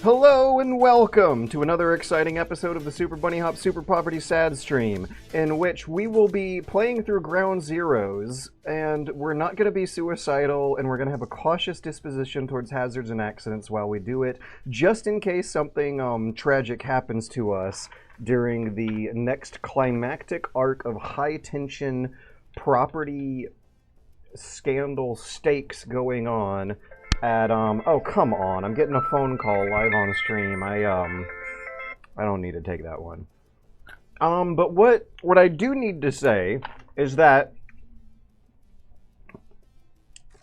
Hello and welcome to another exciting episode of the Super Bunny Hop Super Poverty Sad Stream, in which we will be playing through Ground Zeroes, and we're not going to be suicidal, and we're going to have a cautious disposition towards hazards and accidents while we do it, just in case something tragic happens to us during the next climactic arc of high-tension property scandal stakes going on at, oh, come on, I'm getting a phone call live on stream. I don't need to take that one. But what I do need to say is that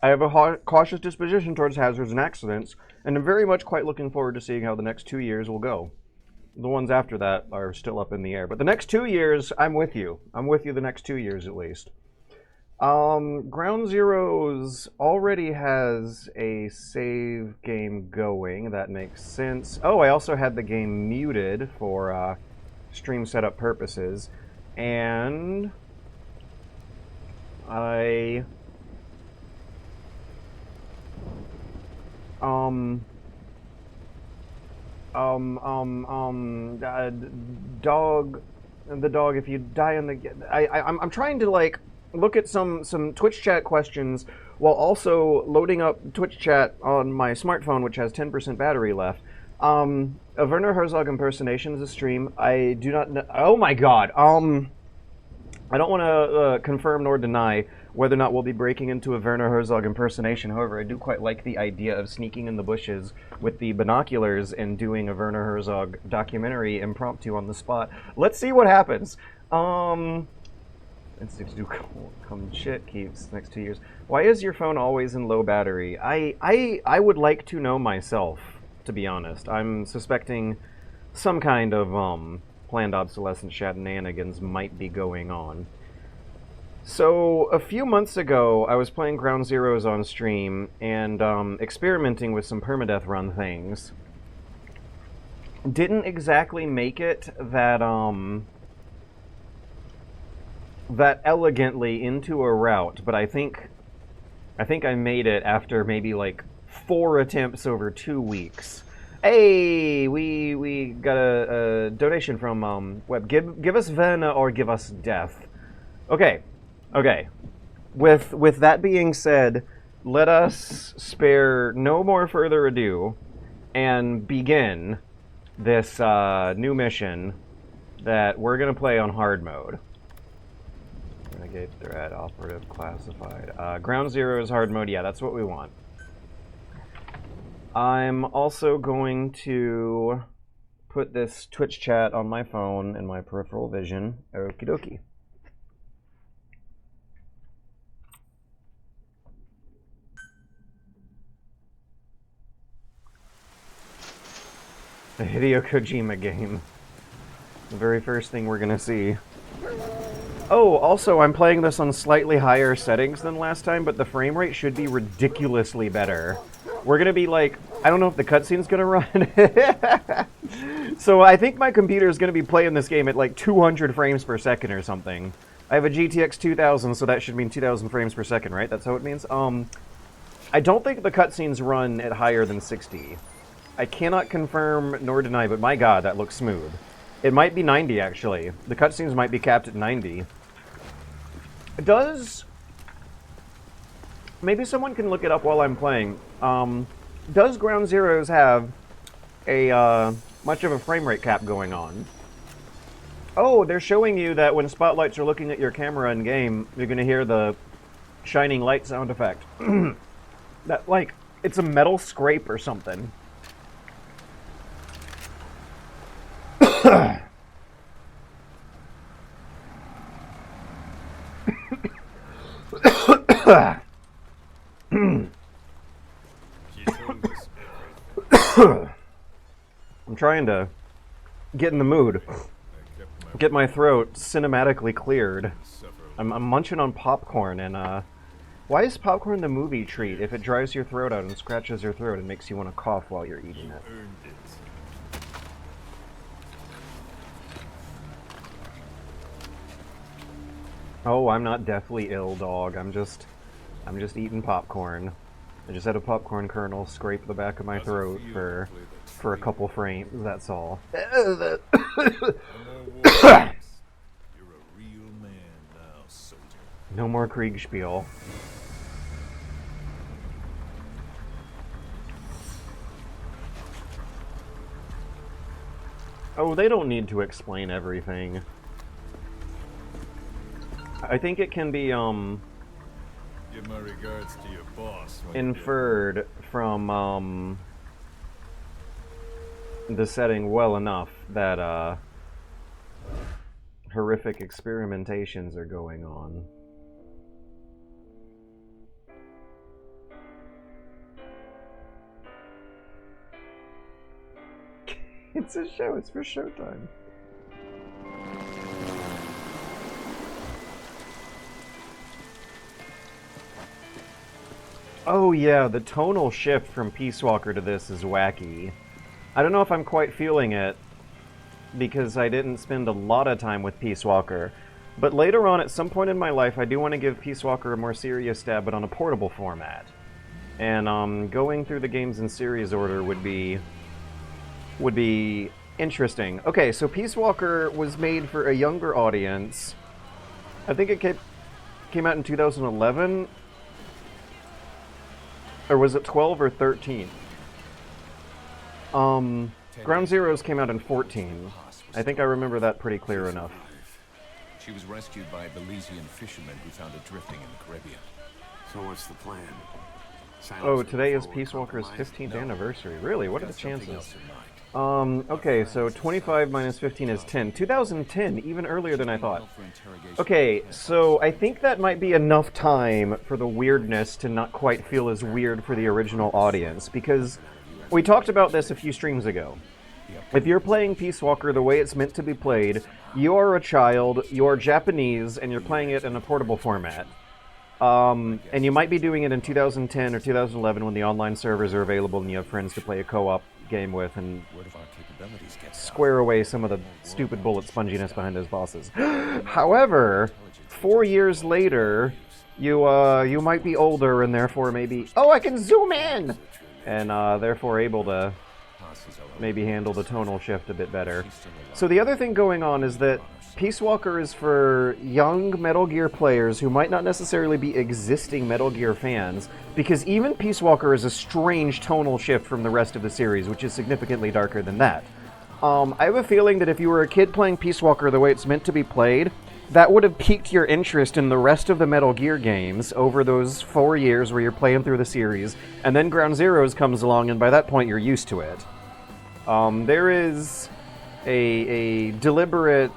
I have a cautious disposition towards hazards and accidents, and I'm very much quite looking forward to seeing how the next 2 years will go. The ones after that are still up in the air, but the next 2 years, I'm with you. I'm with you the next 2 years at least. Ground Zeroes already has a save game going. That makes sense. Oh, I also had the game muted for stream setup purposes, and I the dog, if you die in the I'm trying to like look at some Twitch chat questions while also loading up Twitch chat on my smartphone, which has 10% battery left. A Werner Herzog impersonation is a stream. I do not know. Oh my god. I don't want to confirm nor deny whether or not we'll be breaking into a Werner Herzog impersonation. However, I do quite like the idea of sneaking in the bushes with the binoculars and doing a Werner Herzog documentary impromptu on the spot. Let's see what happens. Come shit keeps next 2 years. Why is your phone always in low battery? I would like to know myself, to be honest. I'm suspecting some kind of planned obsolescence shenanigans might be going on. So a few months ago, I was playing Ground Zeroes on stream and experimenting with some permadeath run things. Didn't exactly make it that elegantly into a route, but I think I made it after maybe like 4 attempts over 2 weeks. Hey, we got a donation from Web. Give us Vena or give us death. Okay. With that being said, let us spare no more further ado and begin this new mission that we're gonna play on hard mode. Renegade threat, operative, classified. Ground Zeroes hard mode, yeah, that's what we want. I'm also going to put this Twitch chat on my phone and my peripheral vision. Okie dokie. The Hideo Kojima game. The very first thing we're gonna see. Oh, also, I'm playing this on slightly higher settings than last time, but the frame rate should be ridiculously better. We're gonna be like, I don't know if the cutscene's gonna run. So I think my computer is gonna be playing this game at like 200 frames per second or something. I have a GTX 2000, so that should mean 2000 frames per second, right? That's how it means? I don't think the cutscenes run at higher than 60. I cannot confirm nor deny, but my god, that looks smooth. It might be 90, actually. The cutscenes might be capped at 90. Maybe someone can look it up while I'm playing. Does Ground Zeroes have a, much of a frame rate cap going on? Oh, they're showing you that when spotlights are looking at your camera in-game, you're gonna hear the shining light sound effect. That, like, it's a metal scrape or something. I'm trying to get in the mood. Get my throat cinematically cleared. I'm munching on popcorn, and why is popcorn the movie treat if it dries your throat out and scratches your throat and makes you want to cough while you're eating it? Oh, I'm not deathly ill, dog. I'm just eating popcorn. I just had a popcorn kernel scrape the back of my throat for a couple frames, that's all. You're a real man now, soldier. No more Kriegspiel. Oh, they don't need to explain everything. I think it can be, Give my regards to your boss. inferred from, the setting well enough that, horrific experimentations are going on. It's a show, it's for showtime. Oh yeah, the tonal shift from Peace Walker to this is wacky. I don't know if I'm quite feeling it, because I didn't spend a lot of time with Peace Walker. But later on, at some point in my life, I do want to give Peace Walker a more serious stab, but on a portable format. And going through the games in series order would be interesting. Okay, so Peace Walker was made for a younger audience. I think it came out in 2011. Or was it 12 or 13? Ground Zeroes came out in 14. I think I remember that pretty clear enough. She was rescued by a Belizean fisherman who found her drifting in the Caribbean. So what's the plan? Oh, today is Peace Walker's 15th anniversary. Really? What are the chances? Okay, so 25 minus 15 is 10. 2010, even earlier than I thought. Okay, so I think that might be enough time for the weirdness to not quite feel as weird for the original audience, because we talked about this a few streams ago. If you're playing Peace Walker the way it's meant to be played, you are a child, you're Japanese, and you're playing it in a portable format. And you might be doing it in 2010 or 2011 when the online servers are available and you have friends to play a co-op game with and square away some of the stupid bullet sponginess behind those bosses. However, 4 years later, you might be older and therefore maybe... Oh, I can zoom in! And therefore able to maybe handle the tonal shift a bit better. So the other thing going on is that Peace Walker is for young Metal Gear players who might not necessarily be existing Metal Gear fans, because even Peace Walker is a strange tonal shift from the rest of the series, which is significantly darker than that. I have a feeling that if you were a kid playing Peace Walker the way it's meant to be played, that would have piqued your interest in the rest of the Metal Gear games over those 4 years where you're playing through the series, and then Ground Zeroes comes along, and by that point you're used to it. There is a deliberate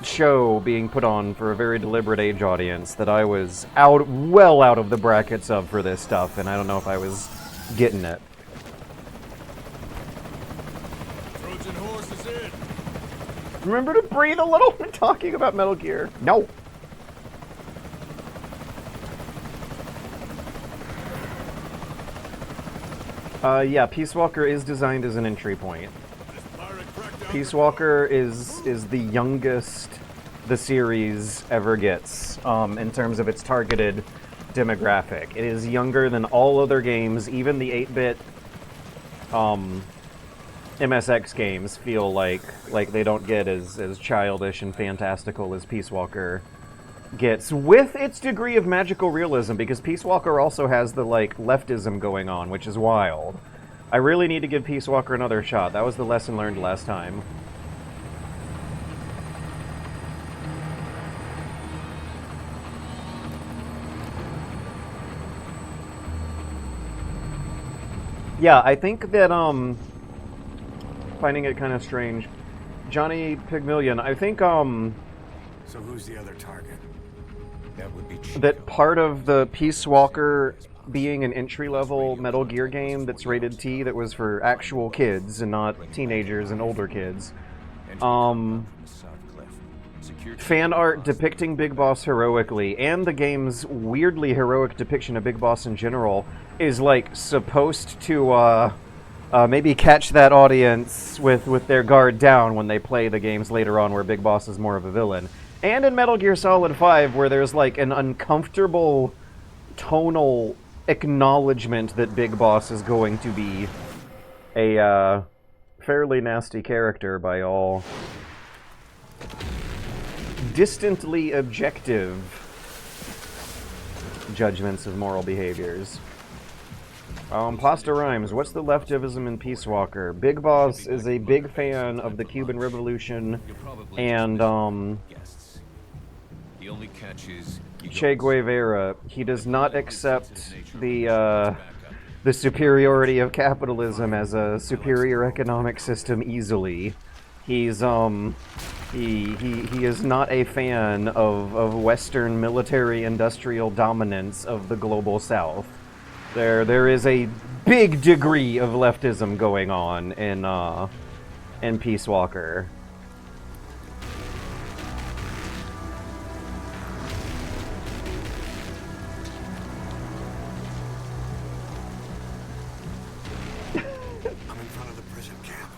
show being put on for a very deliberate age audience that I was well out of the brackets of for this stuff, and I don't know if I was getting it. Trojan horse is in. Remember to breathe a little when talking about Metal Gear. No. Yeah, Peace Walker is designed as an entry point. Peace Walker is the youngest the series ever gets in terms of its targeted demographic. It is younger than all other games, even the 8-bit MSX games feel like they don't get as childish and fantastical as Peace Walker gets, with its degree of magical realism, because Peace Walker also has the leftism going on, which is wild. I really need to give Peace Walker another shot. That was the lesson learned last time. Yeah, I think that, finding it kind of strange. Johnny Pygmalion, I think, So who's the other target? That would be Chico. that part of the Peace Walker being an entry-level Metal Gear game that's rated T, that was for actual kids and not teenagers and older kids. Fan art depicting Big Boss heroically, and the game's weirdly heroic depiction of Big Boss in general, is supposed to maybe catch that audience with their guard down when they play the games later on where Big Boss is more of a villain. And in Metal Gear Solid 5, where there's an uncomfortable tonal acknowledgement that Big Boss is going to be a fairly nasty character by all distantly objective judgments of moral behaviors. Pasta Rhymes, what's the leftivism in Peace Walker? Big Boss is a big fan of the Cuban Revolution and, The only catch is Che Guevara. He does not accept the superiority of capitalism as a superior economic system easily. He's, he is not a fan of Western military-industrial dominance of the global South. There is a big degree of leftism going on in Peace Walker. I'm in front of the prison camp.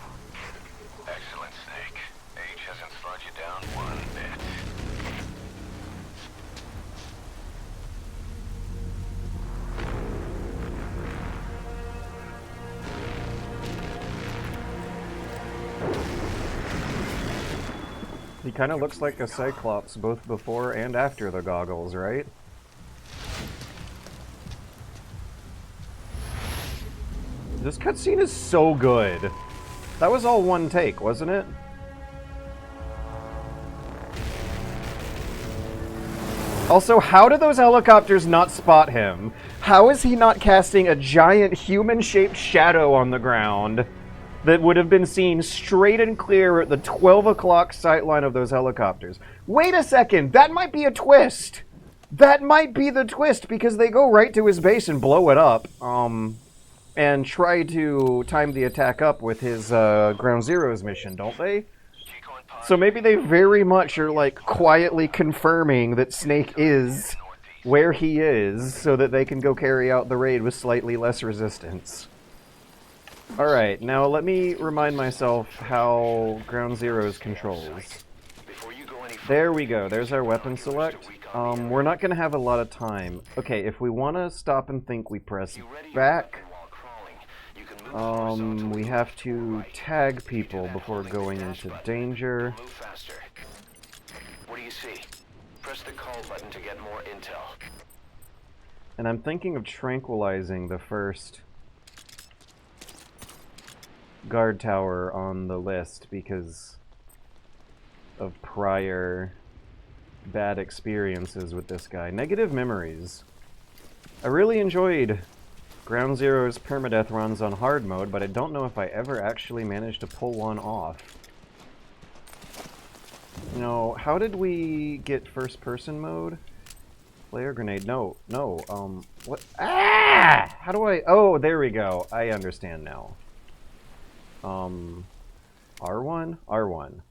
Excellent, Snake. Age hasn't slowed you down one bit. He kind of looks like a Cyclops both before and after the goggles, right? This cutscene is so good. That was all one take, wasn't it? Also, how did those helicopters not spot him? How is he not casting a giant human-shaped shadow on the ground that would have been seen straight and clear at the 12 o'clock sightline of those helicopters? Wait a second, that might be a twist! That might be the twist, because they go right to his base and blow it up, and try to time the attack up with his Ground Zeroes mission, don't they? So maybe they very much are, like, quietly confirming that Snake is where he is, so that they can go carry out the raid with slightly less resistance. Alright, now let me remind myself how Ground Zeroes controls. There we go, there's our weapon select. We're not going to have a lot of time. Okay, if we want to stop and think, we press back. We have to tag people before going into danger. What do you see? Press the call button to get more intel. And I'm thinking of tranquilizing the first guard tower on the list because of prior bad experiences with this guy. Negative memories. I really enjoyed Ground Zero's permadeath runs on hard mode, but I don't know if I ever actually managed to pull one off. You know, how did we get first person mode? Player grenade. No, what? Ah! How do I? Oh, there we go. I understand now. R1? R1.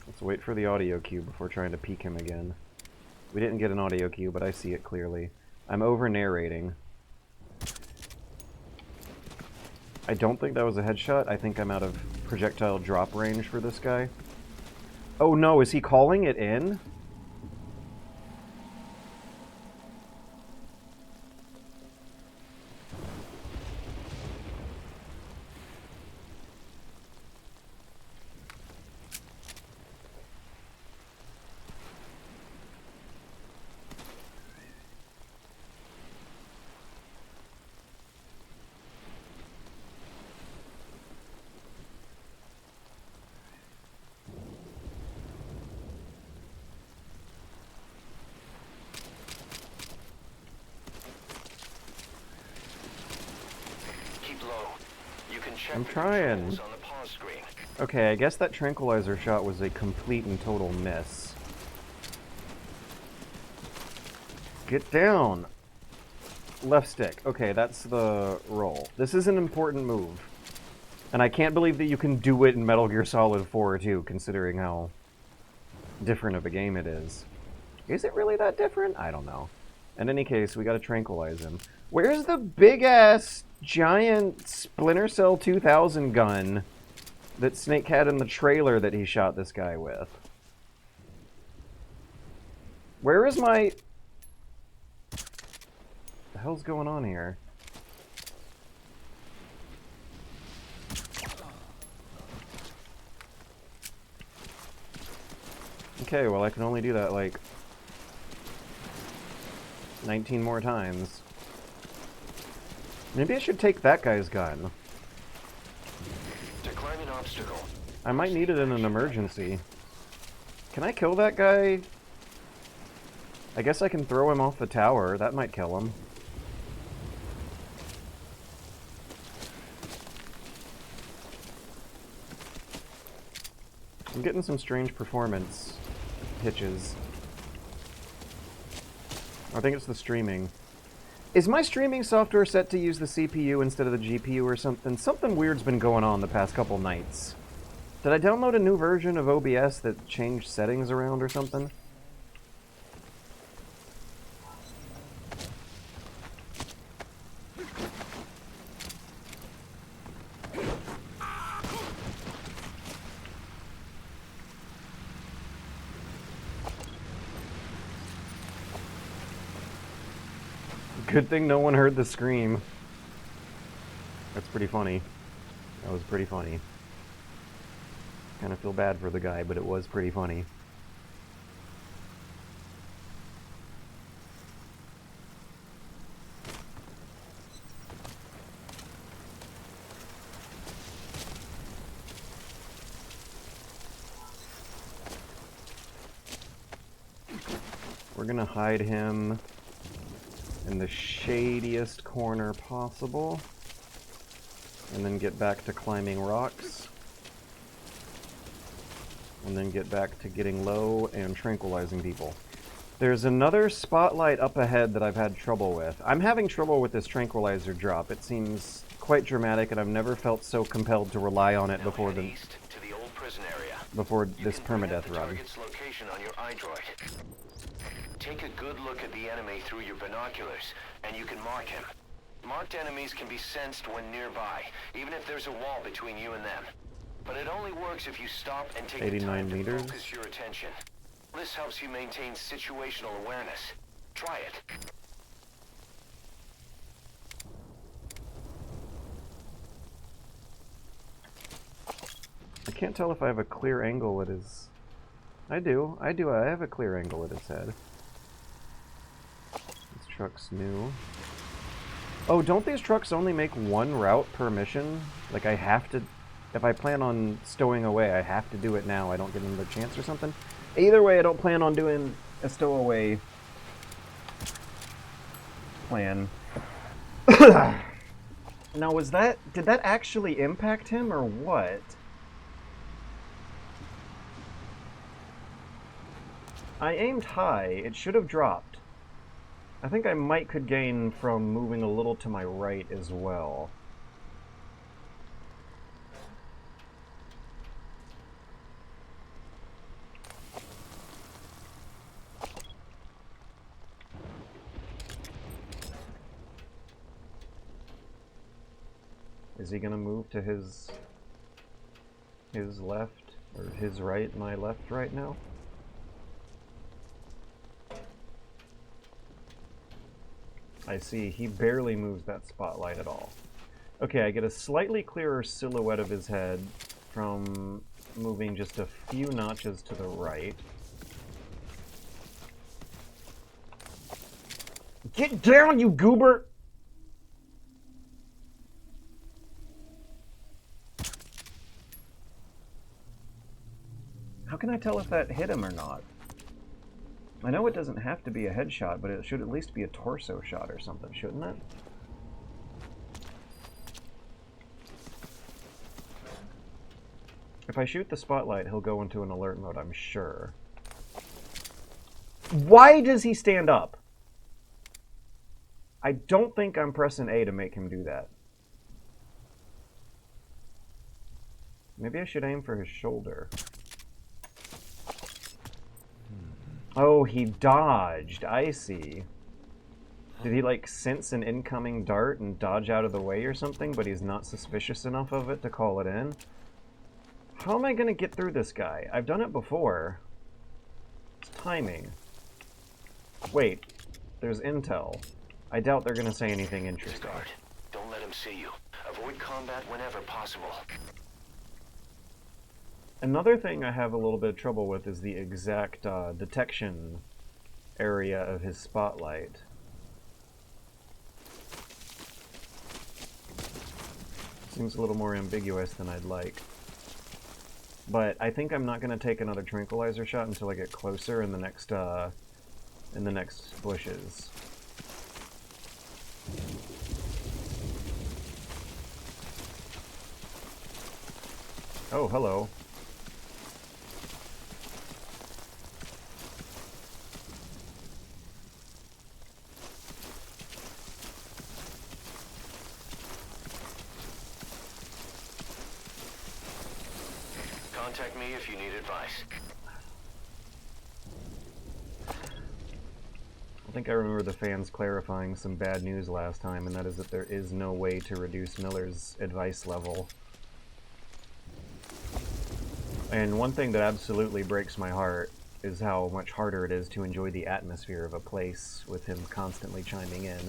Let's wait for the audio cue before trying to peek him again. We didn't get an audio cue, but I see it clearly. I'm over-narrating. I don't think that was a headshot. I think I'm out of projectile drop range for this guy. Oh no, is he calling it in? I'm trying. Okay, I guess that tranquilizer shot was a complete and total miss. Get down! Left stick. Okay, that's the roll. This is an important move. And I can't believe that you can do it in Metal Gear Solid 4 too, considering how different of a game it is. Is it really that different? I don't know. In any case, we gotta tranquilize him. Where's the big-ass, giant Splinter Cell 2000 gun that Snake had in the trailer that he shot this guy with. Where is my... The hell's going on here? Okay, well I can only do that like 19 more times. Maybe I should take that guy's gun. To climb an obstacle. I might need it in an emergency. Can I kill that guy? I guess I can throw him off the tower. That might kill him. I'm getting some strange performance hitches. I think it's the streaming. Is my streaming software set to use the CPU instead of the GPU or something? Something weird's been going on the past couple nights. Did I download a new version of OBS that changed settings around or something? Good thing no one heard the scream. That's pretty funny. That was pretty funny. Kind of feel bad for the guy, but it was pretty funny. We're gonna hide him in the shadiest corner possible, and then get back to climbing rocks, and then get back to getting low and tranquilizing people. There's another spotlight up ahead that I've had trouble with. I'm having trouble with this tranquilizer drop. It seems quite dramatic, and I've never felt so compelled to rely on it before this permadeath run. Target's location on your iDroid. Take a good look at the enemy through your binoculars, and you can mark him. Marked enemies can be sensed when nearby, even if there's a wall between you and them. But it only works if you stop and take the time to focus your attention. This helps you maintain situational awareness. Try it. I can't tell if I have a clear angle at his... I do. I have a clear angle at his head. This truck's new. Oh, don't these trucks only make one route per mission? Like, I have to... If I plan on stowing away, I have to do it now. I don't get another chance or something? Either way, I don't plan on doing a stowaway plan. Now, was that... Did that actually impact him, or what? I aimed high. It should have dropped. I think I might could gain from moving a little to my right as well. Is he gonna move to his left, or his right, my left right now? I see, he barely moves that spotlight at all. Okay, I get a slightly clearer silhouette of his head from moving just a few notches to the right. Get down, you goober! How can I tell if that hit him or not? I know it doesn't have to be a headshot, but it should at least be a torso shot or something, shouldn't it? If I shoot the spotlight, he'll go into an alert mode, I'm sure. Why does he stand up? I don't think I'm pressing A to make him do that. Maybe I should aim for his shoulder. Oh, he dodged. I see. Did he, like, sense an incoming dart and dodge out of the way or something, but he's not suspicious enough of it to call it in? How am I gonna get through this guy? I've done it before. It's timing. Wait, there's intel. I doubt they're gonna say anything interesting. Guard, don't let him see you. Avoid combat whenever possible. Another thing I have a little bit of trouble with is the exact detection area of his spotlight. Seems a little more ambiguous than I'd like. But I think I'm not going to take another tranquilizer shot until I get closer in the next bushes. Oh, hello. Contact me if you need advice. I think I remember the fans clarifying some bad news last time, and that is that there is no way to reduce Miller's advice level. And one thing that absolutely breaks my heart is how much harder it is to enjoy the atmosphere of a place with him constantly chiming in.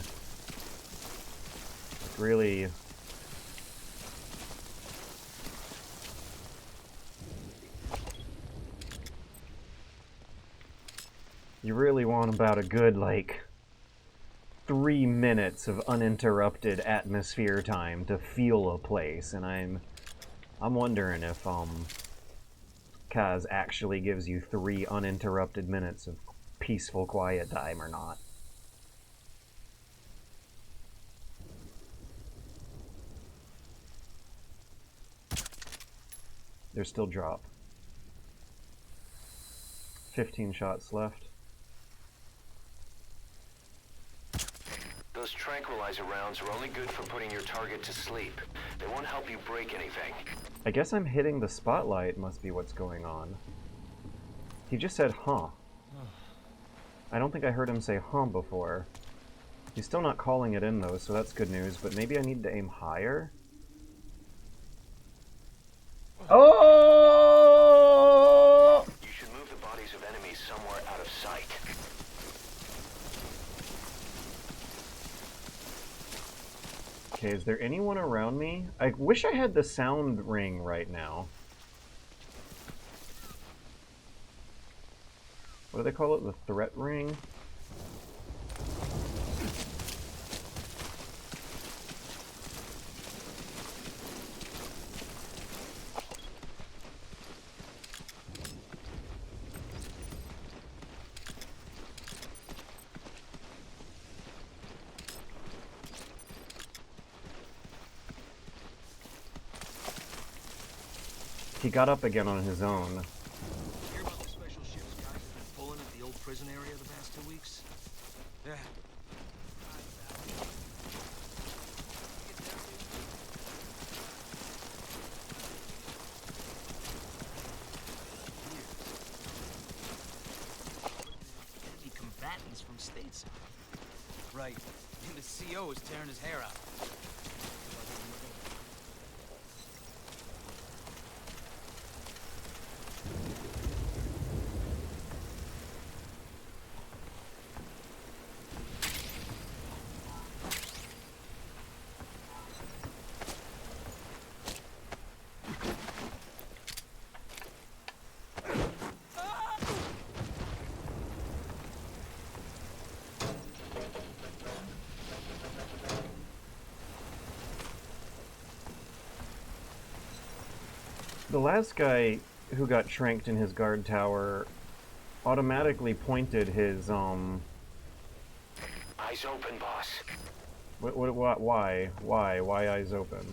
Really... You really want about a good, like, 3 minutes of uninterrupted atmosphere time to feel a place, and I'm wondering if, Kaz actually gives you 3 uninterrupted minutes of peaceful, quiet time or not. There's still drop. 15 shots left. Those tranquilizer rounds are only good for putting your target to sleep. They won't help you break anything. I guess I'm hitting the spotlight, must be what's going on. He just said, huh. I don't think I heard him say, huh, before. He's still not calling it in, though, so that's good news, but maybe I need to aim higher? Oh! You should move the bodies of enemies somewhere out of sight. Okay, is there anyone around me? I wish I had the sound ring right now. What do they call it? The threat ring? He got up again on his own. Hear about the special ships guys have been pulling at the old prison area the past 2 weeks? Yeah. Enemy combatants from stateside. Right. And the CO is tearing his hair out. The last guy who got tranked in his guard tower automatically pointed his, Eyes open, boss. why eyes open?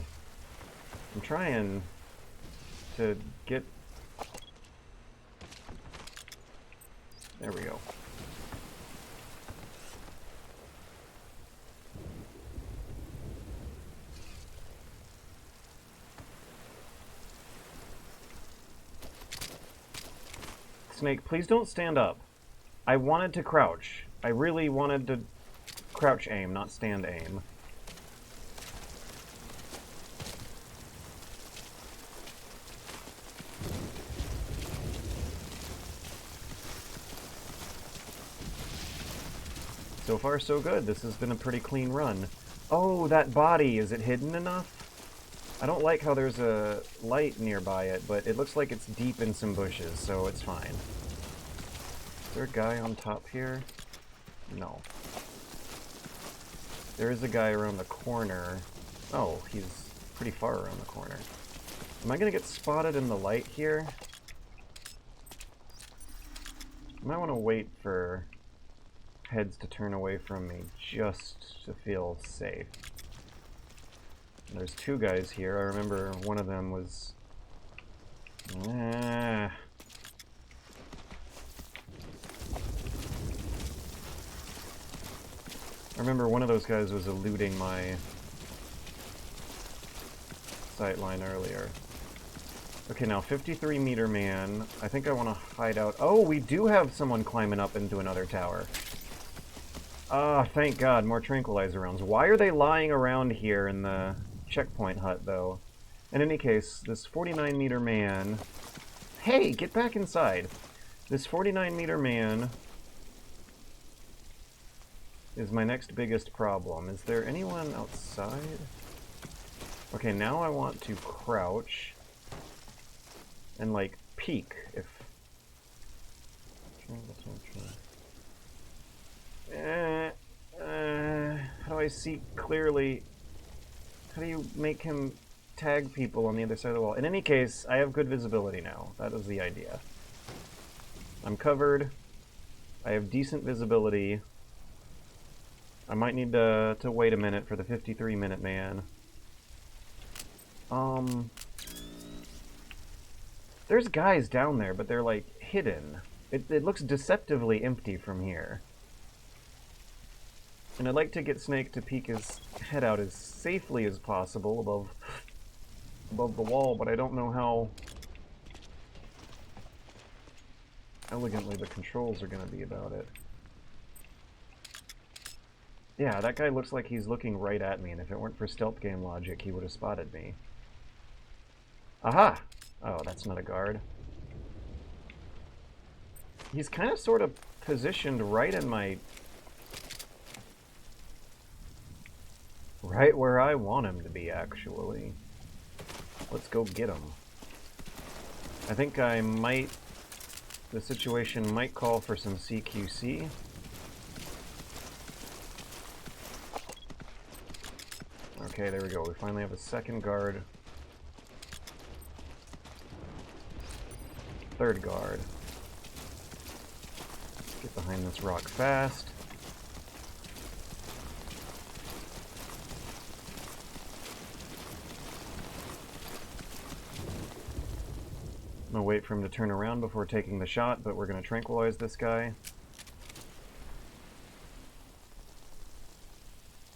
I'm trying to get... There we go. Snake, please don't stand up. I wanted to crouch. I really wanted to crouch aim, not stand aim. So far, so good. This has been a pretty clean run. Oh, that body! Is it hidden enough? I don't like how there's a light nearby it, but it looks like it's deep in some bushes, so it's fine. Is there a guy on top here? No. There is a guy around the corner. Oh, he's pretty far around the corner. Am I gonna get spotted in the light here? I might want to wait for heads to turn away from me just to feel safe. There's two guys here. I remember one of them was... I remember one of those guys was eluding my sight line earlier. Okay, now 53 meter man. I think I want to hide out. Oh, we do have someone climbing up into another tower. Ah, thank God, more tranquilizer rounds. Why are they lying around here in the checkpoint hut, though? In any case, this 49 meter man... Hey, get back inside! This 49 meter man is my next biggest problem. Is there anyone outside? Okay, now I want to crouch and, like, peek if... how do I see clearly? How do you make him tag people on the other side of the wall? In any case, I have good visibility now. That is the idea. I'm covered. I have decent visibility. I might need to wait a minute for the 53-minute man. There's guys down there, but they're, like, hidden. It looks deceptively empty from here. And I'd like to get Snake to peek his head out as safely as possible above the wall, but I don't know how elegantly the controls are going to be about it. Yeah, that guy looks like he's looking right at me, and if it weren't for stealth game logic, he would have spotted me. Aha! Oh, that's not a guard. He's kind of sort of positioned right in my... right where I want him to be, actually. Let's go get him. I think I might... the situation might call for some CQC. Okay, there we go. We finally have a second guard. Third guard. Get behind this rock fast. I'm gonna wait for him to turn around before taking the shot, but we're gonna tranquilize this guy.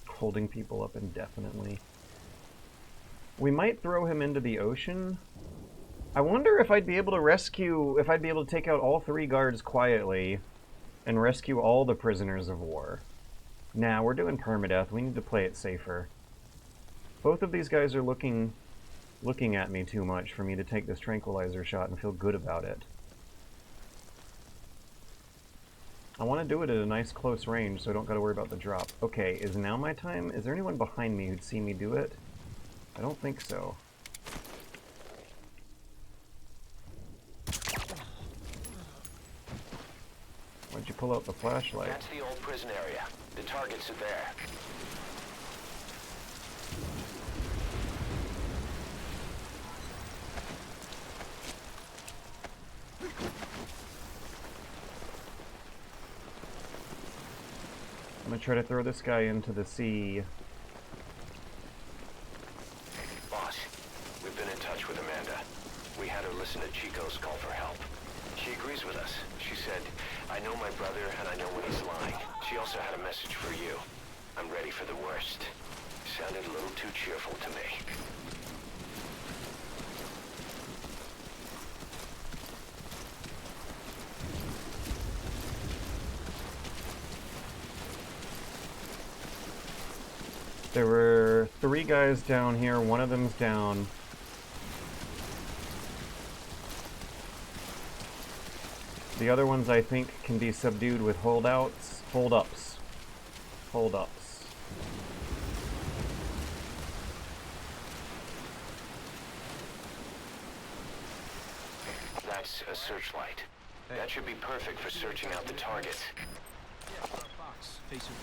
Holding people up indefinitely. We might throw him into the ocean. I wonder if I'd be able to rescue, if I'd be able to take out all three guards quietly and rescue all the prisoners of war. Nah, we're doing permadeath. We need to play it safer. Both of these guys are looking at me too much for me to take this tranquilizer shot and feel good about it. I want to do it at a nice close range so I don't got to worry about the drop. Okay, is now my time? Is there anyone behind me who'd see me do it? I don't think so. Why'd you pull out the flashlight? That's the old prison area. The targets are there. I'm gonna try to throw this guy into the sea. Boss, we've been in touch with Amanda. We had her listen to Chico's call for help. She agrees with us. She said, I know my brother and I know when he's lying. She also had a message for you. I'm ready for the worst. Sounded a little too cheerful to me. There were 3 guys down here, one of them's down. The other ones I think can be subdued with holdups. hold-ups. That's a searchlight. That should be perfect for searching out the targets. Yeah, box. Facing.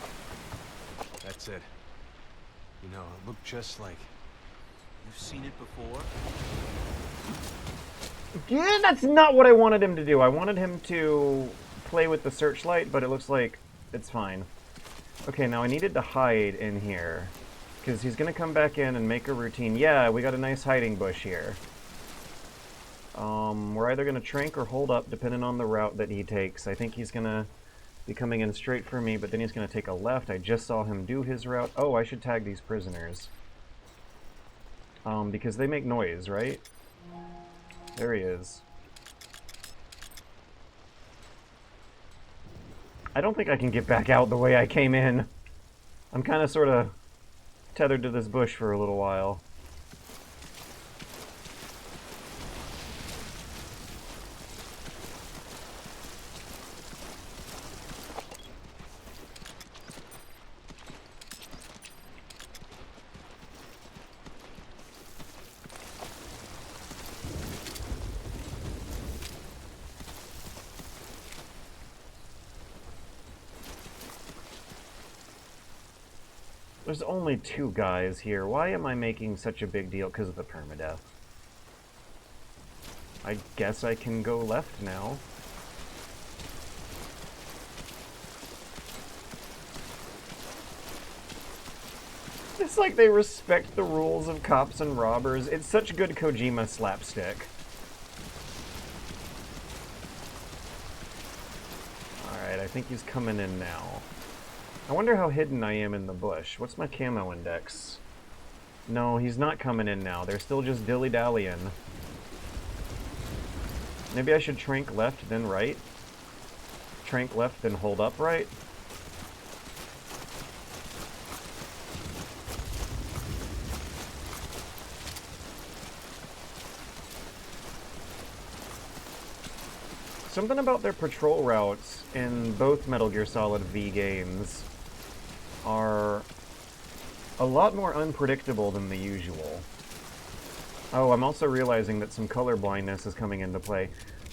That's it. You know, it looked just like... You've seen it before? Yeah, that's not what I wanted him to do. I wanted him to play with the searchlight, but it looks like it's fine. Okay, now I needed to hide in here, because he's going to come back in and make a routine. Yeah, we got a nice hiding bush here. We're either going to trank or hold up, depending on the route that he takes. I think he's going to be coming in straight for me, but then he's going to take a left. I just saw him do his route. Oh, I should tag these prisoners. Because they make noise, right? There he is. I don't think I can get back out the way I came in. I'm kind of sort of tethered to this bush for a little while. There's only 2 guys here. Why am I making such a big deal? Because of the permadeath. I guess I can go left now. It's like they respect the rules of cops and robbers. It's such good Kojima slapstick. Alright, I think he's coming in now. I wonder how hidden I am in the bush. What's my camo index? No, he's not coming in now. They're still just dilly-dallying. Maybe I should trank left, then right? Trank left, then hold up right? Something about their patrol routes in both Metal Gear Solid V games are a lot more unpredictable than the usual. Oh, I'm also realizing that some color blindness is coming into play.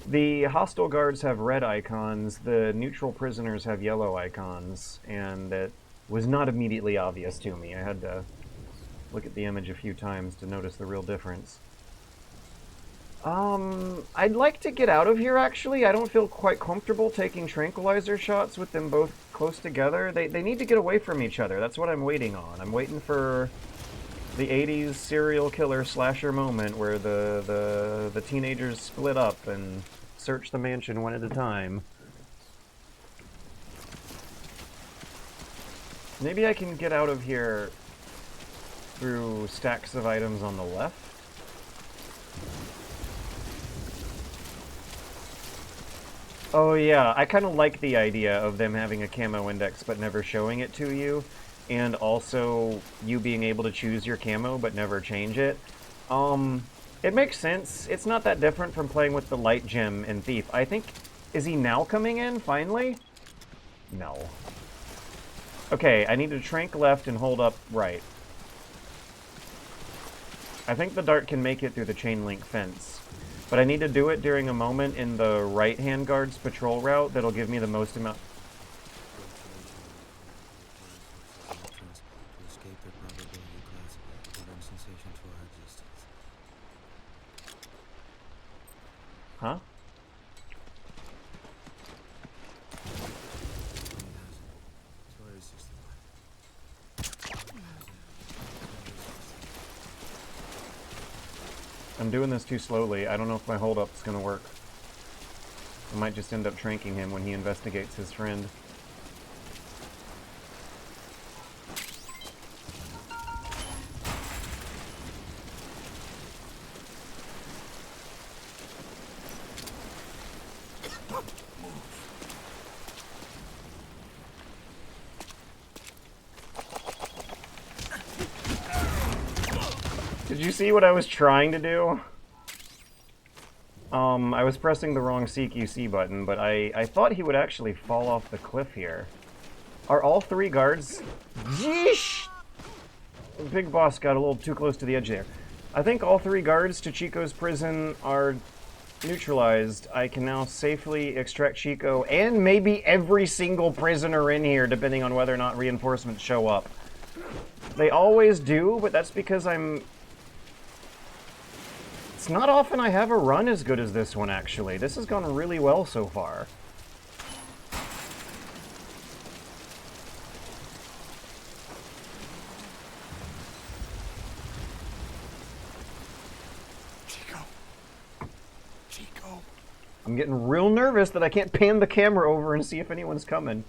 The hostile guards have red icons, the neutral prisoners have yellow icons, and it was not immediately obvious to me. I had to look at the image a few times to notice the real difference. I'd like to get out of here, actually. I don't feel quite comfortable taking tranquilizer shots with them both close together. They need to get away from each other. That's what I'm waiting on. I'm waiting for the 80s serial killer slasher moment where the teenagers split up and search the mansion one at a time. Maybe I can get out of here through stacks of items on the left. Oh yeah, I kind of like the idea of them having a camo index but never showing it to you, and also you being able to choose your camo but never change it. It makes sense. It's not that different from playing with the light gem in Thief. I think, is he now coming in, finally? No. Okay, I need to trank left and hold up right. I think the dart can make it through the chain link fence. But I need to do it during a moment in the right-hand guard's patrol route that'll give me the most amount... Huh? I'm doing this too slowly. I don't know if my hold-up's gonna work. I might just end up tranking him when he investigates his friend. Did you see what I was trying to do? I was pressing the wrong CQC button, but I thought he would actually fall off the cliff here. Are all 3 guards? Yeesh! The big boss got a little too close to the edge there. I think all 3 guards to Chico's prison are neutralized. I can now safely extract Chico and maybe every single prisoner in here, depending on whether or not reinforcements show up. They always do, but that's because I'm... It's not often I have a run as good as this one, actually. This has gone really well so far. I'm getting real nervous that I can't pan the camera over and see if anyone's coming.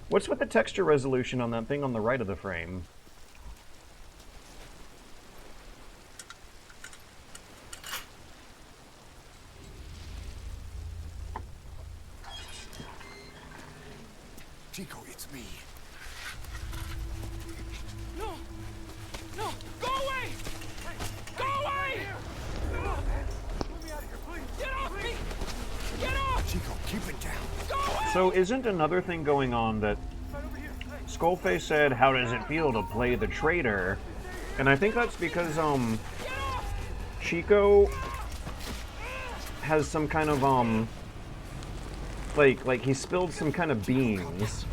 What's with the texture resolution on that thing on the right of the frame? Chico, it's me. No! No! Go away! Go away! Let me out of here, please. Get off me! Get off! Chico, keep it down. Go away! So isn't another thing going on that Skullface said, how does it feel to play the traitor? And I think that's because, Chico has some kind of, like he spilled some kind of beans.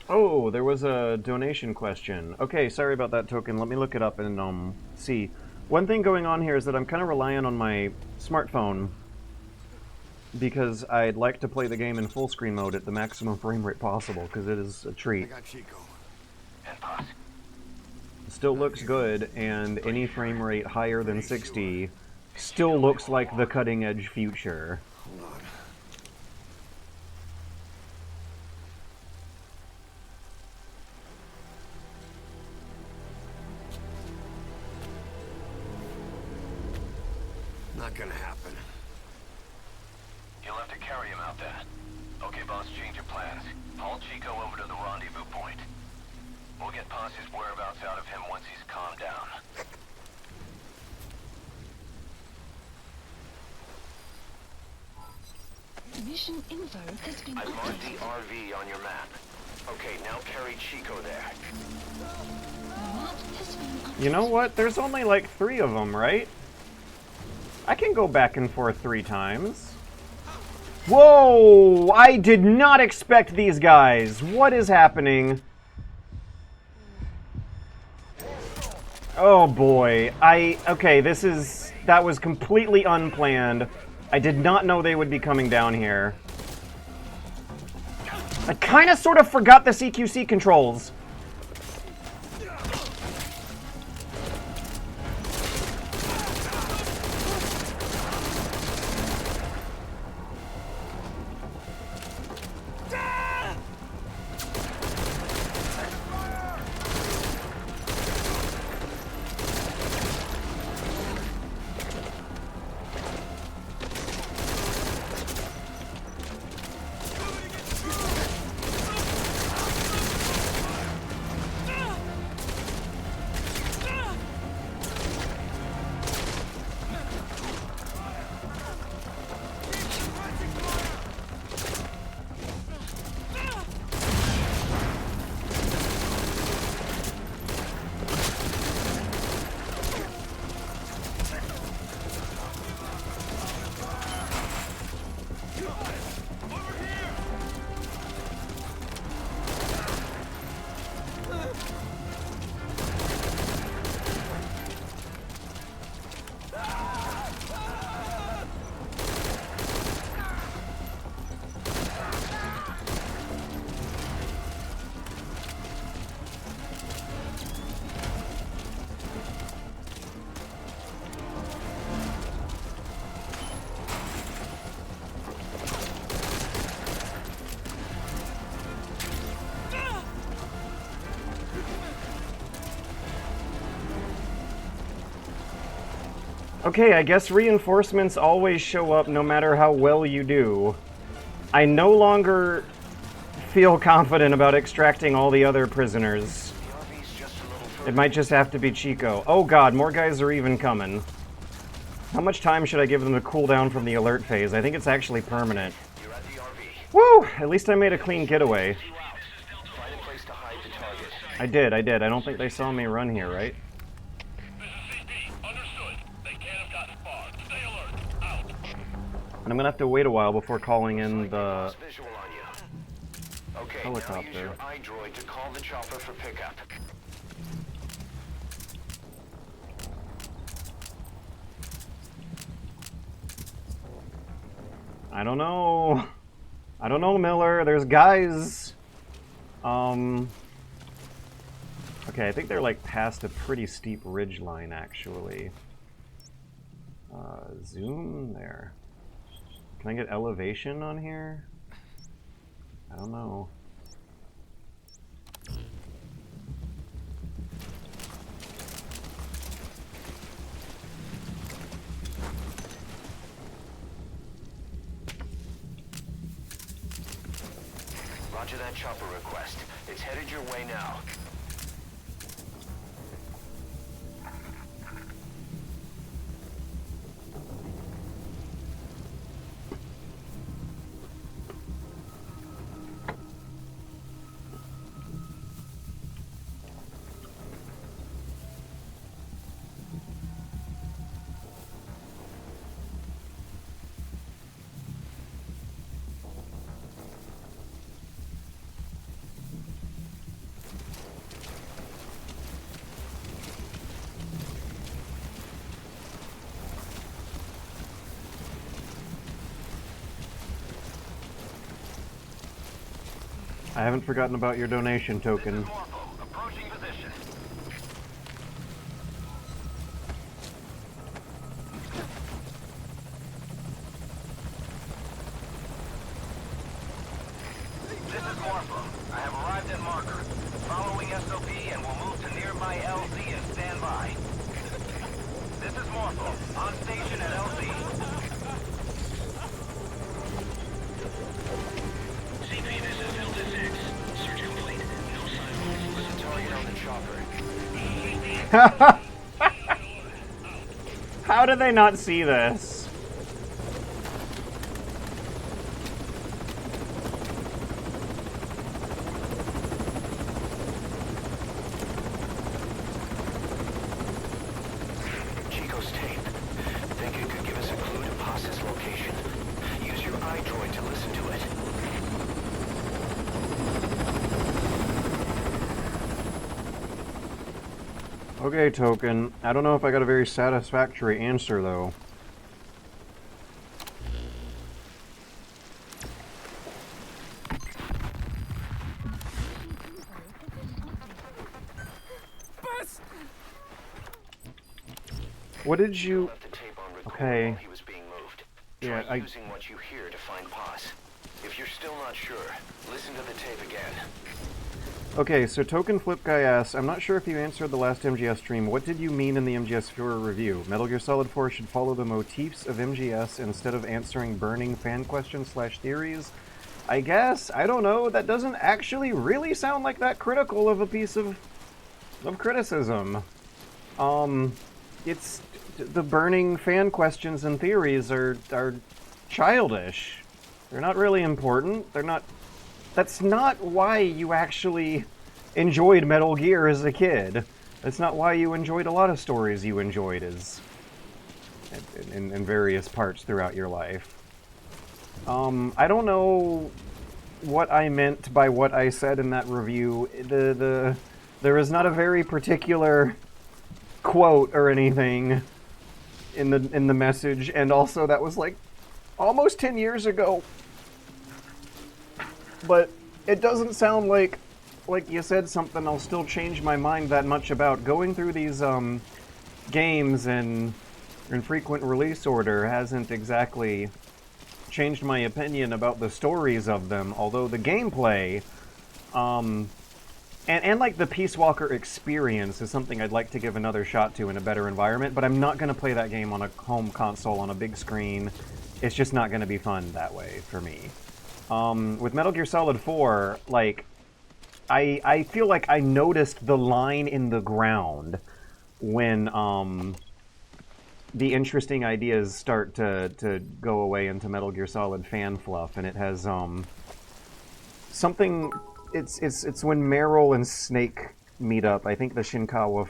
Oh, there was a donation question. Okay, sorry about that, Token. Let me look it up and see. One thing going on here is that I'm kind of relying on my smartphone because I'd like to play the game in full screen mode at the maximum frame rate possible, because it is a treat. I got Chico. And pass. Still looks good, and any frame rate higher than 60 still looks like the cutting edge future. Hold on. Not gonna happen. You'll have to carry him out there. Okay, boss, change your plans. Haul Chico over to the rendezvous point. We'll get Posse's whereabouts out of him once he's calmed down. Mission info has been I've marked updated. the RV on your map. Okay, now carry Chico there. The map has been updated. You know what? There's only like 3 of them, right? I can go back and forth 3 times. Whoa! I did not expect these guys. What is happening? Oh boy. Okay, that was completely unplanned. I did not know they would be coming down here. I kind of sort of forgot the CQC controls. Okay, I guess reinforcements always show up no matter how well you do. I no longer feel confident about extracting all the other prisoners. The RV's just a little further. It might just have to be Chico. Oh god, more guys are even coming. How much time should I give them to cool down from the alert phase? I think it's actually permanent. You're at the RV. Woo! At least I made a clean getaway. Find a place to hide the target. I did. I don't think they saw me run here, right? And I'm gonna have to wait a while before calling in the Lost visual on you. Okay, now use helicopter. your iDroid to call the chopper for pickup. I don't know. I don't know, Miller. There's guys. Okay, I think they're like past a pretty steep ridge line, actually. Zoom there. Can I get elevation on here? I don't know. Roger that chopper request. It's headed your way now. I haven't forgotten about your donation token. Approaching position. This is Morpho. I have arrived at marker. Following SOP and we'll move to nearby LZ and stand by. This is Morpho. On station at LZ. CP, this is Delta 6. Search complete. No sign. Listen target on the chopper. How did they not see this? Chico's tape. Think it could give us a clue to Pas's location? Use your iDroid to listen to it. Okay, Token. I don't know if I got a very satisfactory answer, though. What did you... Left the tape on record Okay. while he was being moved. Yeah, Try using what you hear to find Pas. If you're still not sure, listen to the tape again. Okay, so Token Flip Guy asks, I'm not sure if you answered the last MGS stream. What did you mean in the MGS4 review? Metal Gear Solid 4 should follow the motifs of MGS instead of answering burning fan questions / theories? I guess. I don't know. That doesn't actually really sound like that critical of a piece of criticism. It's... the burning fan questions and theories are childish. They're not really important. They're not... That's not why you actually enjoyed Metal Gear as a kid. That's not why you enjoyed a lot of stories you enjoyed as... in various parts throughout your life. I don't know what I meant by what I said in that review. There is not a very particular quote or anything in the message, and also that was like almost 10 years ago. But it doesn't sound like you said something I'll still change my mind that much about. Going through these games in frequent release order hasn't exactly changed my opinion about the stories of them, although the gameplay and like the Peace Walker experience is something I'd like to give another shot to in a better environment, but I'm not going to play that game on a home console on a big screen. It's just not going to be fun that way for me. with Metal Gear Solid 4, like, I feel like I noticed the line in the ground when, the interesting ideas start to go away into Metal Gear Solid fan fluff, and it has, something... It's when Meryl and Snake meet up. I think the Shinkawa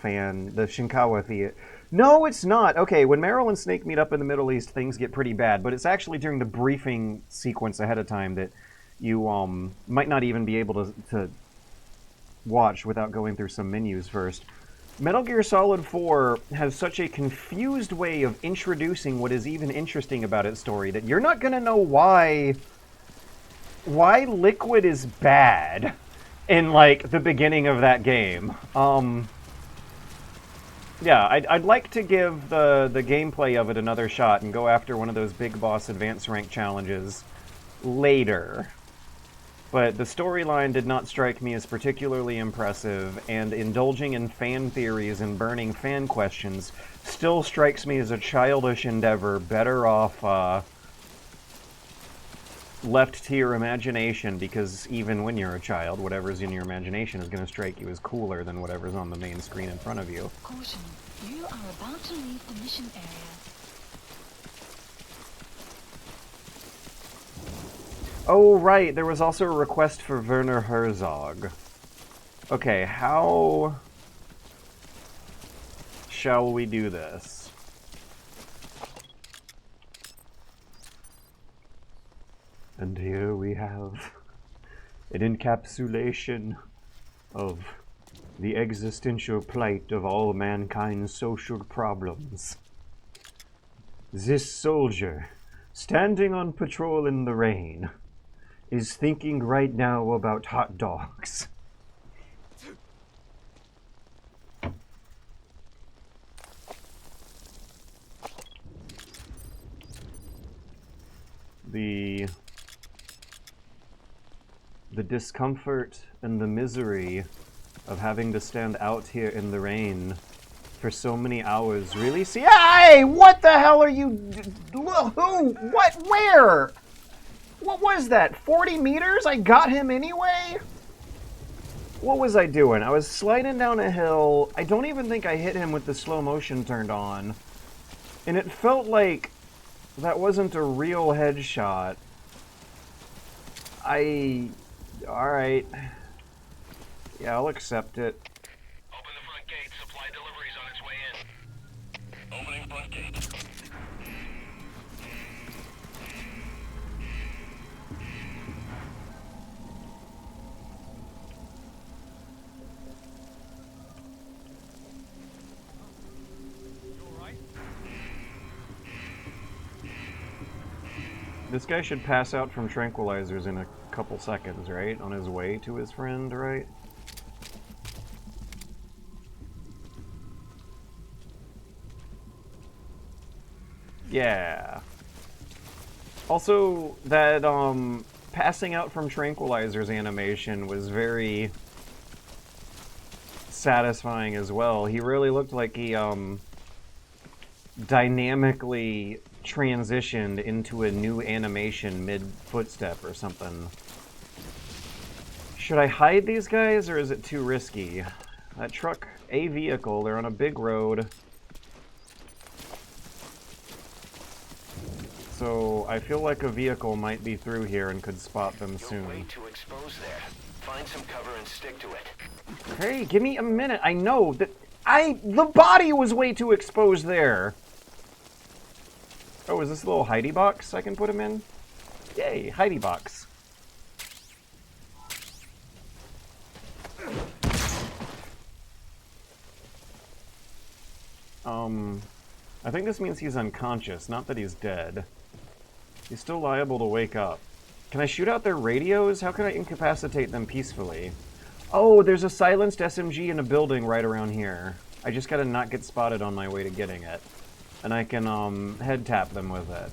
Theater... No, it's not! Okay, when Meryl and Snake meet up in the Middle East, things get pretty bad, but it's actually during the briefing sequence ahead of time that you, might not even be able to watch without going through some menus first. Metal Gear Solid 4 has such a confused way of introducing what is even interesting about its story that you're not gonna know why Liquid is bad in, like, the beginning of that game. Yeah, I'd like to give the gameplay of it another shot and go after one of those big boss advanced rank challenges later. But the storyline did not strike me as particularly impressive, and indulging in fan theories and burning fan questions still strikes me as a childish endeavor, better off left to your imagination, because even when you're a child, whatever's in your imagination is going to strike you as cooler than whatever's on the main screen in front of you. Caution, you are about to leave the mission area. Oh, right, there was also a request for Werner Herzog. Okay, how shall we do this? And here we have an encapsulation of the existential plight of all mankind's social problems. This soldier, standing on patrol in the rain, is thinking right now about hot dogs. The discomfort and the misery of having to stand out here in the rain for so many hours really see— Hey! What the hell are you— Who? What? Where? What was that? 40 meters? I got him anyway? What was I doing? I was sliding down a hill. I don't even think I hit him with the slow motion turned on. And it felt like that wasn't a real headshot. Alright. Yeah, I'll accept it. Open the front gate. Supply delivery's on its way in. Opening front gate. This guy should pass out from tranquilizers in a couple seconds, right? On his way to his friend, right? Yeah. Also, that, passing out from tranquilizers animation was very satisfying as well. He really looked like he, dynamically transitioned into a new animation mid-footstep or something. Should I hide these guys, or is it too risky? That truck, a vehicle, they're on a big road. So I feel like a vehicle might be through here and could spot them soon. You're way too exposed there. Find some cover and stick to it. Hey, give me a minute. I know that the body was way too exposed there. Oh, is this a little hidey box I can put him in? Yay, hidey box. I think this means he's unconscious, not that he's dead. He's still liable to wake up. Can I shoot out their radios? How can I incapacitate them peacefully? Oh, there's a silenced SMG in a building right around here. I just gotta not get spotted on my way to getting it. And I can, head tap them with it.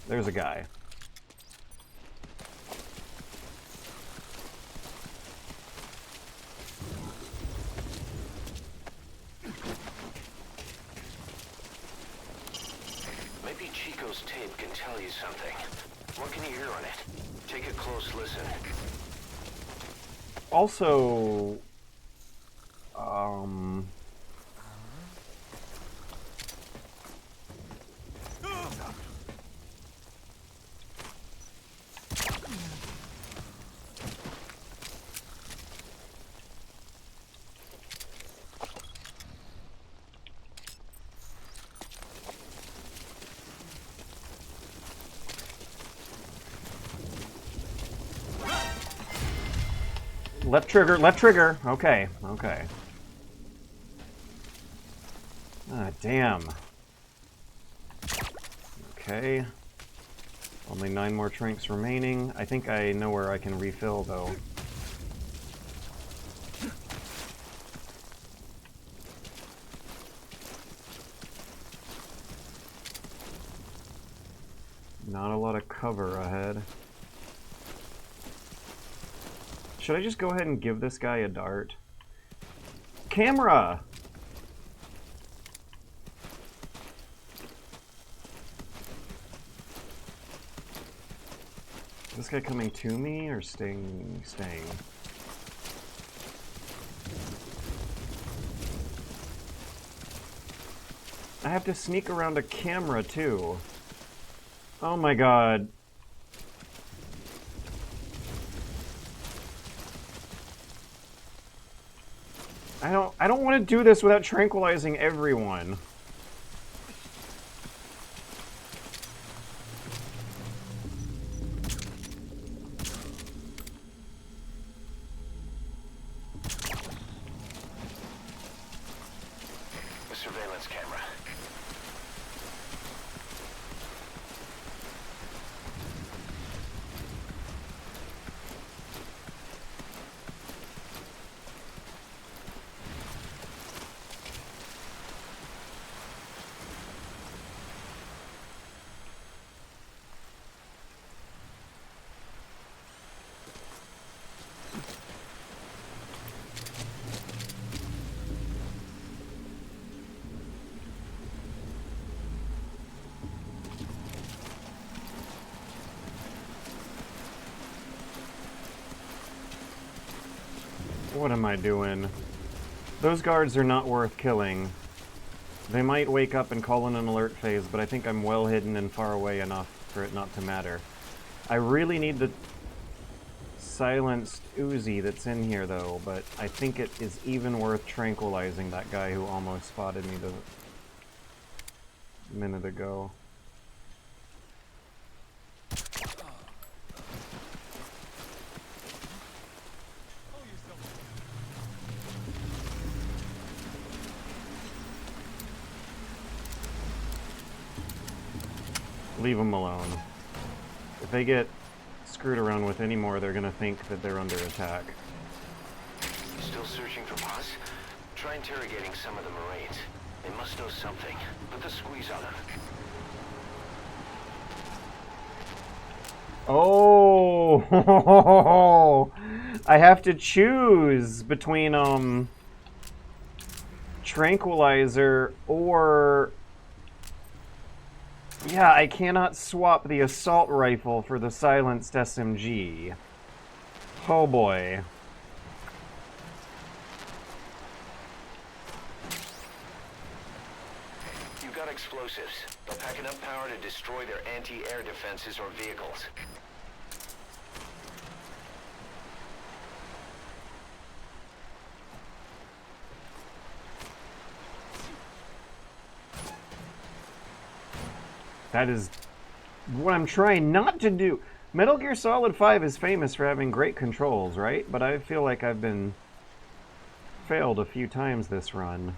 There's a guy. Maybe Chico's tape can tell you something. What can you hear on it? Take a close listen. Also, left trigger, left trigger. Okay, okay. Ah, damn. Okay. Only 9 more trinks remaining. I think I know where I can refill, though. Not a lot of cover ahead. Should I just go ahead and give this guy a dart? Camera! Is this guy coming to me or staying? I have to sneak around a camera too. Oh my god. I don't want to do this without tranquilizing everyone. The surveillance camera. What am I doing? Those guards are not worth killing. They might wake up and call in an alert phase, but I think I'm well hidden and far away enough for it not to matter. I really need the silenced Uzi that's in here, though, but I think it is even worth tranquilizing that guy who almost spotted me a minute ago. Leave them alone. If they get screwed around with any more, they're gonna think that they're under attack. Still searching for boss? Try interrogating some of the Marines. They must know something. Put the squeeze on them. Oh! I have to choose between, tranquilizer or... Yeah, I cannot swap the assault rifle for the silenced SMG. Oh boy. You've got explosives. They'll pack enough power to destroy their anti-air defenses or vehicles. That is what I'm trying not to do. Metal Gear Solid 5 is famous for having great controls, right? But I feel like I've been failed a few times this run.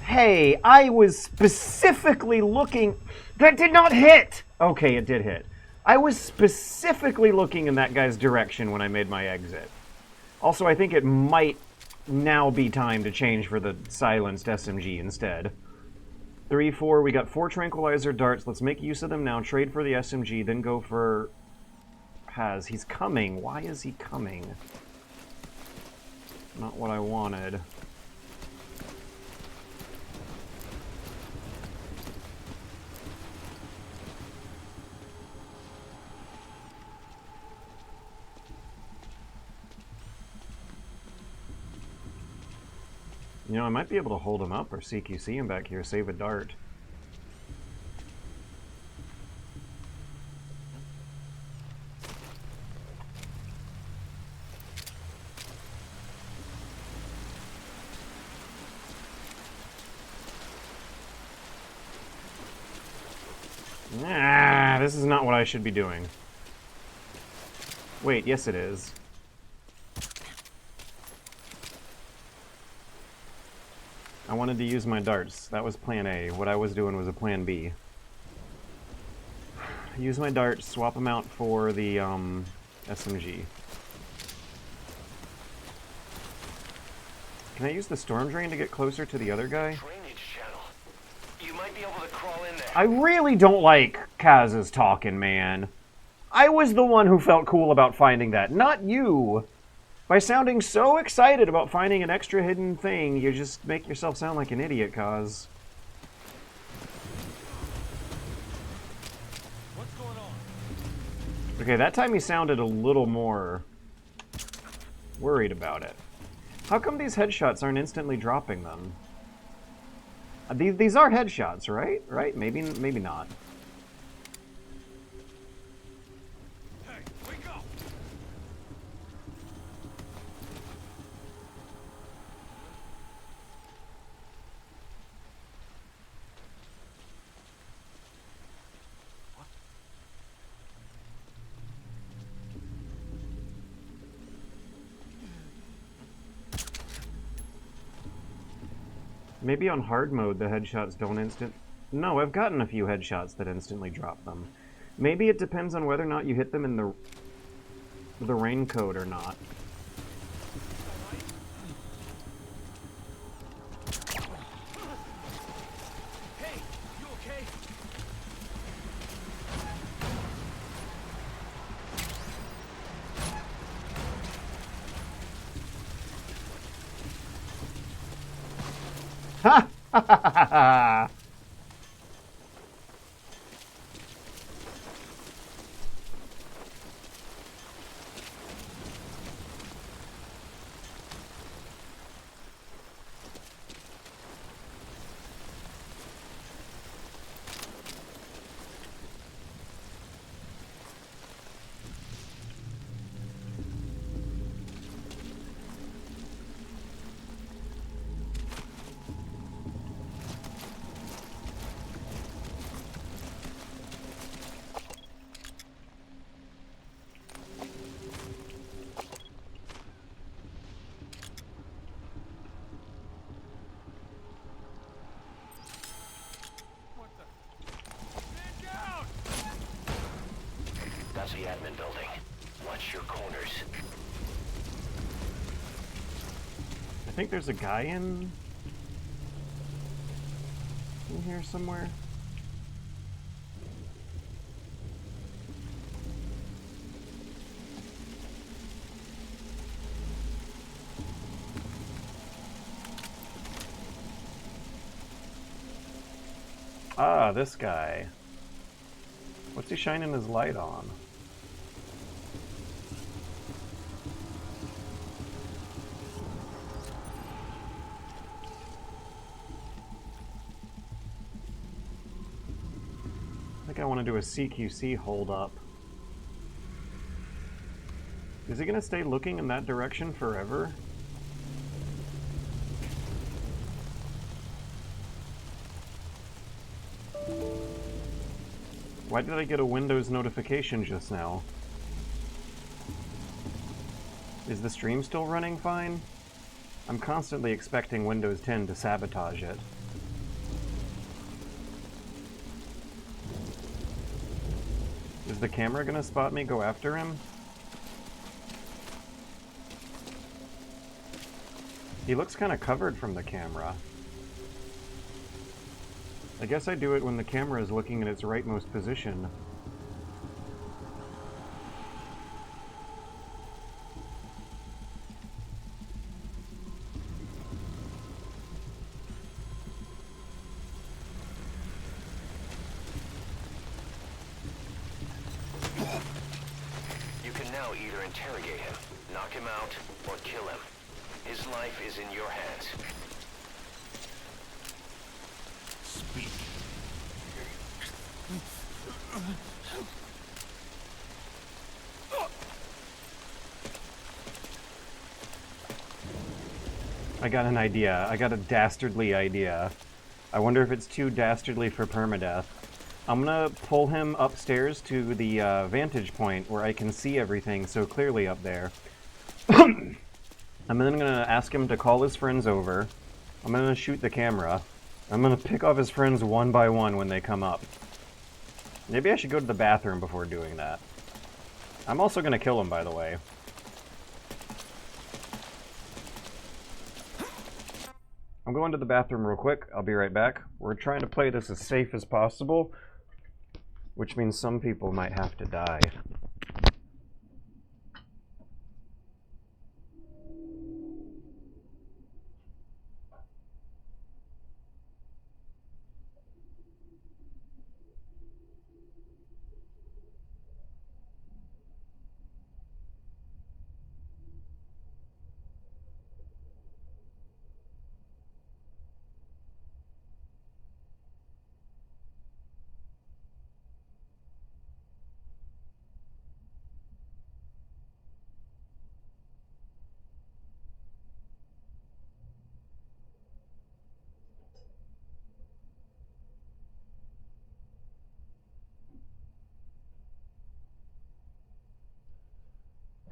Hey, I was specifically looking... That did not hit! Okay, it did hit. I was specifically looking in that guy's direction when I made my exit. Also, I think it might now be time to change for the silenced SMG instead. 3, 4, we got 4 tranquilizer darts. Let's make use of them now. Trade for the SMG, then go for... He's coming. Why is he coming? Not what I wanted. You know, I might be able to hold him up or CQC him back here, save a dart. Nah, this is not what I should be doing. Wait, yes it is. I wanted to use my darts. That was plan A. What I was doing was a plan B. Use my darts, swap them out for the SMG. Can I use the storm drain to get closer to the other guy? Drainage channel. You might be able to crawl in there. I really don't like Kaz's talking, man. I was the one who felt cool about finding that, not you. By sounding so excited about finding an extra hidden thing, you just make yourself sound like an idiot, Kaz. What's going on? Okay, that time he sounded a little more worried about it. How come these headshots aren't instantly dropping them? These are headshots, right? Right? Maybe not. Hey, wake up! Maybe on hard mode the headshots don't instant... No, I've gotten a few headshots that instantly drop them. Maybe it depends on whether or not you hit them in the raincoat or not. Hey, you okay? Ha! Ha ha ha ha! That's the admin building. Watch your corners. I think there's a guy in here somewhere. Ah, this guy. What's he shining his light on? I think I want to do a CQC hold up. Is he going to stay looking in that direction forever? Why did I get a Windows notification just now? Is the stream still running fine? I'm constantly expecting Windows 10 to sabotage it. Is the camera gonna spot me, go after him? He looks kind of covered from the camera. I guess I do it when the camera is looking in its rightmost position. now either interrogate him, knock him out, or kill him. His life is in your hands. Speak. I got an idea. I got a dastardly idea. I wonder if it's too dastardly for Permadeath. I'm gonna pull him upstairs to the vantage point where I can see everything so clearly up there. I'm then gonna ask him to call his friends over. I'm gonna shoot the camera. I'm gonna pick off his friends one by one when they come up. Maybe I should go to the bathroom before doing that. I'm also gonna kill him, by the way. I'm going to the bathroom real quick. I'll be right back. We're trying to play this as safe as possible, which means some people might have to die.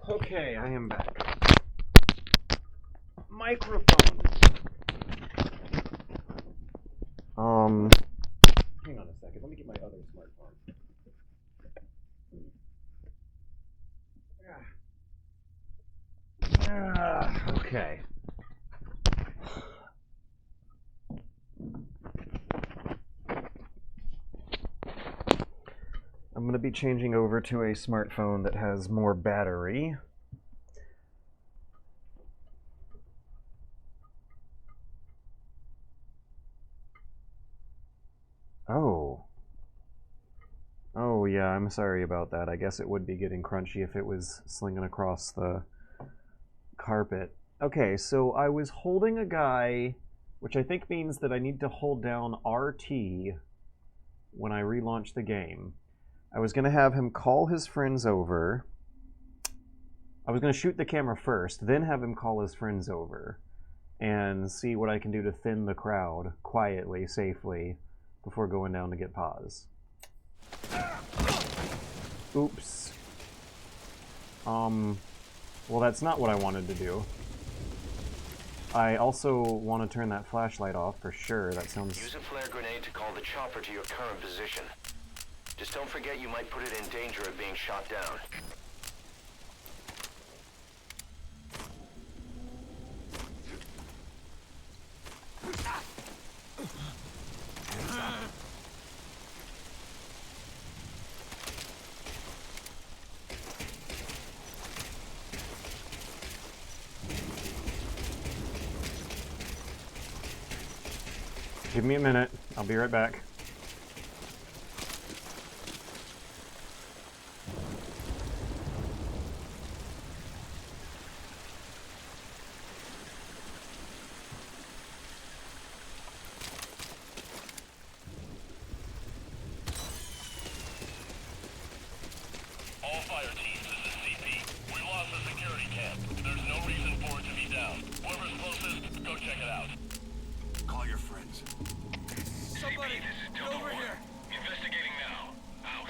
Okay, I am back. Microphone. Hang on a second. Let me get my other smartphone. Okay. I'm going to be changing over to a smartphone that has more battery. Oh. Oh, yeah, I'm sorry about that. I guess it would be getting crunchy if it was slinging across the carpet. Okay, so I was holding a guy, which I think means that I need to hold down RT when I relaunch the game. I was going to have him call his friends over. I was going to shoot the camera first, then have him call his friends over and see what I can do to thin the crowd quietly, safely, before going down to get pause. Oops. Well, that's not what I wanted to do. I also want to turn that flashlight off for sure. That sounds... Use a flare grenade to call the chopper to your current position. Just don't forget you might put it in danger of being shot down. Give me a minute. I'll be right back. All fire teams, this is CP. We lost the security camp. There's no reason for it to be down. Whoever's closest, go check it out. Call your friends. Somebody, get over here. Investigating now. Out.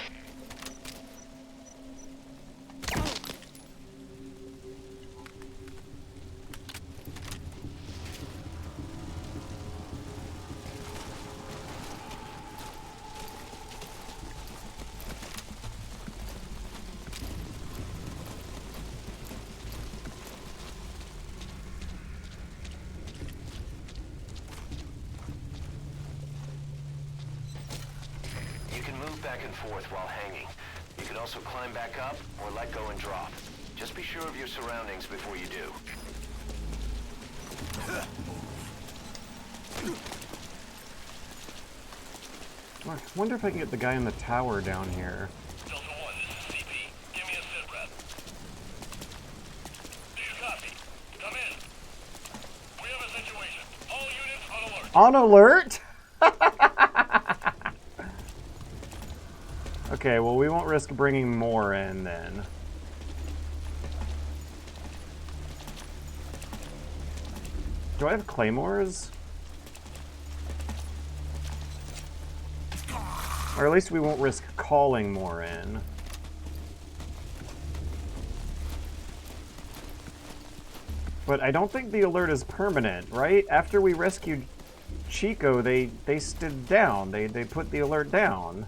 You can move back and forth while hanging. You can also climb back up or let go and drop. Just be sure of your surroundings before you do. I wonder if I can get the guy in the tower down here. Delta 1, this is CP. Give me a sit rep. On alert? Okay, well, we won't risk bringing more in then. Do I have claymores? Or at least we won't risk calling more in. But I don't think the alert is permanent, right? After we rescued Chico, they stood down. They put the alert down.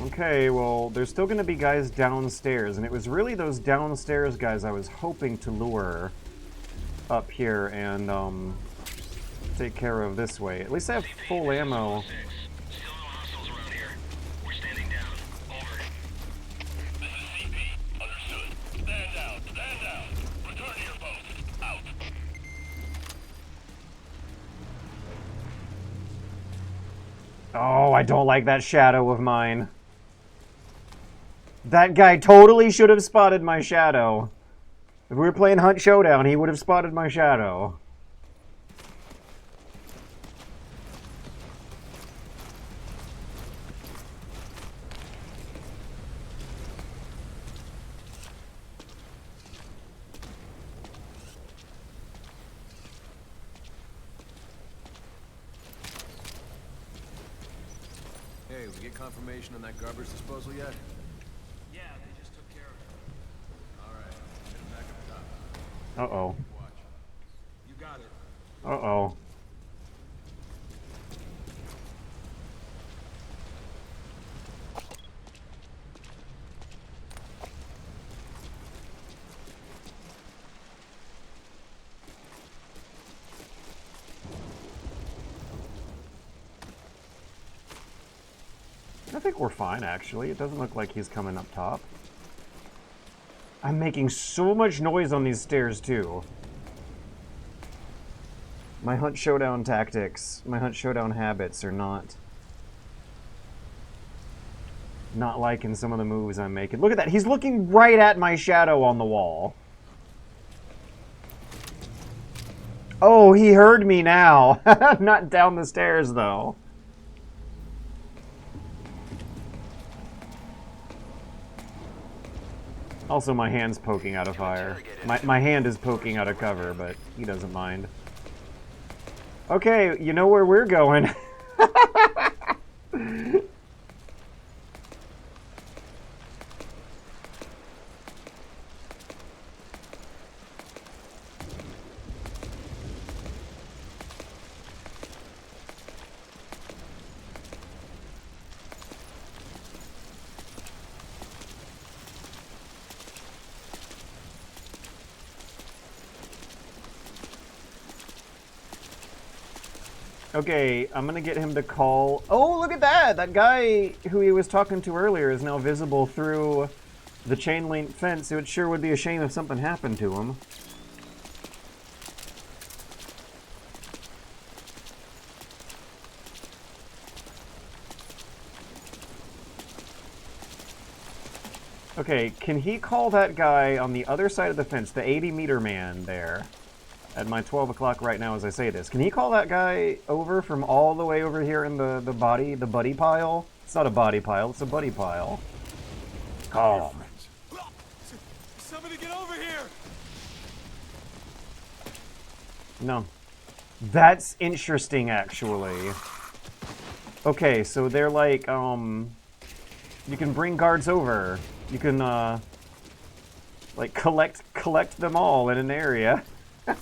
Okay, well, there's still going to be guys downstairs, and it was really those downstairs guys I was hoping to lure up here and take care of this way. At least I have full ammo. Still no hostiles around here. We're standing down. Over. This is CP. Understood. Stand down. Stand down. Return to your post. Out. Oh, I don't like that shadow of mine. That guy totally should have spotted my shadow. If we were playing Hunt Showdown, he would have spotted my shadow. Hey, we get confirmation on that garbage disposal yet? Yeah, they just took care of it. Alright, get him back up top. Uh-oh. Watch. You got it. Uh-oh. I think we're fine, actually. It doesn't look like he's coming up top. I'm making so much noise on these stairs, too. My Hunt Showdown tactics, my Hunt Showdown habits are not liking some of the moves I'm making. Look at that. He's looking right at my shadow on the wall. Oh, he heard me now. Not down the stairs, though. Also, my hand's poking out of fire. My hand is poking out of cover, but he doesn't mind. Okay, you know where we're going. Okay, I'm gonna get him to call... Oh, look at that! That guy who he was talking to earlier is now visible through the chain link fence, so it sure would be a shame if something happened to him. Okay, can he call that guy on the other side of the fence, the 80-meter man there? At my 12 o'clock right now as I say this. Can he call that guy over from all the way over here in the buddy pile? It's not a body pile, it's a buddy pile. Call him. Somebody get over here! No. That's interesting, actually. Okay, so they're like, you can bring guards over. You can, like, collect them all in an area. Let's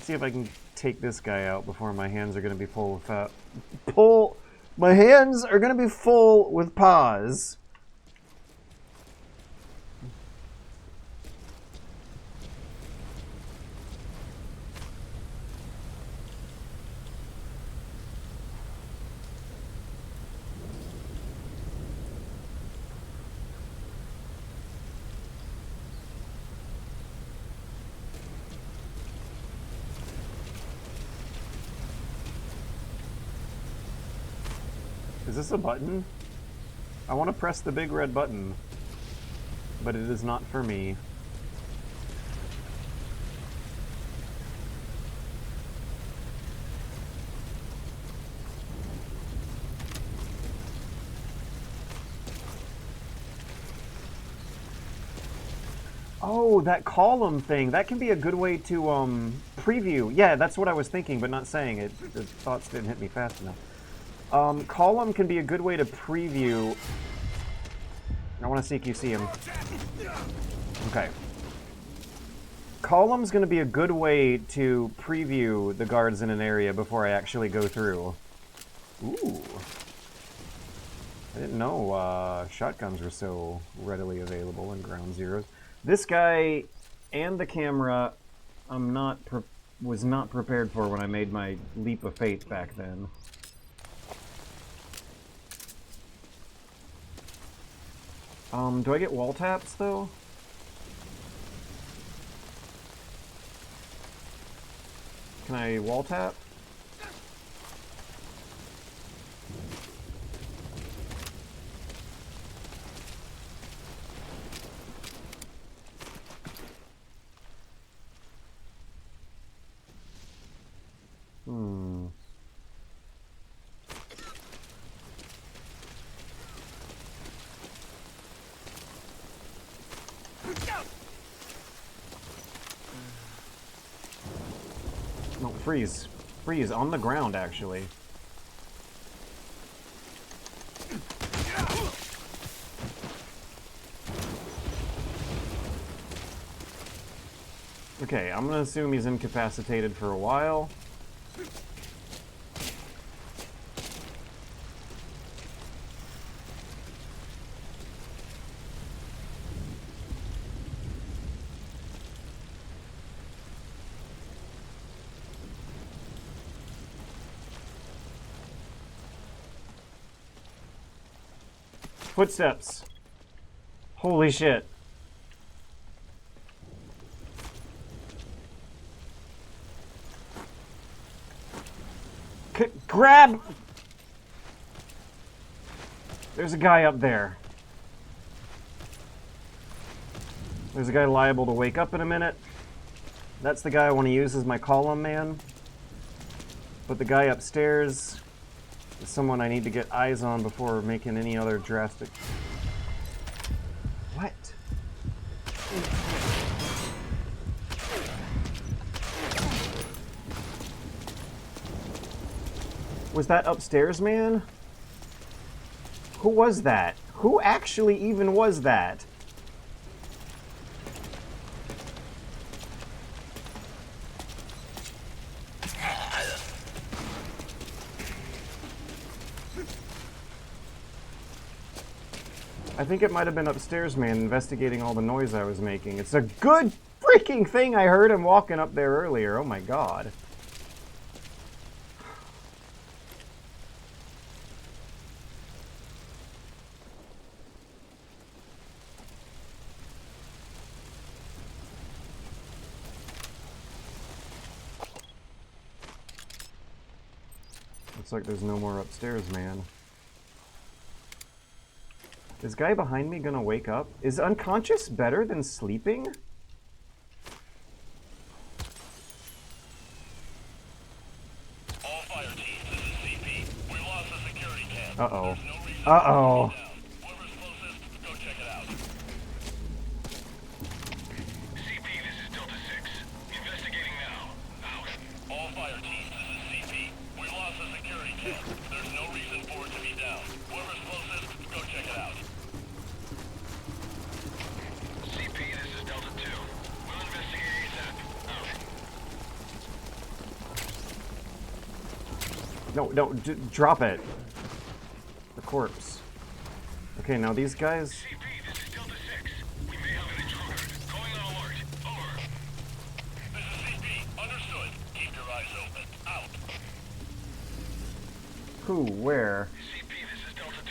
see if I can take this guy out before my hands are going to be full with my hands are going to be full with paws. Is this a button? I want to press the big red button, but it is not for me. Oh, that column thing. That can be a good way to preview. Yeah, that's what I was thinking, but not saying it. The thoughts didn't hit me fast enough. Column can be a good way to preview. I want to see if you see him. Okay. Column's going to be a good way to preview the guards in an area before I actually go through. Ooh. I didn't know shotguns were so readily available in Ground Zeroes. This guy and the camera, was not prepared for when I made my leap of faith back then. Do I get wall taps though? Can I wall tap? No, freeze. Freeze on the ground, actually. Okay, I'm gonna assume he's incapacitated for a while. Footsteps. Holy shit. Grab! There's a guy up there. There's a guy liable to wake up in a minute. That's the guy I want to use as my column man. But the guy upstairs is someone I need to get eyes on before making any other drastic... What? Was that upstairs man? Who was that? Who actually even was that? I think it might have been upstairs man investigating all the noise I was making. It's a good freaking thing I heard him walking up there earlier. Oh my god. Looks like there's no more upstairs, man. Is guy behind me gonna wake up? Is unconscious better than sleeping? All fire teams, this is CP. We lost the security cam. Uh-oh. There's no reason Uh-oh. to slow down. Whoever's closest, go check it out. CP, this is Delta 6. Investigating now. Out. All fire teams, this is CP. We lost the security cam. There's no reason for it to be down. Whoever's closest, go check it out. CP, this is Delta 2. We'll investigate ASAP. Out. No, drop it. The corpse. Okay, now these guys... CP, this is Delta 6. We may have an intruder. Going on alert. Over. This is CP. Understood. Keep your eyes open. Out. Who? Where? CP, this is Delta 2.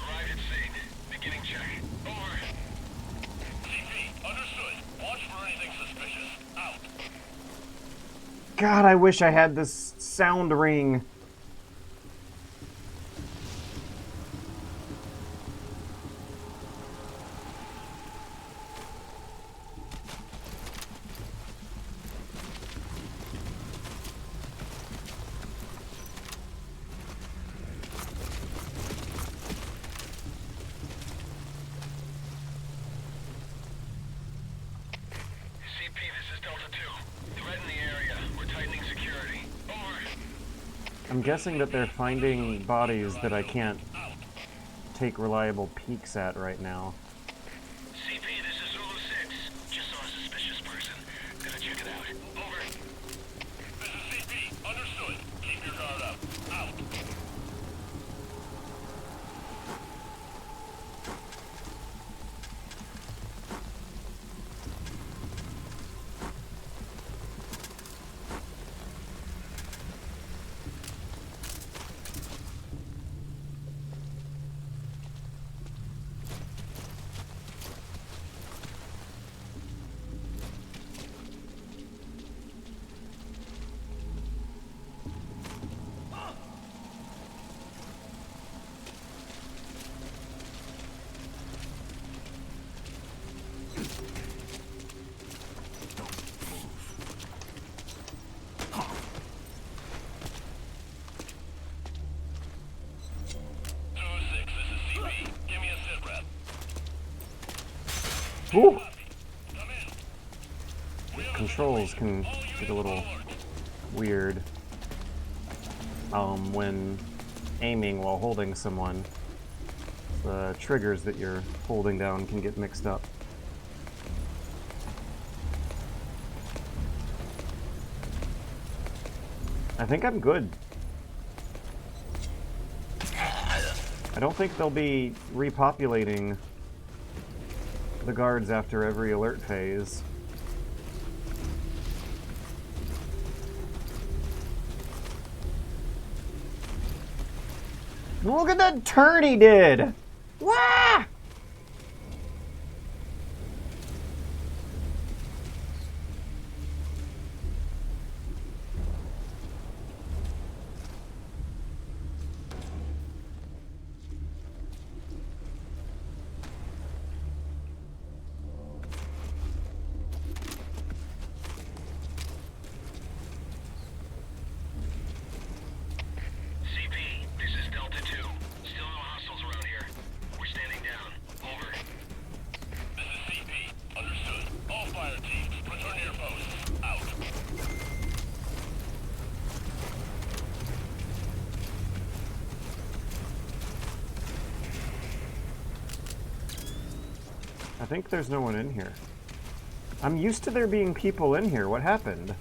Arrived at scene. Beginning check. Over. CP, understood. Watch for anything suspicious. Out. God, I wish I had this sound ring. I'm guessing that they're finding bodies that I can't take reliable peeks at right now. CP, this is Zulu 6. Just saw a suspicious person. Gonna check it out. Over. This is CP. Understood. Keep your guard up. Out. Ooh. Controls can get a little weird when aiming while holding someone. The triggers that you're holding down can get mixed up. I think I'm good. I don't think they'll be repopulating the guards after every alert phase. Look at that turn he did! Wah! I think there's no one in here. I'm used to there being people in here. What happened?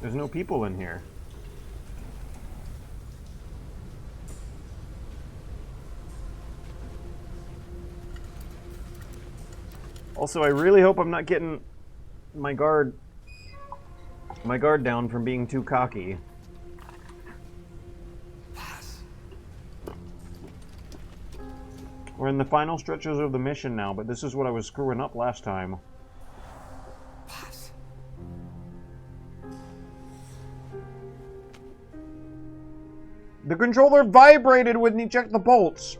There's no people in here. Also, I really hope I'm not getting my guard down from being too cocky. We're in the final stretches of the mission now, but this is what I was screwing up last time. The controller vibrated when you checked the bolts.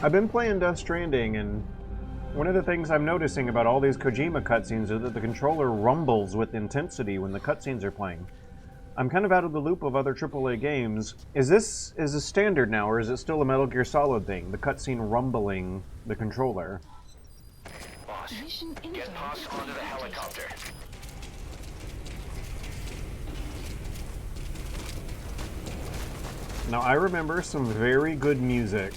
I've been playing Death Stranding, and one of the things I'm noticing about all these Kojima cutscenes is that the controller rumbles with intensity when the cutscenes are playing. I'm kind of out of the loop of other AAA games. Is this standard now, or is it still a Metal Gear Solid thing? The cutscene rumbling the controller. Boss, get Boss onto the helicopter. Now, I remember some very good music.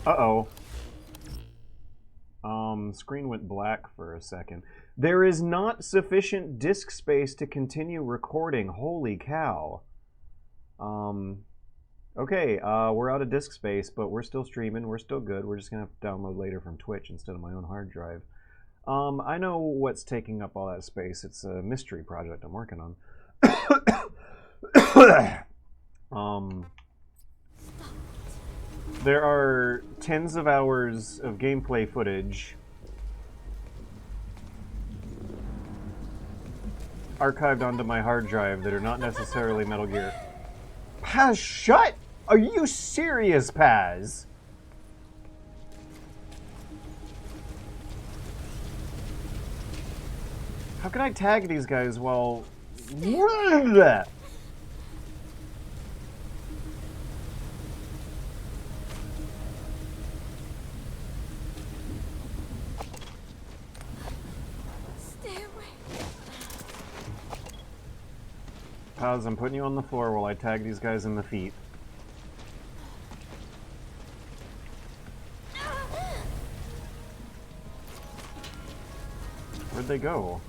Uh-oh. Screen went black for a second. There is not sufficient disk space to continue recording. Holy cow. Okay, we're out of disk space, but we're still streaming. We're still good. We're just gonna have to download later from Twitch instead of my own hard drive. I know what's taking up all that space. It's a mystery project I'm working on. There are tens of hours of gameplay footage archived onto my hard drive that are not necessarily Metal Gear. Paz, shut! Are you serious, Paz? How can I tag these guys while... What is that? Stay away. Pause, I'm putting you on the floor while I tag these guys in the feet. Where'd they go?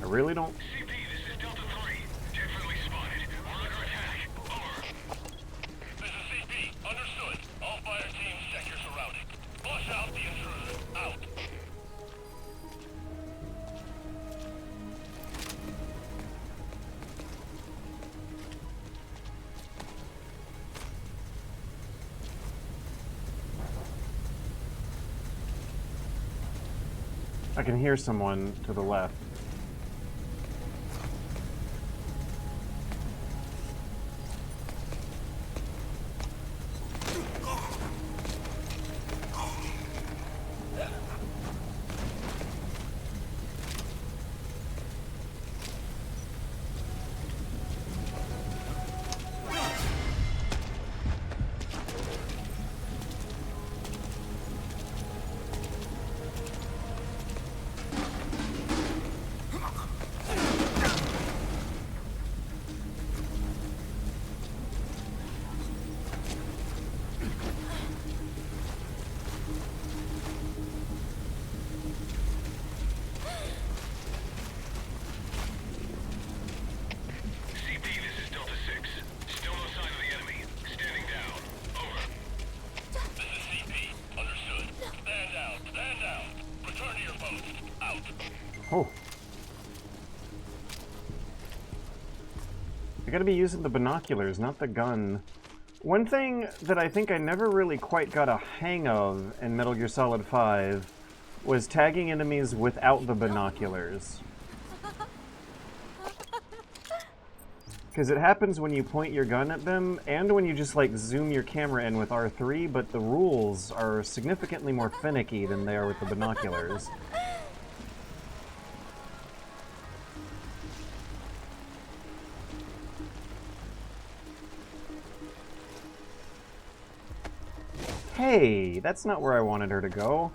I really don't... CP, this is Delta 3. Jet friendly spotted. We're under attack. Over. This is CP. Understood. All fire teams check your surroundings. Flush out the intruder. Out. I can hear someone to the left. CP, this is Delta 6. Still no sign of the enemy. Standing down. Over. This is CP. Understood. Stand down. Stand down. Return to your post. Out. Oh. I gotta be using the binoculars, not the gun. One thing that I think I never really quite got a hang of in Metal Gear Solid 5 was tagging enemies without the binoculars. Because it happens when you point your gun at them, and when you just like zoom your camera in with R3, but the rules are significantly more finicky than they are with the binoculars. Hey, that's not where I wanted her to go.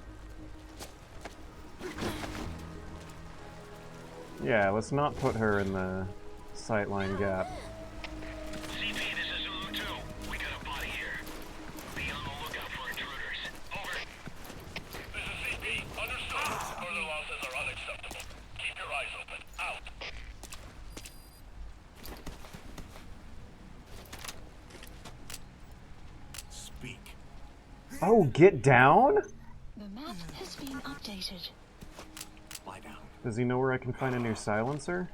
Yeah, let's not put her in the sightline gap. CP, this is Zulu 2. We got a body here. Be on the lookout for intruders. Over. This is CP. Understood. Further losses are unacceptable. Keep your eyes open. Out. Speak. Oh, get down? The map has been updated. Lie down. Does he know where I can find a new silencer?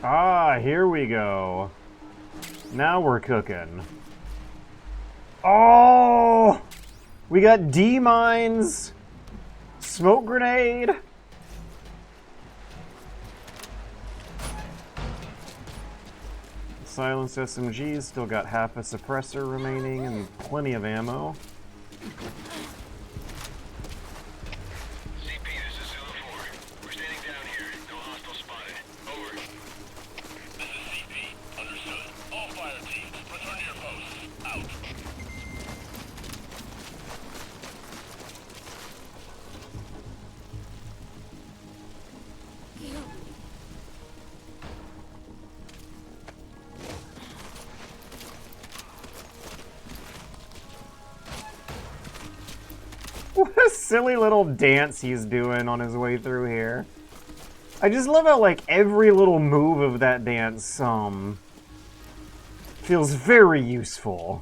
Ah, here we go. Now we're cooking. Oh! We got D-mines, smoke grenade. Silenced SMGs, still got half a suppressor remaining and plenty of ammo. CP, this is Zulu 4. We're standing down here. No hostile spotted. Over. This is CP. Understood. All fire teams, return to your posts. Out. What a silly little dance he's doing on his way through here. I just love how, like, every little move of that dance, feels very useful.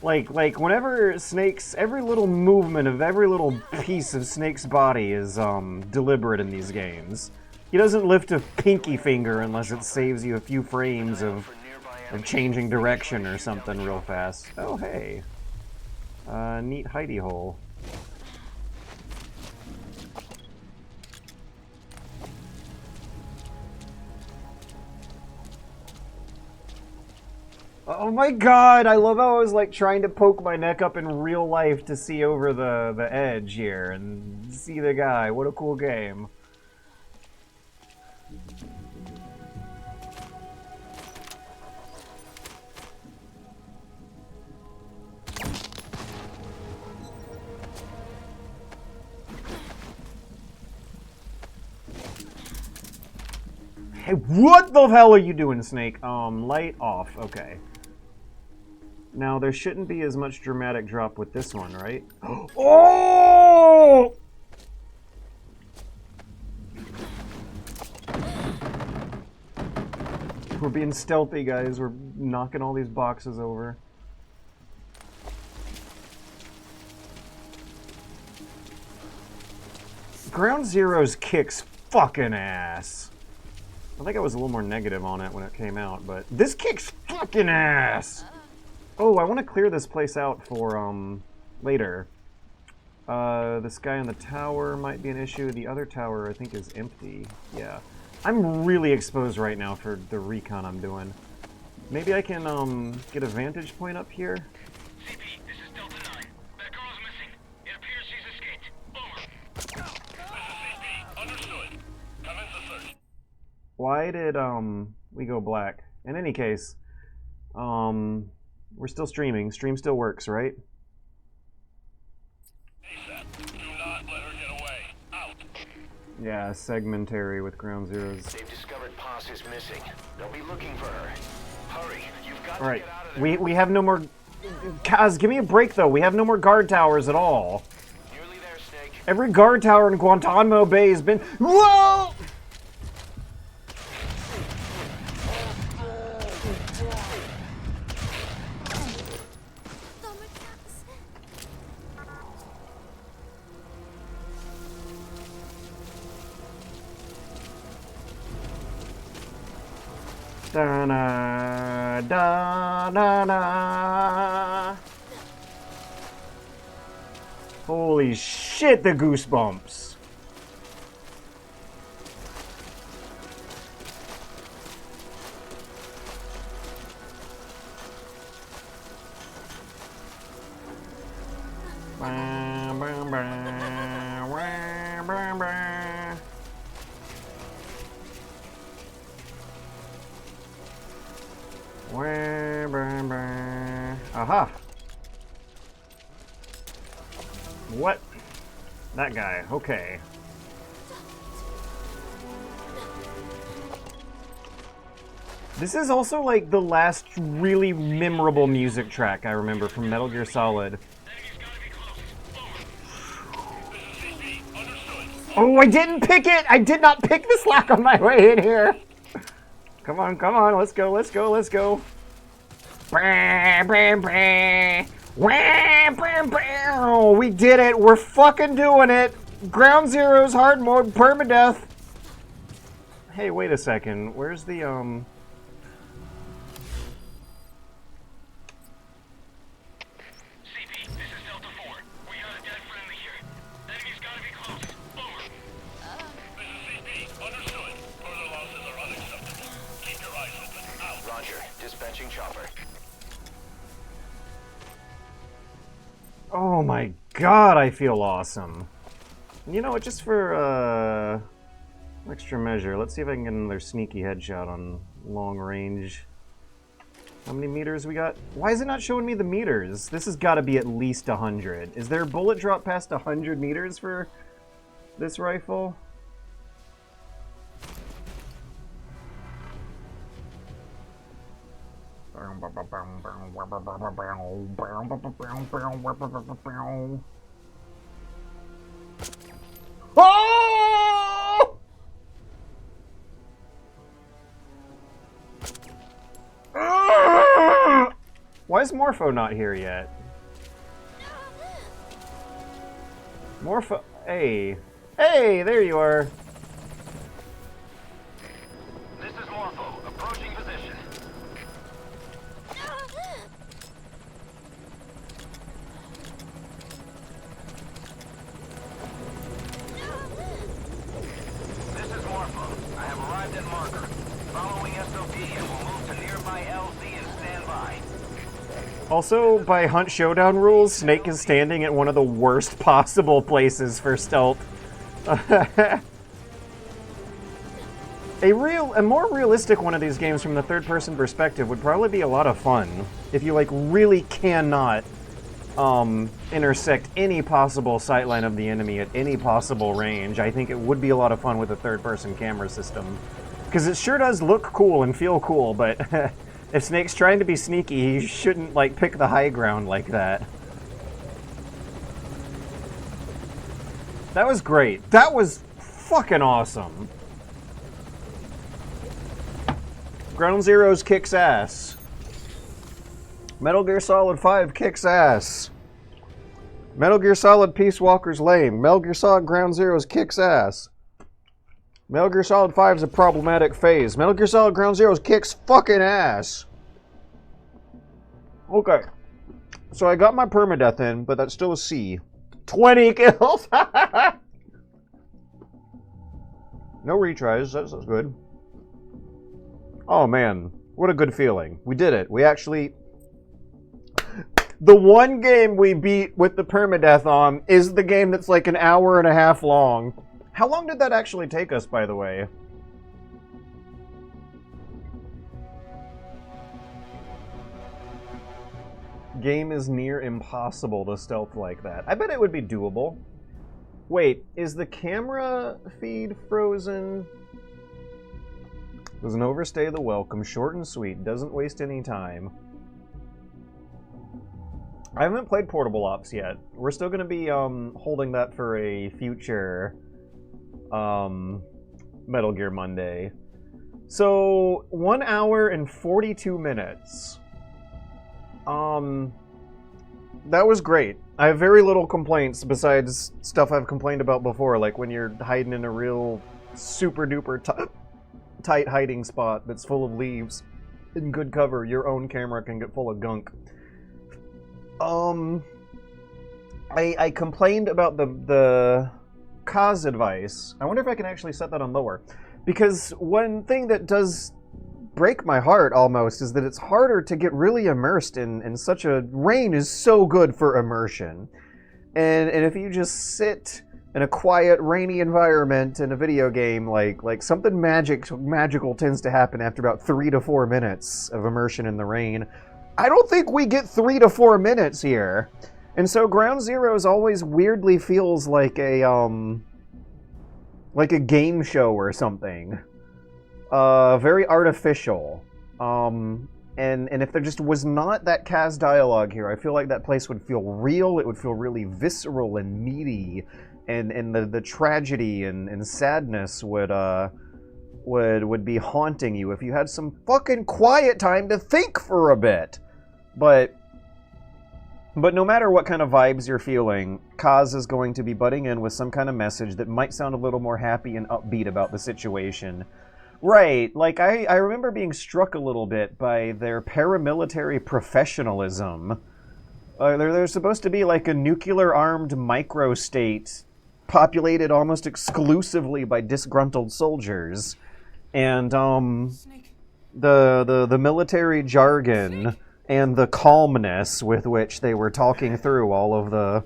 Like whenever Snake's, every little movement of every little piece of Snake's body is, deliberate in these games. He doesn't lift a pinky finger unless it saves you a few frames of changing direction or something real fast. Oh, hey. Neat hidey hole. Oh my god, I love how I was like trying to poke my neck up in real life to see over the edge here and see the guy. What a cool game. Hey, what the hell are you doing, Snake? Light off. Okay. Now, there shouldn't be as much dramatic drop with this one, right? Oh! We're being stealthy, guys. We're knocking all these boxes over. Ground Zero's kicks fucking ass. I think I was a little more negative on it when it came out, but this kicks fucking ass! Oh, I want to clear this place out for, later. This guy in the tower might be an issue. The other tower, I think, is empty. Yeah. I'm really exposed right now for the recon I'm doing. Maybe I can, get a vantage point up here? CP, this is Delta 9. That girl's missing. It appears she's escaped. Over. This is CP. Understood. Commence the search. Why did, we go black? In any case, we're still streaming. Stream still works, right? ASAP. Do not let her get away. Out. Yeah, segmentary with Ground Zeroes. They've discovered Paz is missing. They'll be looking for her. Hurry, you've got Alright, to get out of there. we have no more... Kaz, give me a break, though. We have no more guard towers at all. Nearly there, Snake. Every guard tower in Guantanamo Bay has been... Whoa! Da da da da. Holy shit, the goosebumps. Bah, bah, bah, wah, bah, bah. Wah, bah, bah. Aha. What? That guy. Okay. This is also like the last really memorable music track I remember from Metal Gear Solid. Oh, I didn't pick it! I did not pick the slack on my way in here! Come on, come on, let's go, let's go, let's go. We did it! We're fucking doing it! Ground Zeroes, hard mode, permadeath! Hey, wait a second. Where's the, CP, this is Delta 4. We got a dead friendly here. Enemy's gotta be close. Over. This is CP. Understood. Further losses are unacceptable. Keep your eyes open. Out. Roger, dispatching chopper. Oh my god, I feel awesome. You know what, just for, extra measure, let's see if I can get another sneaky headshot on long range. How many meters we got? Why is it not showing me the meters? This has got to be at least 100. Is there a bullet drop past 100 meters for this rifle? Oh! Why is Morpho not here yet? Morpho... Hey. Hey, there you are. Also, by Hunt Showdown rules, Snake is standing at one of the worst possible places for stealth. A more realistic one of these games from the third-person perspective would probably be a lot of fun. If you, like, really cannot intersect any possible sightline of the enemy at any possible range, I think it would be a lot of fun with a third-person camera system. Because it sure does look cool and feel cool, but if Snake's trying to be sneaky, he shouldn't, like, pick the high ground like that. That was great. That was fucking awesome. Ground Zeroes kicks ass. Metal Gear Solid 5 kicks ass. Metal Gear Solid Peace Walker's lame. Metal Gear Solid Ground Zeroes kicks ass. Metal Gear Solid 5 is a problematic phase. Metal Gear Solid Ground Zeroes kicks fucking ass. Okay. So I got my permadeath in, but that's still a C. 20 kills! No retries, that's good. Oh man, what a good feeling. We did it. We actually... The one game we beat with the permadeath on is the game that's like an hour and a half long. How long did that actually take us, by the way? Game is near impossible to stealth like that. I bet it would be doable. Wait, is the camera feed frozen? Doesn't overstay the welcome, short and sweet, doesn't waste any time. I haven't played Portable Ops yet. We're still going to be holding that for a future Metal Gear Monday. So, 1 hour and 42 minutes. That was great. I have very little complaints besides stuff I've complained about before, like when you're hiding in a real super duper tight hiding spot that's full of leaves in good cover, your own camera can get full of gunk. I complained about the cause advice. I wonder if I can actually set that on lower. Because one thing that does break my heart almost is that it's harder to get really immersed in such a... Rain is so good for immersion. And if you just sit in a quiet, rainy environment in a video game, like something magical tends to happen after about 3 to 4 minutes of immersion in the rain. I don't think we get 3 to 4 minutes here. And so Ground Zeroes always weirdly feels like a game show or something. Very artificial. And if there just was not that Kaz dialogue here, I feel like that place would feel real, it would feel really visceral and meaty, and the tragedy and sadness would be haunting you if you had some fucking quiet time to think for a bit. But no matter what kind of vibes you're feeling, Kaz is going to be butting in with some kind of message that might sound a little more happy and upbeat about the situation. Right, like I remember being struck a little bit by their paramilitary professionalism. They're supposed to be like a nuclear-armed microstate populated almost exclusively by disgruntled soldiers. And the military jargon and the calmness with which they were talking through all of the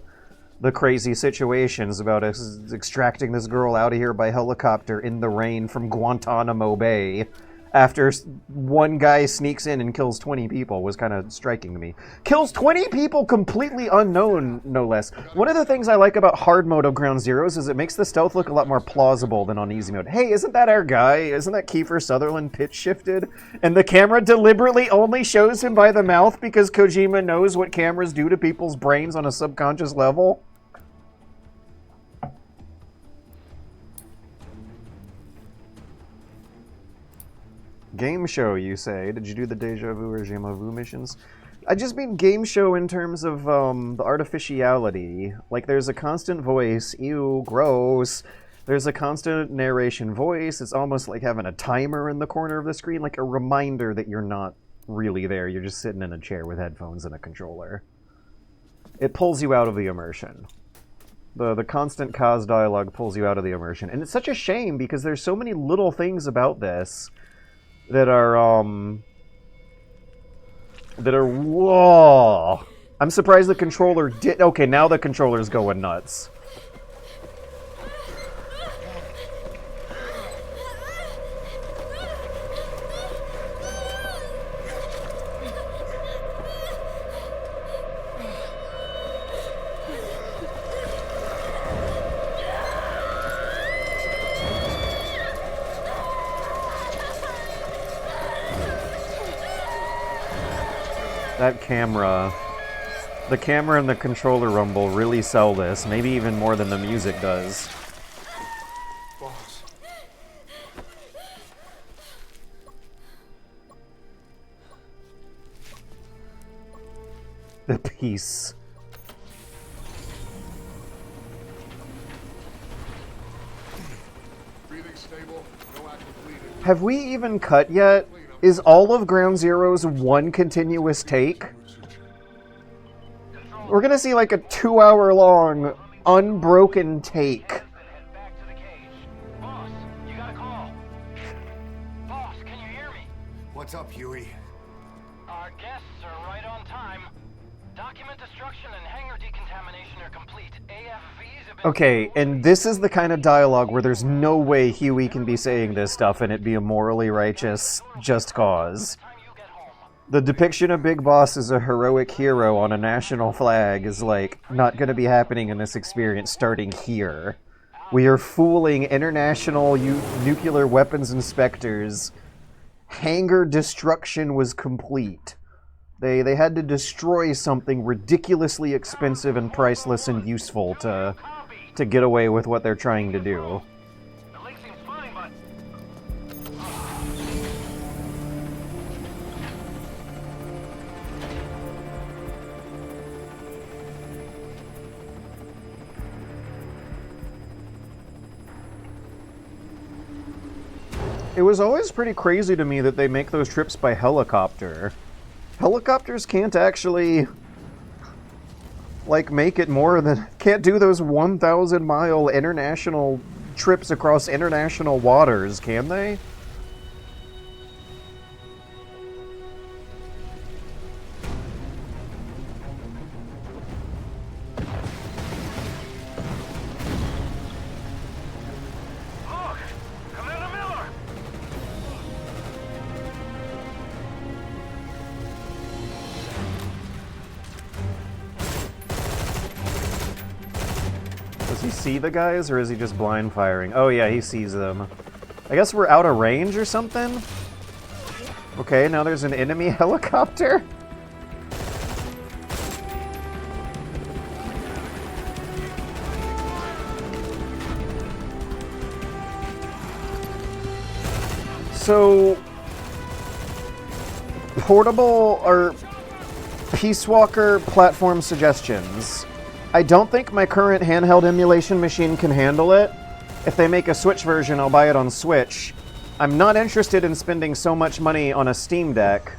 crazy situations about extracting this girl out of here by helicopter in the rain from Guantanamo Bay after one guy sneaks in and kills 20 people was kind of striking to me. Kills 20 people completely unknown, no less. One of the things I like about hard mode of Ground Zeroes is it makes the stealth look a lot more plausible than on easy mode. Hey, isn't that our guy? Isn't that Kiefer Sutherland pitch shifted? And the camera deliberately only shows him by the mouth because Kojima knows what cameras do to people's brains on a subconscious level? Game show, you say? Did you do the Deja Vu or Jamais Vu missions? I just mean game show in terms of the artificiality. Like, there's a constant voice. Ew, gross. There's a constant narration voice. It's almost like having a timer in the corner of the screen, like a reminder that you're not really there. You're just sitting in a chair with headphones and a controller. It pulls you out of the immersion. The constant Kaz dialogue pulls you out of the immersion. And it's such a shame because there's so many little things about this that are that are... Whoa! I'm surprised the controller did... Okay, now the controller's going nuts. That camera, the camera and the controller rumble really sell this, maybe even more than the music does. Boss. The peace. Breathing stable, no active bleeding. Have we even cut yet? Is all of Ground Zeroes one continuous take? We're gonna see like a 2-hour long, unbroken take. Head back to the cage. Boss, you got a call. Boss, can you hear me? What's up, Huey? Our guests are right on time. Document destruction and hangar decontamination are complete. AFVs have been... Okay, and this is the kind of dialogue where there's no way Huey can be saying this stuff and it be a morally righteous just cause. Time you get home. The depiction of Big Boss as a heroic hero on a national flag is, like, not going to be happening in this experience starting here. We are fooling international nuclear weapons inspectors. Hangar destruction was complete. They had to destroy something ridiculously expensive and priceless and useful to get away with what they're trying to do. The lake seems fine, but... It was always pretty crazy to me that they make those trips by helicopter. Helicopters can't actually, like, make it more than... Can't do those 1,000-mile international trips across international waters, can they? Look! Commander Miller! Does he see the guys, or is he just blind firing? Oh yeah, he sees them. I guess we're out of range or something? Okay, now there's an enemy helicopter? So... Portable, or Peace Walker platform suggestions. I don't think my current handheld emulation machine can handle it. If they make a Switch version, I'll buy it on Switch. I'm not interested in spending so much money on a Steam Deck.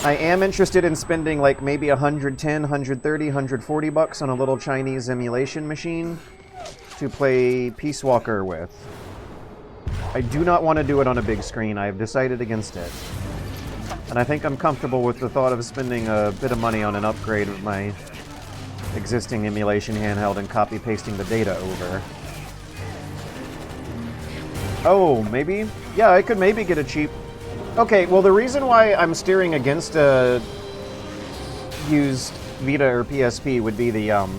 I am interested in spending like maybe 110, 130, 140 bucks on a little Chinese emulation machine to play Peace Walker with. I do not want to do it on a big screen. I have decided against it. And I think I'm comfortable with the thought of spending a bit of money on an upgrade of my existing emulation handheld and copy-pasting the data over. Oh, maybe? Yeah, I could maybe get a cheap... Okay, well the reason why I'm steering against a used Vita or PSP would be the,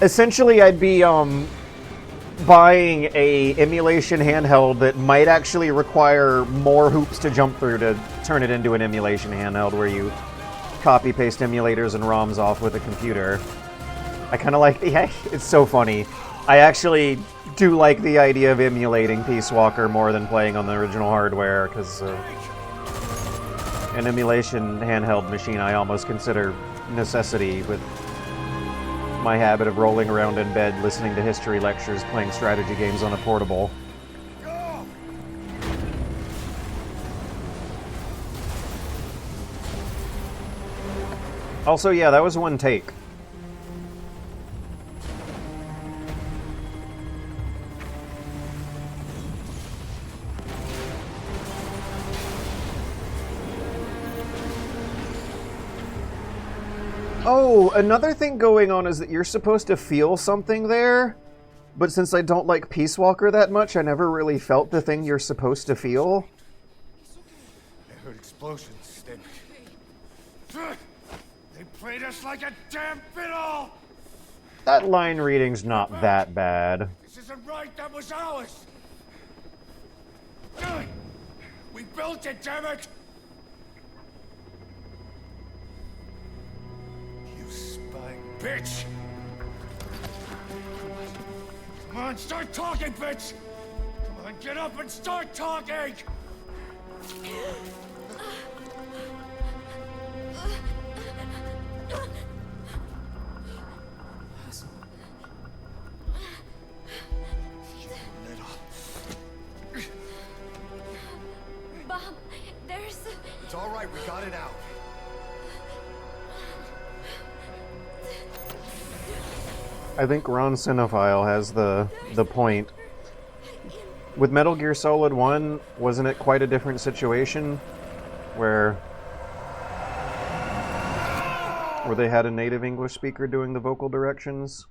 essentially I'd be, buying a emulation handheld that might actually require more hoops to jump through to turn it into an emulation handheld where you copy-paste emulators and ROMs off with a computer. I kind of like the... It's so funny. I actually do like the idea of emulating Peace Walker more than playing on the original hardware, because an emulation handheld machine I almost consider necessity with my habit of rolling around in bed, listening to history lectures, playing strategy games on a portable. Also, yeah, that was one take. Oh, another thing going on is that you're supposed to feel something there, but since I don't like Peace Walker that much, I never really felt the thing you're supposed to feel. I heard explosions, then... They played us like a damn fiddle! That line reading's not that bad. This isn't right, that was ours! We built it, damn it! You spy bitch! Come on, start talking, bitch! Come on, get up and start talking! Bob, there's... It's all right, we got it out. I think Ron Cinephile has the point. With Metal Gear Solid 1, wasn't it quite a different situation? Where they had a native English speaker doing the vocal directions?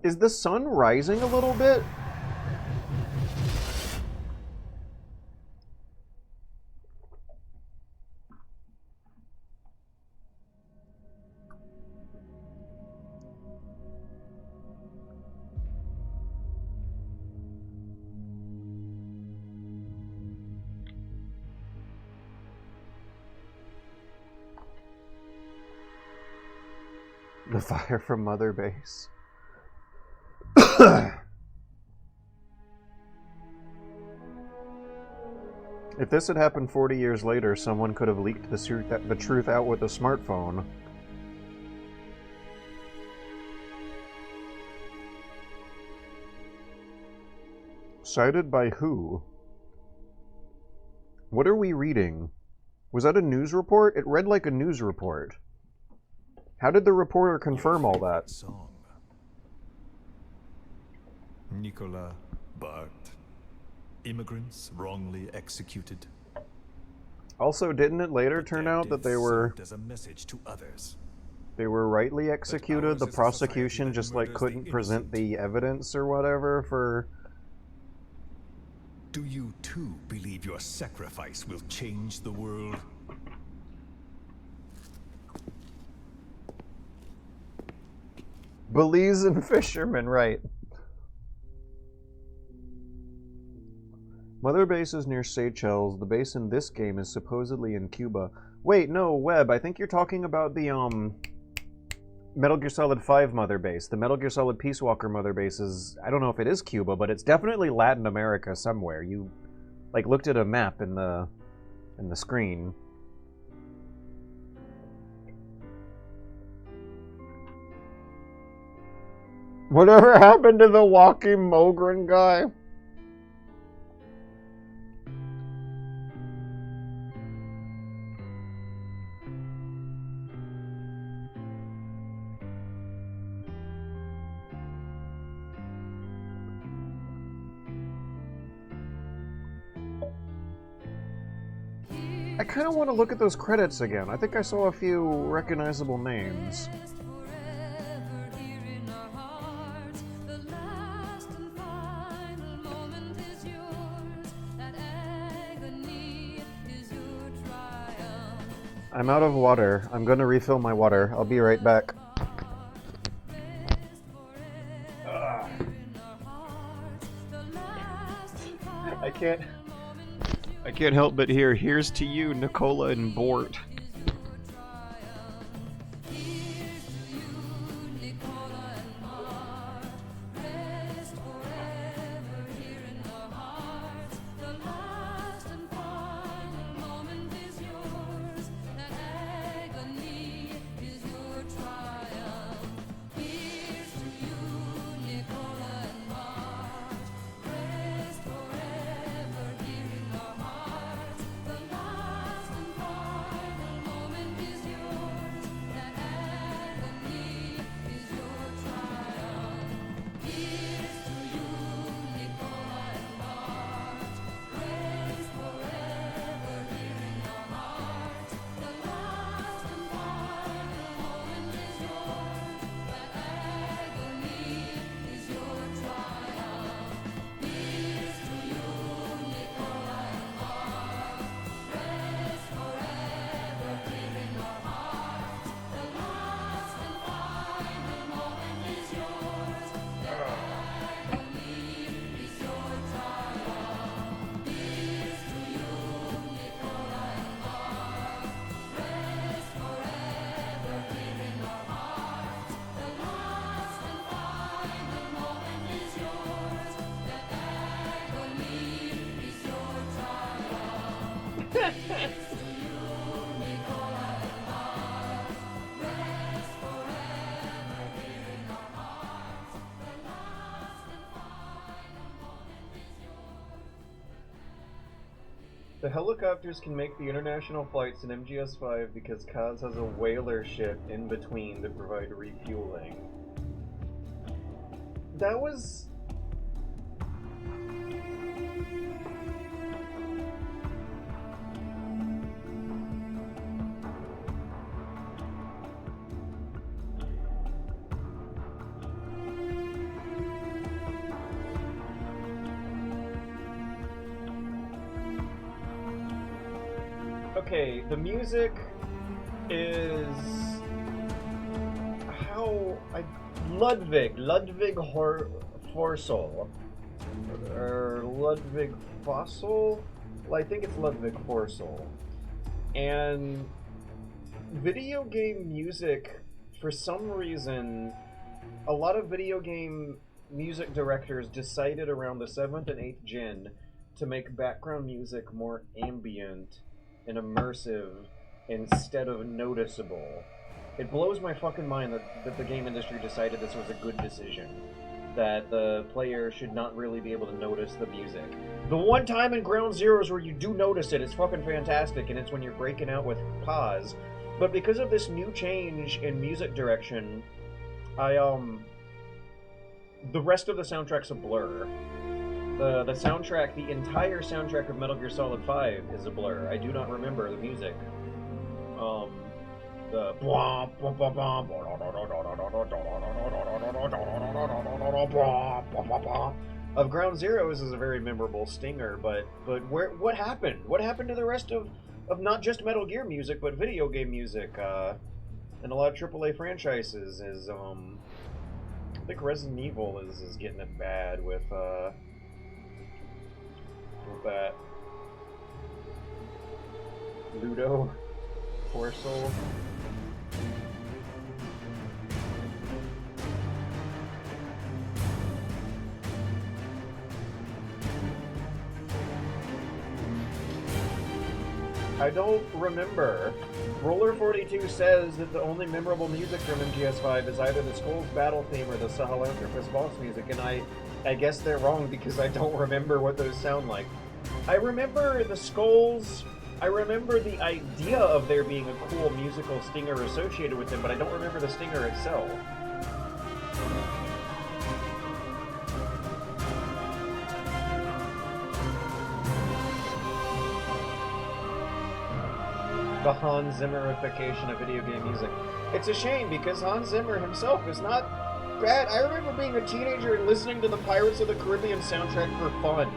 Is the sun rising a little bit? The fire from Mother Base. If this had happened 40 years later, someone could have leaked the truth out with a smartphone. Cited by who? What are we reading? Was that a news report? It read like a news report. How did the reporter confirm all that? Song. Nicola Bart. Immigrants wrongly executed. Also, didn't it later turn out that they were as a message to others. They were rightly executed? The prosecution just like couldn't present the evidence or whatever for... Do you too believe your sacrifice will change the world? Belizean fishermen, right. Mother Base is near Seychelles. The base in this game is supposedly in Cuba. Wait, no, Webb, I think you're talking about the, Metal Gear Solid 5 Mother Base. The Metal Gear Solid Peace Walker Mother Base is... I don't know if it is Cuba, but it's definitely Latin America somewhere. You, like, looked at a map in the screen. Whatever happened to the walking Mogren guy? I kind of want to look at those credits again. I think I saw a few recognizable names. I'm out of water. I'm gonna refill my water. I'll be right back. I can't help but hear, here's to you, Nicola and Bort. The helicopters can make the international flights in MGS5 because Kaz has a whaler ship in between to provide refueling. That was... Okay, the music is Ludwig Forsell, or Ludwig Fossel. Well, I think it's Ludwig Forsell. And video game music, for some reason, a lot of video game music directors decided around the 7th and 8th gen to make background music more ambient and immersive instead of noticeable. It blows my fucking mind that the game industry decided this was a good decision. That the player should not really be able to notice the music. The one time in Ground Zeroes where you do notice it, it's fucking fantastic, and it's when you're breaking out with pause. But because of this new change in music direction, the rest of the soundtrack's a blur. The soundtrack, the entire soundtrack of Metal Gear Solid 5 is a blur. I do not remember the music. The of Ground Zeroes is a very memorable stinger, but what happened? What happened to the rest of not just Metal Gear music, but video game music? And a lot of AAA franchises is I think Resident Evil is getting it bad with that Ludo Corso. I don't remember. Roller 42 says that the only memorable music from MGS5 is either the Skull's battle theme or the Sahelanthropus boss music, and I guess they're wrong because I don't remember what those sound like. I remember the Skulls, I remember the idea of there being a cool musical stinger associated with them, but I don't remember the stinger itself. The Hans Zimmerification of video game music. It's a shame because Hans Zimmer himself is not bad. I remember being a teenager and listening to the Pirates of the Caribbean soundtrack for fun.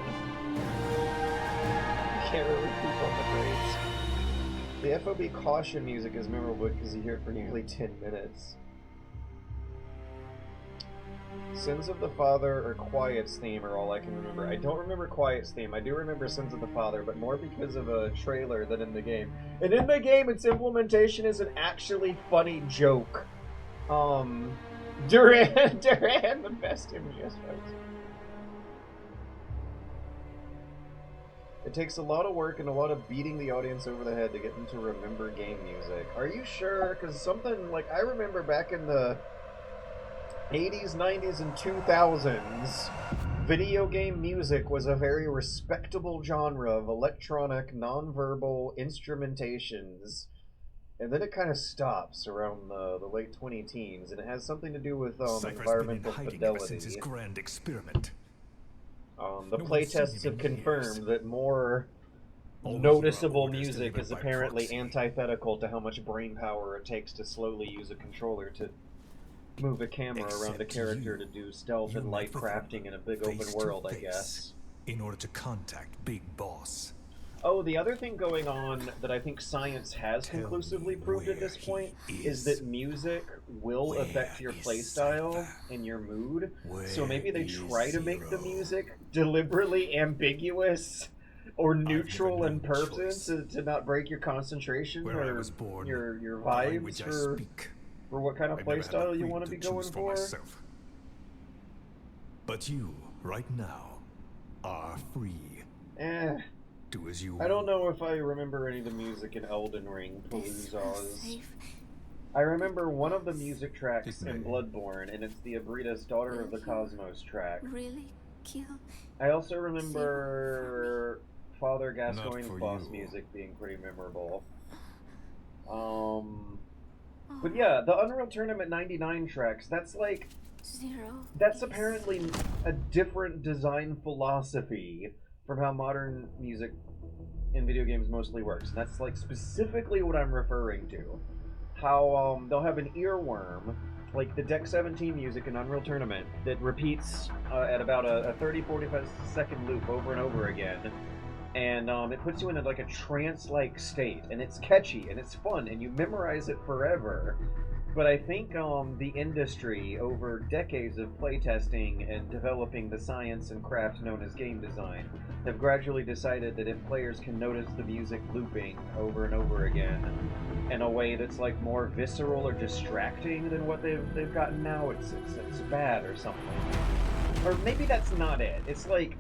I can't really keep on the grades. The FOB caution music is memorable because you hear it for nearly 10 minutes. Sins of the Father or Quiet's theme are all I can remember. I don't remember Quiet's theme. I do remember Sins of the Father, but more because of a trailer than in the game. And in the game, its implementation is an actually funny joke. Duran, the best MGS fights. It takes a lot of work and a lot of beating the audience over the head to get them to remember game music. Are you sure? Because something like I remember back in the 80s, 90s, and 2000s, video game music was a very respectable genre of electronic, non-verbal instrumentations. And then it kind of stops around the late 20-teens, and it has something to do with environmental fidelity. Since his grand experiment. The playtests have confirmed that more noticeable music is apparently antithetical to how much brain power it takes to slowly use a controller to move a camera around a character to do stealth and light crafting in a big open world, I guess. In order to contact Big Boss. Oh, the other thing going on that I think science has conclusively proved at this point is that music will affect your playstyle and your mood. So maybe they try to make the music deliberately ambiguous or neutral in purpose to not break your concentration or your vibes for what kind of playstyle you want to be going for. But you, right now, are free. Do as you I don't know if I remember any of the music in Elden Ring Paloozas. I remember one of the music tracks in Bloodborne, and it's the Abritas Daughter of the Cosmos track. Really? Kill? I also remember Father Gascoigne's for boss you. music being pretty memorable. But yeah, the Unreal Tournament 99 tracks, that's like... Zero. That's apparently a different design philosophy from how modern music in video games mostly works. And that's like specifically what I'm referring to. How they'll have an earworm, like the Deck 17 music in Unreal Tournament, that repeats at about a 30-45 second loop over and over again. And it puts you in like a trance-like state, and it's catchy, and it's fun, and you memorize it forever. But I think the industry, over decades of playtesting and developing the science and craft known as game design, have gradually decided that if players can notice the music looping over and over again in a way that's like more visceral or distracting than what they've gotten now, it's bad or something. Or maybe that's not it. It's like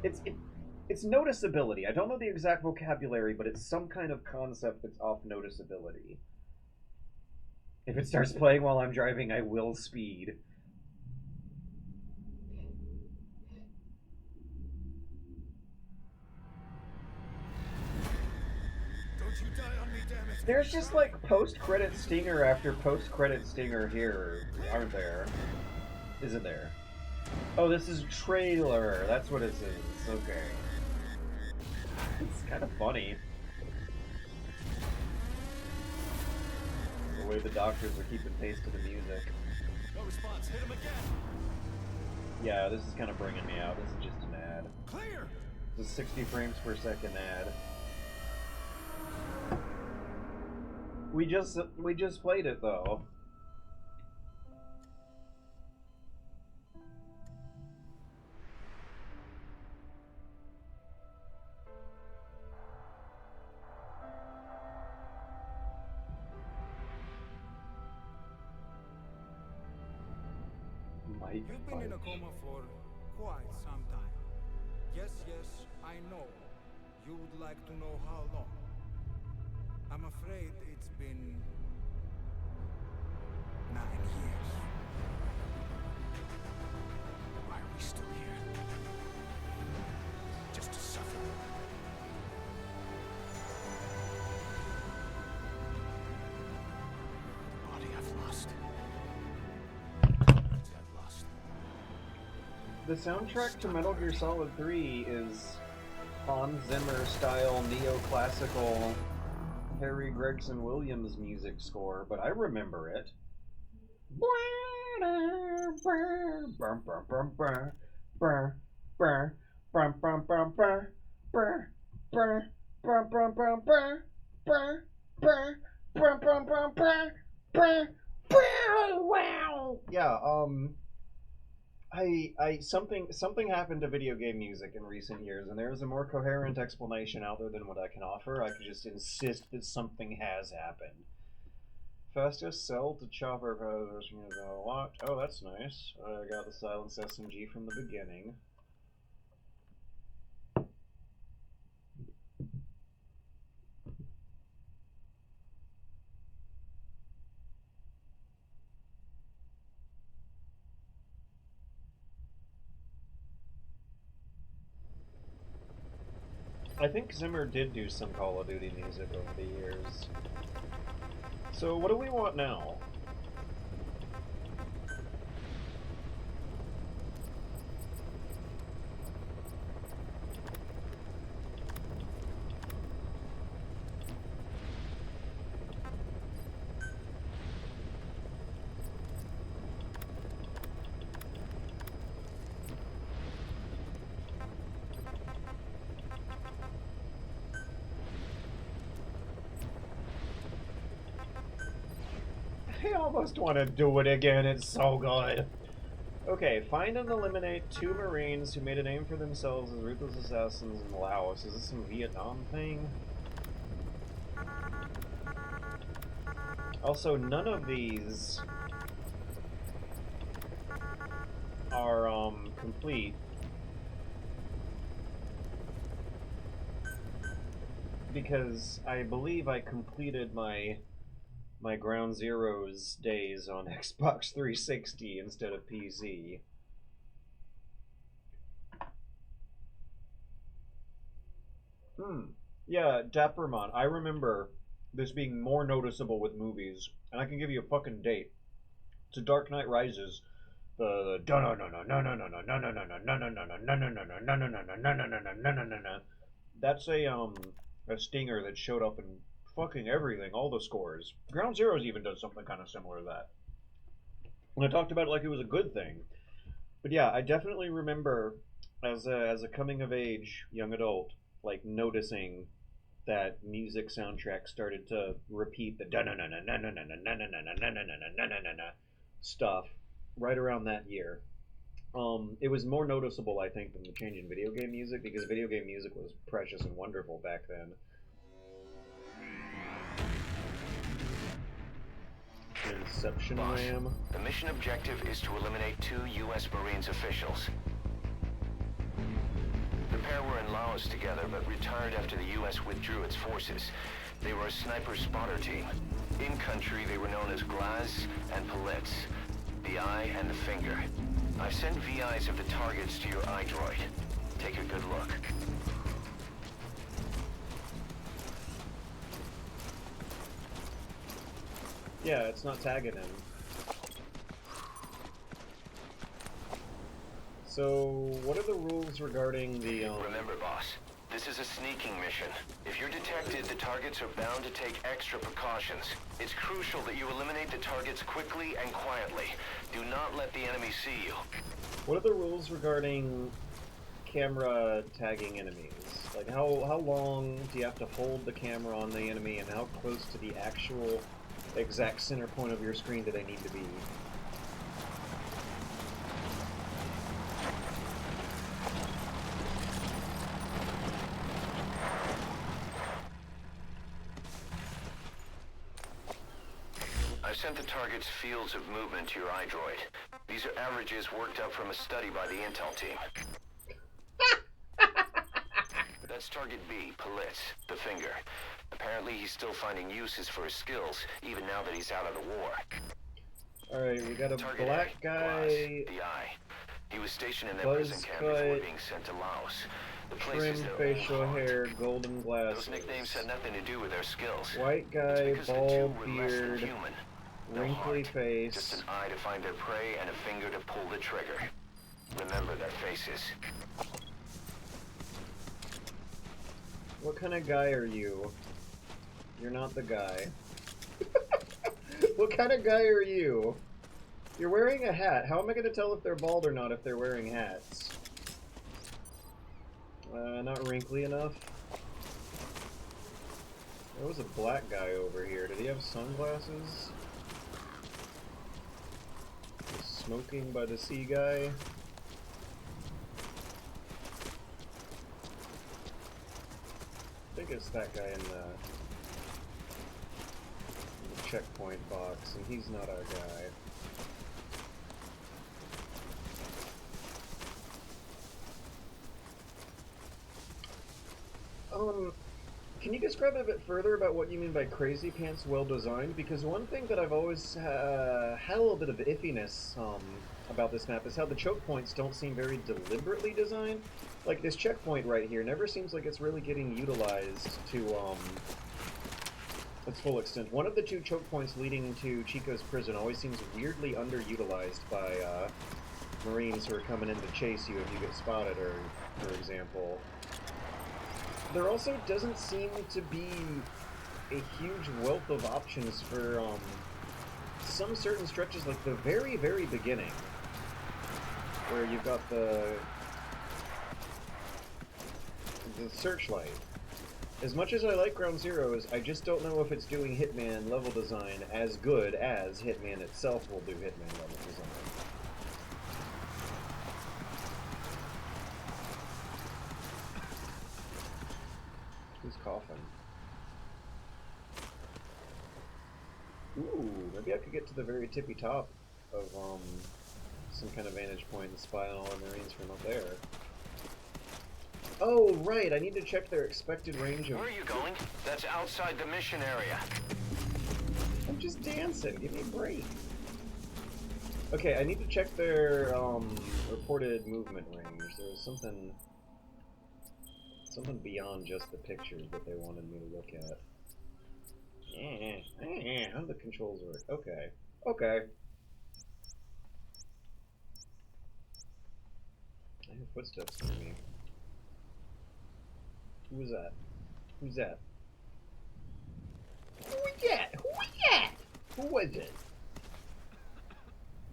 it's noticeability. I don't know the exact vocabulary, but it's some kind of concept that's off noticeability. If it starts playing while I'm driving, I will speed. Don't you die on me, damn it! There's just like post-credit stinger after post-credit stinger here, aren't there? Isn't there? Oh, this is trailer. That's what it is. Okay. It's kind of funny. The way the doctors are keeping pace to the music. No response. Hit him again. Yeah, this is kind of bringing me out. This is just an ad. Clear. It's a 60 frames per second ad. We just played it though. You've been in a coma for quite some time. Yes, I know. You would like to know how long. I'm afraid it's been 9 years. Why are we still here? Just to suffer. The body I've lost. The soundtrack to Metal Gear Solid 3 is Hans Zimmer style neoclassical Harry Gregson Williams music score, but I remember it. Yeah, something happened to video game music in recent years, and there is a more coherent explanation out there than what I can offer. I could just insist that something has happened. Fastest cell to chopper version is unlocked. Oh, that's nice. I got the silenced SMG from the beginning. I think Zimmer did do some Call of Duty music over the years. So what do we want now? I almost want to do it again, it's so good. Okay, find and eliminate 2 Marines who made a name for themselves as ruthless assassins in Laos. Is this some Vietnam thing? Also, none of these are, complete. Because I believe I completed my Ground Zeroes days on Xbox 360 instead of PC. Yeah, Dappermon. I remember this being more noticeable with movies, and I can give you a fucking date. It's a Dark Knight Rises. The that's a stinger that showed up in fucking everything, all the scores. Ground Zeroes even does something kind of similar to that. And I talked about it like it was a good thing. But yeah, I definitely remember as a coming of age young adult, like noticing that music soundtrack started to repeat the stuff right around that year. It was more noticeable, I think, than the change in video game music, because video game music was precious and wonderful back then. Inception Ram. The mission objective is to eliminate 2 U.S. Marines officials. The pair were in Laos together, but retired after the U.S. withdrew its forces. They were a sniper spotter team. In country, they were known as Glaz and Palitz, the eye and the finger. I've sent VIs of the targets to your iDroid. Take a good look. Yeah, it's not tagging him. So, what are the rules regarding the, Remember, boss, this is a sneaking mission. If you're detected, the targets are bound to take extra precautions. It's crucial that you eliminate the targets quickly and quietly. Do not let the enemy see you. What are the rules regarding camera tagging enemies? Like, how long do you have to hold the camera on the enemy, and how close to the actual exact center point of your screen do they need to be? I've sent the target's fields of movement to your iDroid. These are averages worked up from a study by the intel team. That's target B, Palitz, the finger. Apparently he's still finding uses for his skills, even now that he's out of the war. Alright, we got a Target black A, guy, Glaz, the eye. He was stationed in that prison camp before being sent to Laos. The place trim is their facial old haunt. hair, golden glasses. Those nicknames had nothing to do with their skills. White guy, It's because the two bald were less than beard, human. No wrinkly heart. face. Just an eye to find their prey and a finger to pull the trigger. Remember their faces. What kind of guy are you? You're not the guy. What kind of guy are you? You're wearing a hat. How am I going to tell if they're bald or not if they're wearing hats? Not wrinkly enough. There was a black guy over here. Did he have sunglasses? The smoking by the sea guy. I think it's that guy in the checkpoint box, and he's not our guy. Can you describe a bit further about what you mean by crazy pants well designed? Because one thing that I've always had a little bit of iffiness about this map is how the choke points don't seem very deliberately designed. Like this checkpoint right here never seems like it's really getting utilized to its full extent. One of the 2 choke points leading to Chico's prison always seems weirdly underutilized by Marines who are coming in to chase you if you get spotted, or for example. There also doesn't seem to be a huge wealth of options for some certain stretches, like the very, very beginning, where you've got the searchlight. As much as I like Ground Zeroes, I just don't know if it's doing Hitman level design as good as Hitman itself will do Hitman level design. Who's coughing? Ooh, maybe I could get to the very tippy top of some kind of vantage point and spy on all the Marines from up there. Oh, right, I need to check their expected range of... Where are you going? That's outside the mission area. I'm just dancing, give me a break. Okay, I need to check their reported movement range. There was something Something beyond just the pictures that they wanted me to look at. How do the controls work? Okay. Okay. I hear footsteps near me. Who was that? Who's that? Who was that? Who was that? Who was it?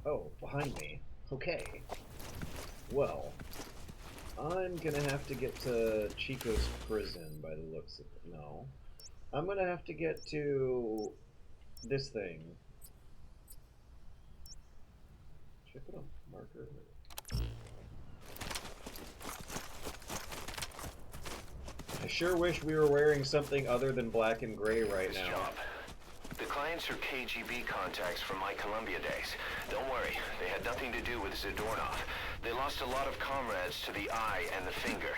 Oh, behind me. Okay. Well, I'm gonna have to get to Chico's prison by the looks of it. No. I'm gonna have to get to this thing. Should I put a marker? I sure wish we were wearing something other than black and gray right now. Job. The clients are KGB contacts from my Columbia days. Don't worry, they had nothing to do with Zadornov. They lost a lot of comrades to the eye and the finger.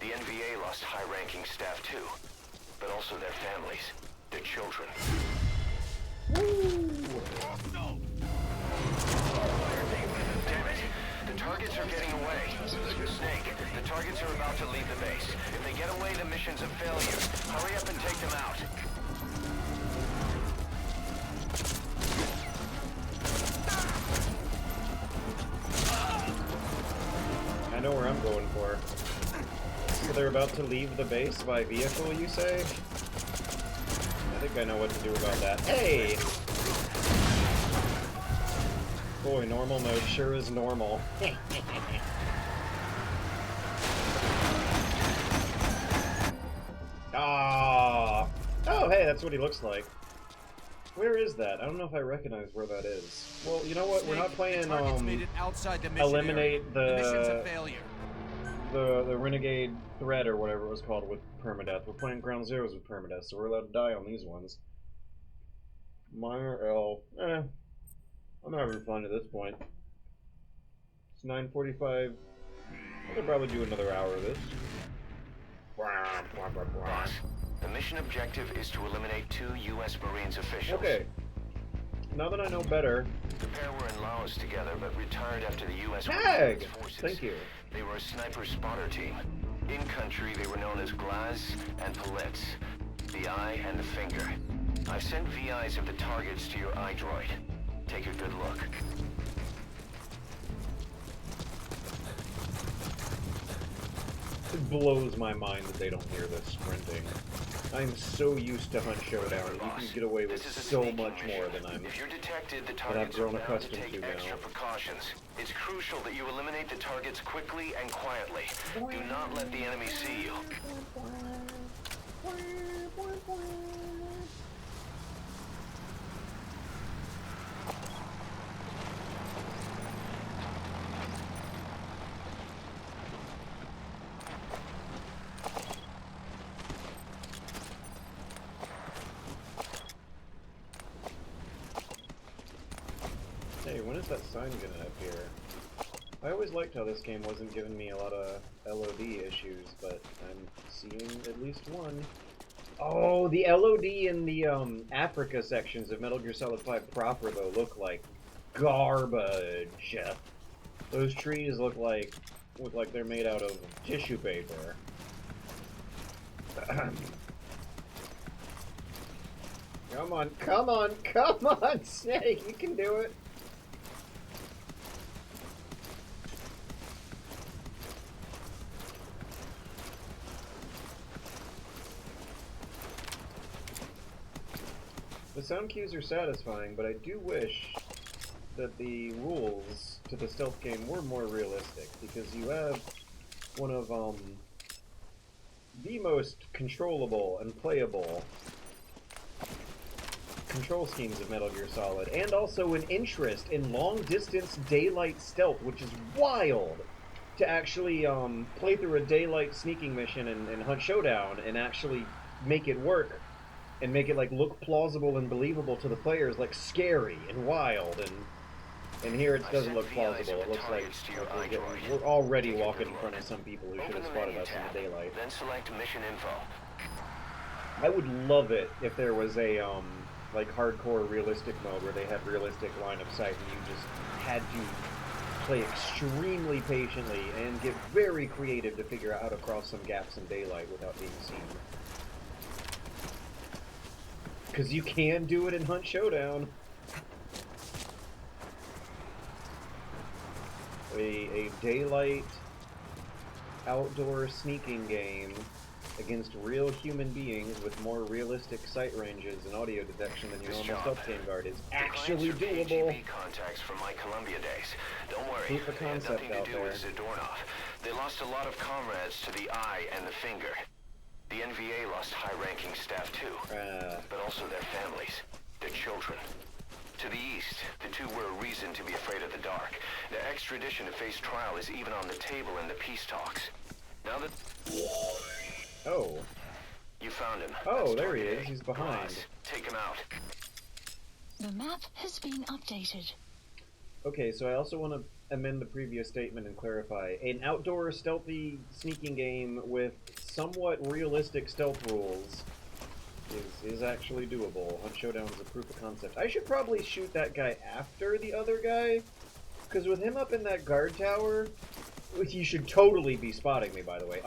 The NVA lost high-ranking staff too, but also their families, their children. No! Damn it! The targets are getting away. Snake, the targets are about to leave the base. If they get away, the mission's a failure. Hurry up and take them out. I know where I'm going for. So they're about to leave the base by vehicle, you say? I think I know what to do about that. Hey! Boy, normal mode sure is normal. Ah! Oh, hey, that's what he looks like. Where is that? I don't know if I recognize where that is. Well, you know what? We're not playing eliminate the renegade threat or whatever it was called with Permadeath. We're playing Ground Zeroes with Permadeath, so we're allowed to die on these ones. Meryl, I'm having fun at this point. It's 9:45. I could probably do another hour of this. Boss, the mission objective is to eliminate 2 U.S. Marines officials. Okay. Now that I know better. The pair were in Laos together, but retired after the U.S. Tag! forces. Thank you. They were a sniper spotter team. In country, they were known as Glaz and Politz, the eye and the finger. I've sent VIs of the targets to your iDroid. Take a good look. It blows my mind that they don't hear this sprinting. I'm so used to Hunt Showdown. You can get away with so much more than If you're detected, the I've targets are grown bound to accustomed take to now. extra precautions. It's crucial that you eliminate the targets quickly and quietly. Do not let the enemy see you. Hey, when is that sign gonna appear? I always liked how this game wasn't giving me a lot of LOD issues, but I'm seeing at least one. Oh, the LOD in the Africa sections of Metal Gear Solid 5 proper, though, look like garbage. Those trees look like they're made out of tissue paper. Come on, come on, come on, Snake, you can do it. The sound cues are satisfying, but I do wish that the rules to the stealth game were more realistic, because you have one of the most controllable and playable control schemes of Metal Gear Solid, and also an interest in long-distance daylight stealth, which is wild to actually play through a daylight sneaking mission in Hunt Showdown and actually make it work. And make it like look plausible and believable to the players, like scary and wild, and here it doesn't look plausible. It looks like we're already walking in front of some people who should have spotted us in the daylight. Then select mission info. I would love it if there was a like hardcore realistic mode where they had realistic line of sight and you just had to play extremely patiently and get very creative to figure out how to cross some gaps in daylight without being seen. Because you can do it in Hunt Showdown. A daylight outdoor sneaking game against real human beings with more realistic sight ranges and audio detection than your normal stealth game guard is actually doable. Contacts from my Columbia days. Don't worry, Proof of they had concept nothing out to do there. with Zadornov. They lost a lot of comrades to the eye and the finger. The NVA lost high-ranking staff too, but also their families, their children. To the east, the two were a reason to be afraid of the dark. Their extradition to face trial is even on the table in the peace talks. Now that... Oh. You found him. Oh, That's there he target is. A. He's behind. Ross, take him out. The map has been updated. Okay, so I also want to amend the previous statement and clarify. An outdoor stealthy sneaking game with somewhat realistic stealth rules is actually doable. Hunt Showdown is a proof of concept. I should probably shoot that guy after the other guy, because with him up in that guard tower, he should totally be spotting me, by the way.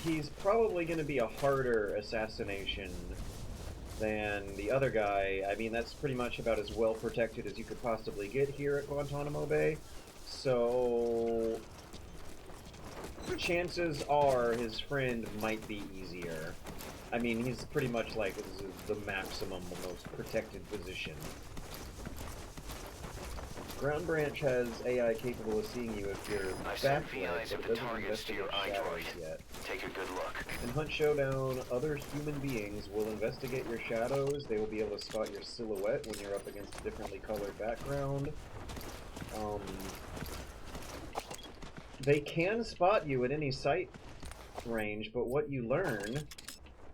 He's probably going to be a harder assassination than the other guy. I mean, that's pretty much about as well protected as you could possibly get here at Guantanamo Bay. So chances are his friend might be easier. I mean, he's pretty much like the maximum, most protected position. Ground Branch has AI capable of seeing you if you're backlit, but doesn't investigate shadows yet. Take a good look. In Hunt Showdown, other human beings will investigate your shadows. They will be able to spot your silhouette when you're up against a differently colored background. They can spot you at any sight range, but what you learn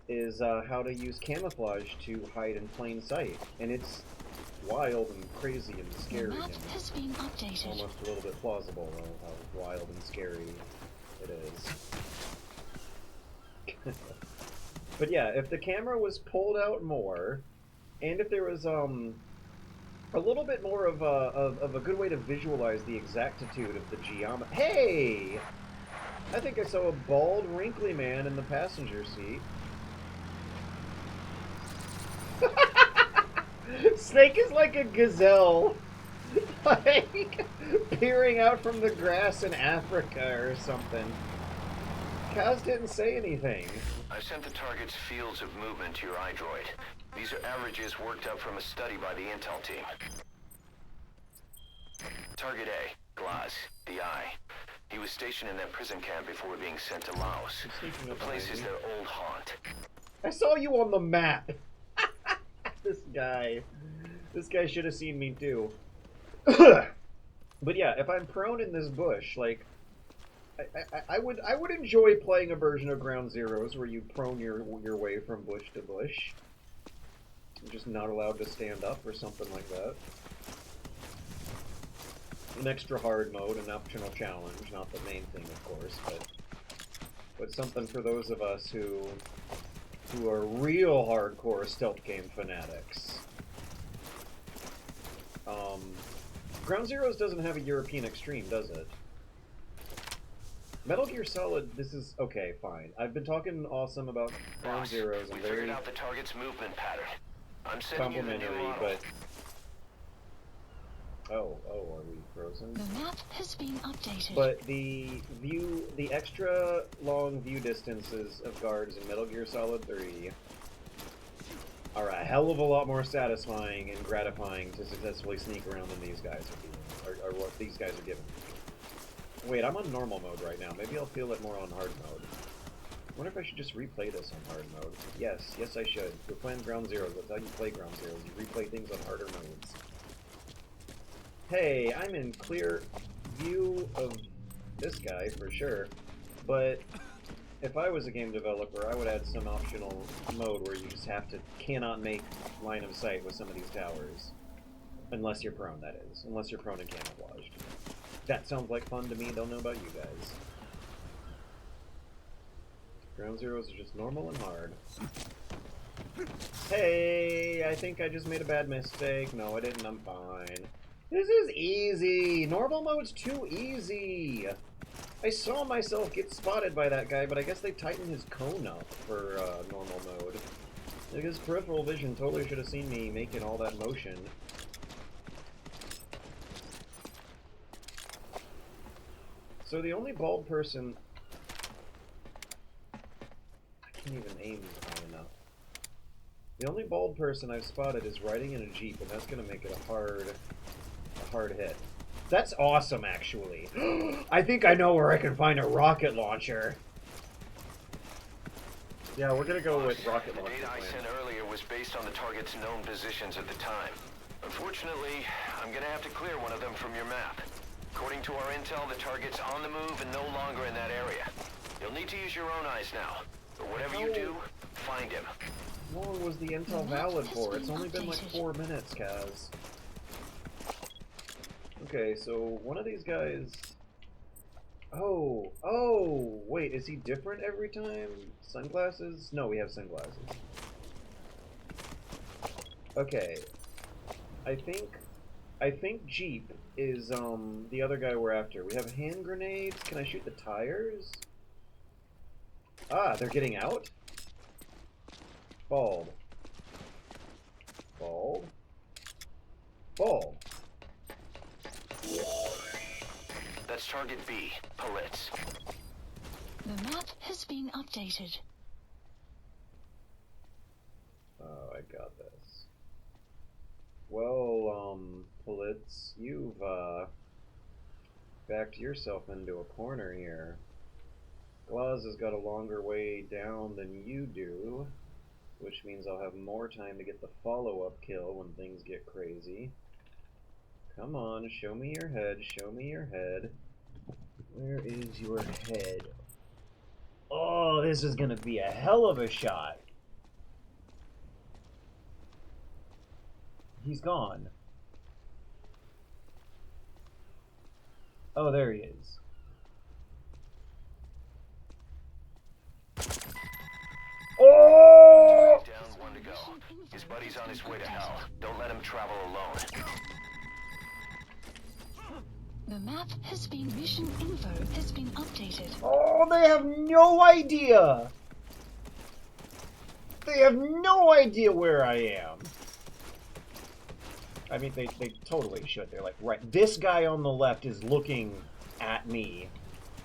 is how to use camouflage to hide in plain sight. And it's wild and crazy and scary and has been updated. Almost a little bit plausible how wild and scary it is. But yeah, if the camera was pulled out more, and if there was a little bit more of a good way to visualize the exactitude of the geometry. Hey! I think I saw a bald, wrinkly man in the passenger seat. Snake is like a gazelle, like peering out from the grass in Africa or something. Kaz didn't say anything. I sent the target's fields of movement to your iDroid. These are averages worked up from a study by the intel team. Target A, Glaz, the eye. He was stationed in that prison camp before being sent to Laos. The place is their old haunt. I saw you on the map. This guy should have seen me too. But yeah, if I'm prone in this bush, like, I would enjoy playing a version of Ground Zeroes where you prone your way from bush to bush. You're just not allowed to stand up or something like that. An extra hard mode, an optional challenge, not the main thing, of course, but something for those of us who are real hardcore stealth game fanatics. Ground Zeroes doesn't have a European Extreme, does it? Metal Gear Solid, this is... Okay, fine. I've been talking awesome about Ground Zeroes. We figured out the target's movement pattern. I'm sending you the new complimentary, model. but... Oh, are we frozen? The map has been updated. But the extra long view distances of guards in Metal Gear Solid 3 are a hell of a lot more satisfying and gratifying to successfully sneak around than these guys are doing, or what these guys are giving me. Wait, I'm on normal mode right now. Maybe I'll feel it more on hard mode. I wonder if I should just replay this on hard mode. Yes I should. We're playing Ground Zeroes. That's how you play Ground Zeroes. You replay things on harder modes. Hey, I'm in clear view of this guy for sure, but if I was a game developer, I would add some optional mode where you just cannot make line of sight with some of these towers. Unless you're prone, that is. Unless you're prone and camouflaged. That sounds like fun to me, don't know about you guys. Ground Zeroes are just normal and hard. Hey, I think I just made a bad mistake. No, I didn't, I'm fine. This is easy. Normal mode's too easy. I saw myself get spotted by that guy, but I guess they tightened his cone up for normal mode. Like, his peripheral vision totally should have seen me making all that motion. So the only bald person... I can't even aim high enough. The only bald person I've spotted is riding in a Jeep, and that's going to make it a hard hit. That's awesome, actually. I think I know where I can find a rocket launcher. Yeah, we're going to go with rocket launcher. The data I sent earlier was based on the target's known positions at the time. Unfortunately, I'm going to have to clear one of them from your map. According to our intel, the target's on the move and no longer in that area. You'll need to use your own eyes now. But whatever you do, find him. How long was the intel valid for? It's only been like 4 minutes, Kaz. Okay, so one of these guys... Oh, wait, is he different every time? Sunglasses? No, we have sunglasses. Okay. I think Jeep is, the other guy we're after. We have hand grenades. Can I shoot the tires? Ah, they're getting out? Bald. Bald. Bald. That's target B, Palitz. The map has been updated. Oh, I got this. Well, Palitz, you've, backed yourself into a corner here. Glaz has got a longer way down than you do, which means I'll have more time to get the follow-up kill when things get crazy. Come on, show me your head, show me your head. Where is your head? Oh, this is gonna be a hell of a shot. He's gone. Oh, there he is. Oh! Down, one to go. His buddy's on his way to hell. Don't let him travel alone. The map has been... Mission info has been updated. Oh, they have no idea! They have no idea where I am. I mean, they totally should. They're like, right, this guy on the left is looking at me.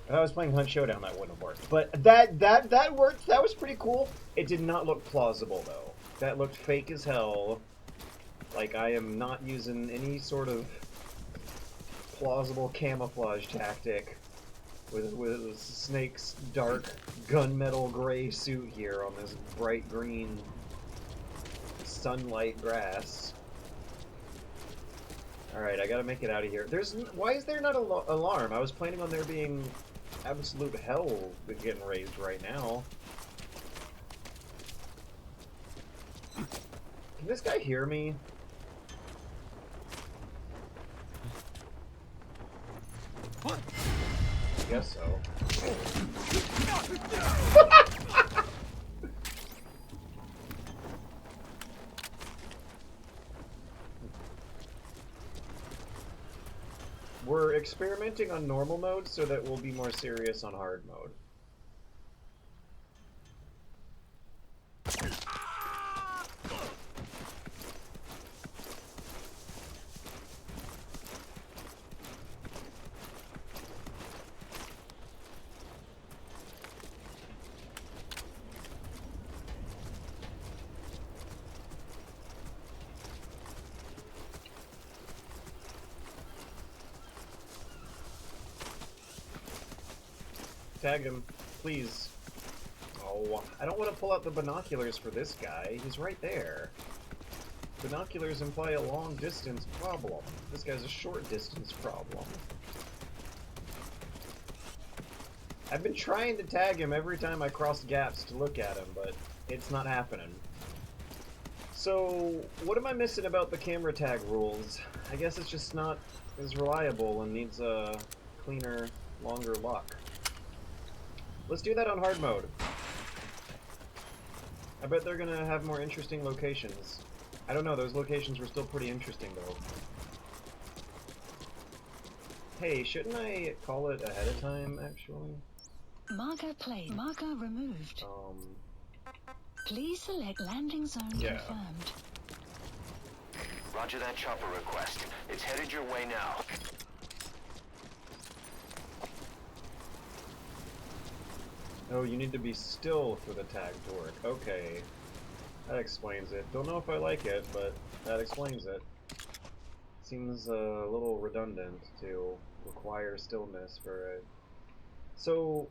If I was playing Hunt Showdown, that wouldn't have worked. But that worked. That was pretty cool. It did not look plausible, though. That looked fake as hell. Like, I am not using any sort of plausible camouflage tactic with Snake's dark gunmetal gray suit here on this bright green sunlight grass. Alright, I gotta make it out of here. Why is there not an alarm? I was planning on there being absolute hell getting raised right now. Can this guy hear me? What? I guess so. We're experimenting on normal mode so that we'll be more serious on hard mode. Tag him, please. Oh, I don't want to pull out the binoculars for this guy. He's right there. Binoculars imply a long distance problem. This guy's a short distance problem. I've been trying to tag him every time I cross gaps to look at him, but it's not happening. So, what am I missing about the camera tag rules? I guess it's just not as reliable and needs a cleaner, longer lock. Let's do that on hard mode. I bet they're gonna have more interesting locations. I don't know, those locations were still pretty interesting though. Hey, shouldn't I call it ahead of time, actually? Marker played. Marker removed. Please select landing zone confirmed. Roger that chopper request. It's headed your way now. Oh, you need to be still for the tag to work. Okay. That explains it. Don't know if I like it, but that explains it. Seems a little redundant to require stillness for it. So,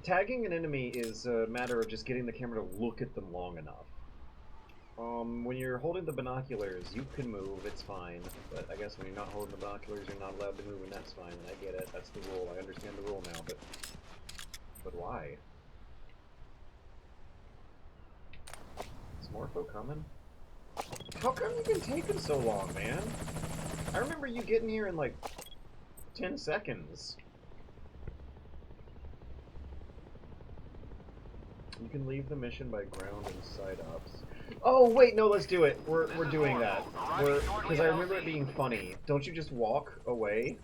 tagging an enemy is a matter of just getting the camera to look at them long enough. When you're holding the binoculars, you can move, it's fine. But I guess when you're not holding the binoculars, you're not allowed to move, and that's fine. And I get it, that's the rule. I understand the rule now, but why? Is Morpho coming? How come you been taking so long, man? I remember you getting here in like 10 seconds. You can leave the mission by ground and side ups. Oh wait, no, let's do it. We're doing that. Because I remember it being funny. Don't you just walk away?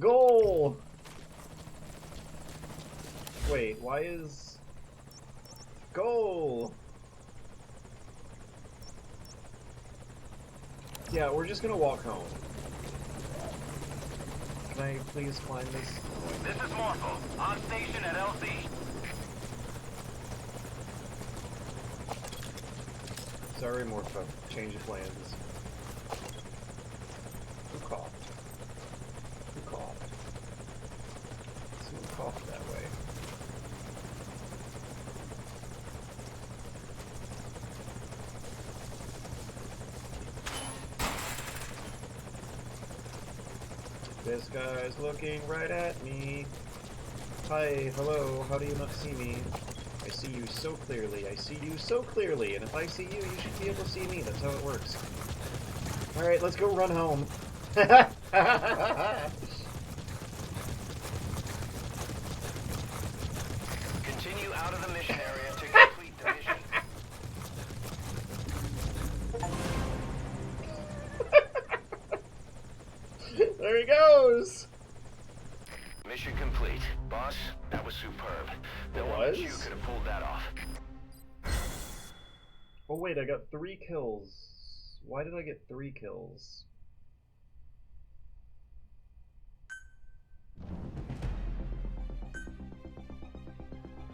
Goal! Wait, why is... Goal! Yeah, we're just gonna walk home. Can I please climb this? This is Morpho, on station at LZ. Sorry, Morpho. Change of plans. Who coughed? Who coughed? Someone coughed that way. This guy's looking right at me. Hi, hello, how do you not see me? I see you so clearly, I see you so clearly, and if I see you, you should be able to see me. That's how it works. Alright, let's go run home. Continue out of the mission area to complete the mission. There he goes! Mission complete. Boss, that was superb. No one but you could have pulled that off. Oh wait, I got 3 kills. Why did I get 3 kills?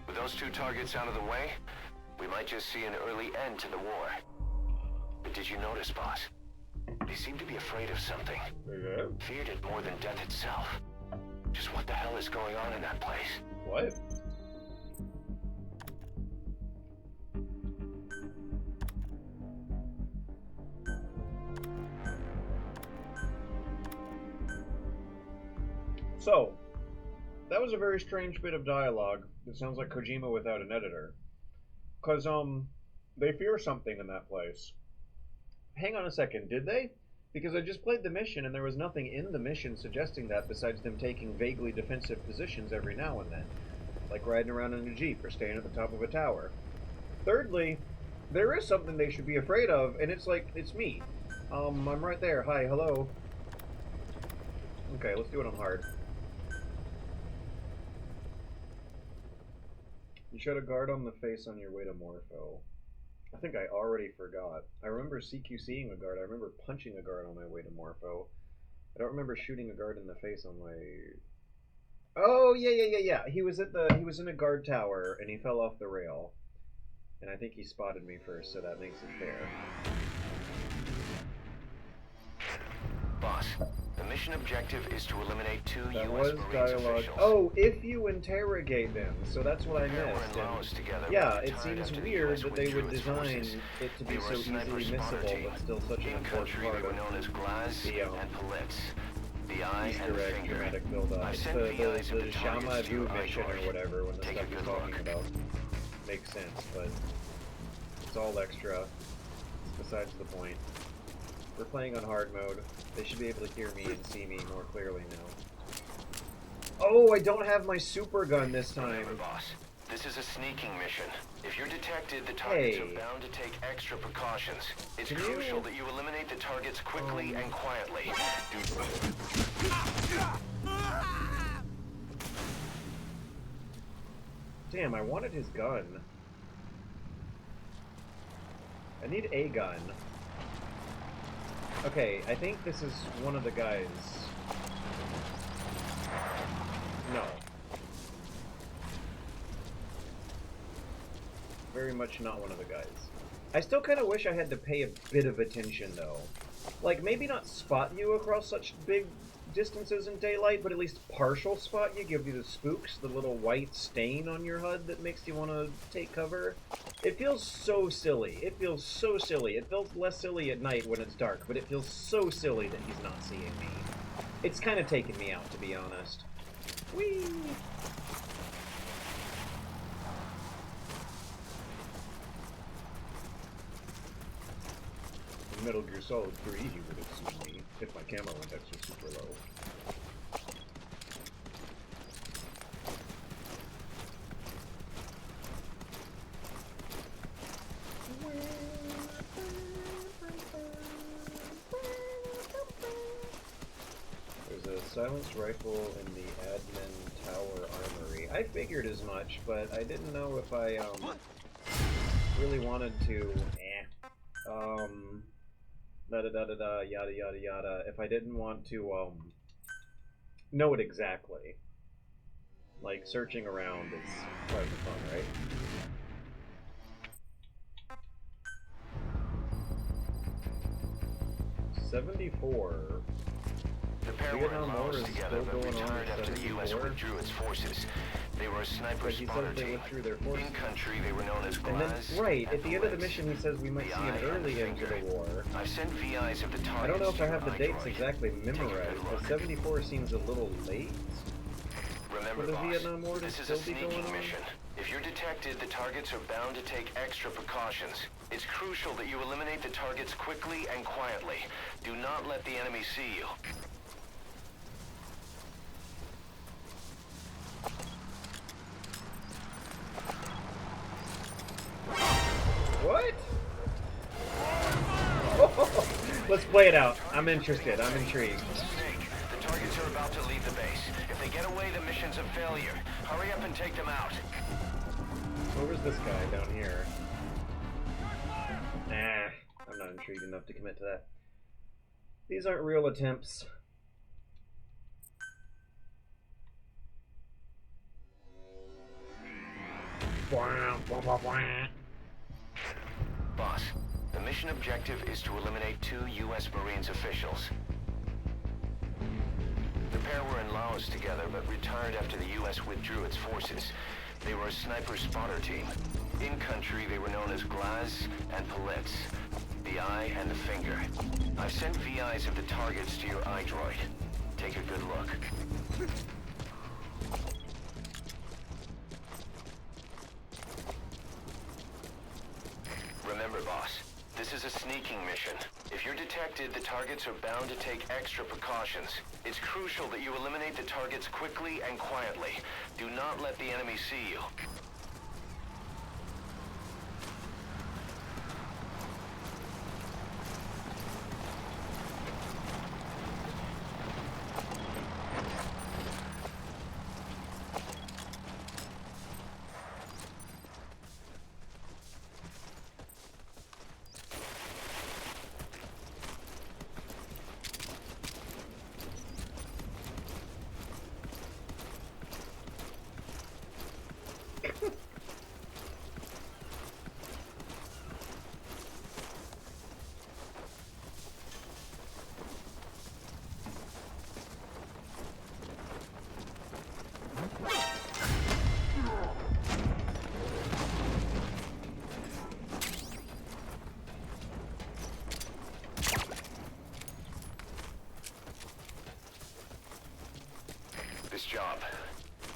With those 2 targets out of the way, we might just see an early end to the war. But did you notice, boss? They seem to be afraid of something. Yeah. Feared it more than death itself. Just what the hell is going on in that place? What? So, that was a very strange bit of dialogue. It sounds like Kojima without an editor. 'Cause, they fear something in that place. Hang on a second, did they? Because I just played the mission and there was nothing in the mission suggesting that besides them taking vaguely defensive positions every now and then. Like riding around in a jeep or staying at the top of a tower. Thirdly, there is something they should be afraid of, and it's like, it's me. I'm right there. Hi, hello. Okay, let's do it on hard. You shot a guard on the face on your way to Morpho. I think I already forgot. I remember CQCing a guard. I remember punching a guard on my way to Morpho. I don't remember shooting a guard in the face on my... Oh, yeah. He was in a guard tower, and he fell off the rail. And I think he spotted me first, so that makes it fair. Boss, the mission objective is to eliminate 2 That U.S. was Marines dialogue. officials. Oh, if you interrogate them, so that's what I missed. Yeah, it seems weird that they would design it to be so easily missable, but still such an important part of the Easter egg dramatic build-up. It's the Shama Vu mission or whatever, when the stuff you're talking about makes sense, but it's all extra. Besides the point. We're playing on hard mode. They should be able to hear me and see me more clearly now. Oh, I don't have my super gun this time. Remember, boss, this is a sneaking mission. If you're detected, the targets are bound to take extra precautions. It's crucial that you eliminate the targets quickly and quietly. Damn, I wanted his gun. I need a gun. Okay, I think this is one of the guys. No. Very much not one of the guys. I still kind of wish I had to pay a bit of attention, though. Like, maybe not spot you across such big distances in daylight, but at least partial spot you, give you the spooks, the little white stain on your HUD that makes you want to take cover. It feels so silly. It feels so silly. It feels less silly at night when it's dark, but it feels so silly that he's not seeing me. It's kind of taken me out, to be honest. Whee! Metal Gear Solid 3, he would have seen me if my camo index was super low. There's a silenced rifle in the admin tower armory. I figured as much, but I didn't know if I really wanted to. Da-da-da-da-da, yada yada yada, if I didn't want to, know it exactly. Like, searching around is part of the fun, right? '74. The pair were in Laos together, but retired after the U.S. withdrew its forces. They were a sniper spotter team. In country, they were known as Glass. And then, right, at the end of the mission, he says we might see an early end to the war. I've sent VIs of the targets. I don't know if I have the dates exactly memorized, but 74 seems a little late. Remember, for the boss, Vietnam War to this is still a be going sneaking on. mission. If you're detected, the targets are bound to take extra precautions. It's crucial that you eliminate the targets quickly and quietly. Do not let the enemy see you. What? Let's play it out. I'm interested. I'm intrigued. Snake, the targets are about to leave the base. If they get away, the mission's a failure. Hurry up and take them out. Where was this guy down here? Nah, I'm not intrigued enough to commit to that. These aren't real attempts. Boss, the mission objective is to eliminate 2 U.S. Marines officials. The pair were in Laos together, but retired after the U.S. withdrew its forces. They were a sniper spotter team. In country, they were known as Glaz and Palitz, the eye and the finger. I've sent VIs of the targets to your iDroid. Take a good look. Remember, boss, this is a sneaking mission. If you're detected, the targets are bound to take extra precautions. It's crucial that you eliminate the targets quickly and quietly. Do not let the enemy see you. Job.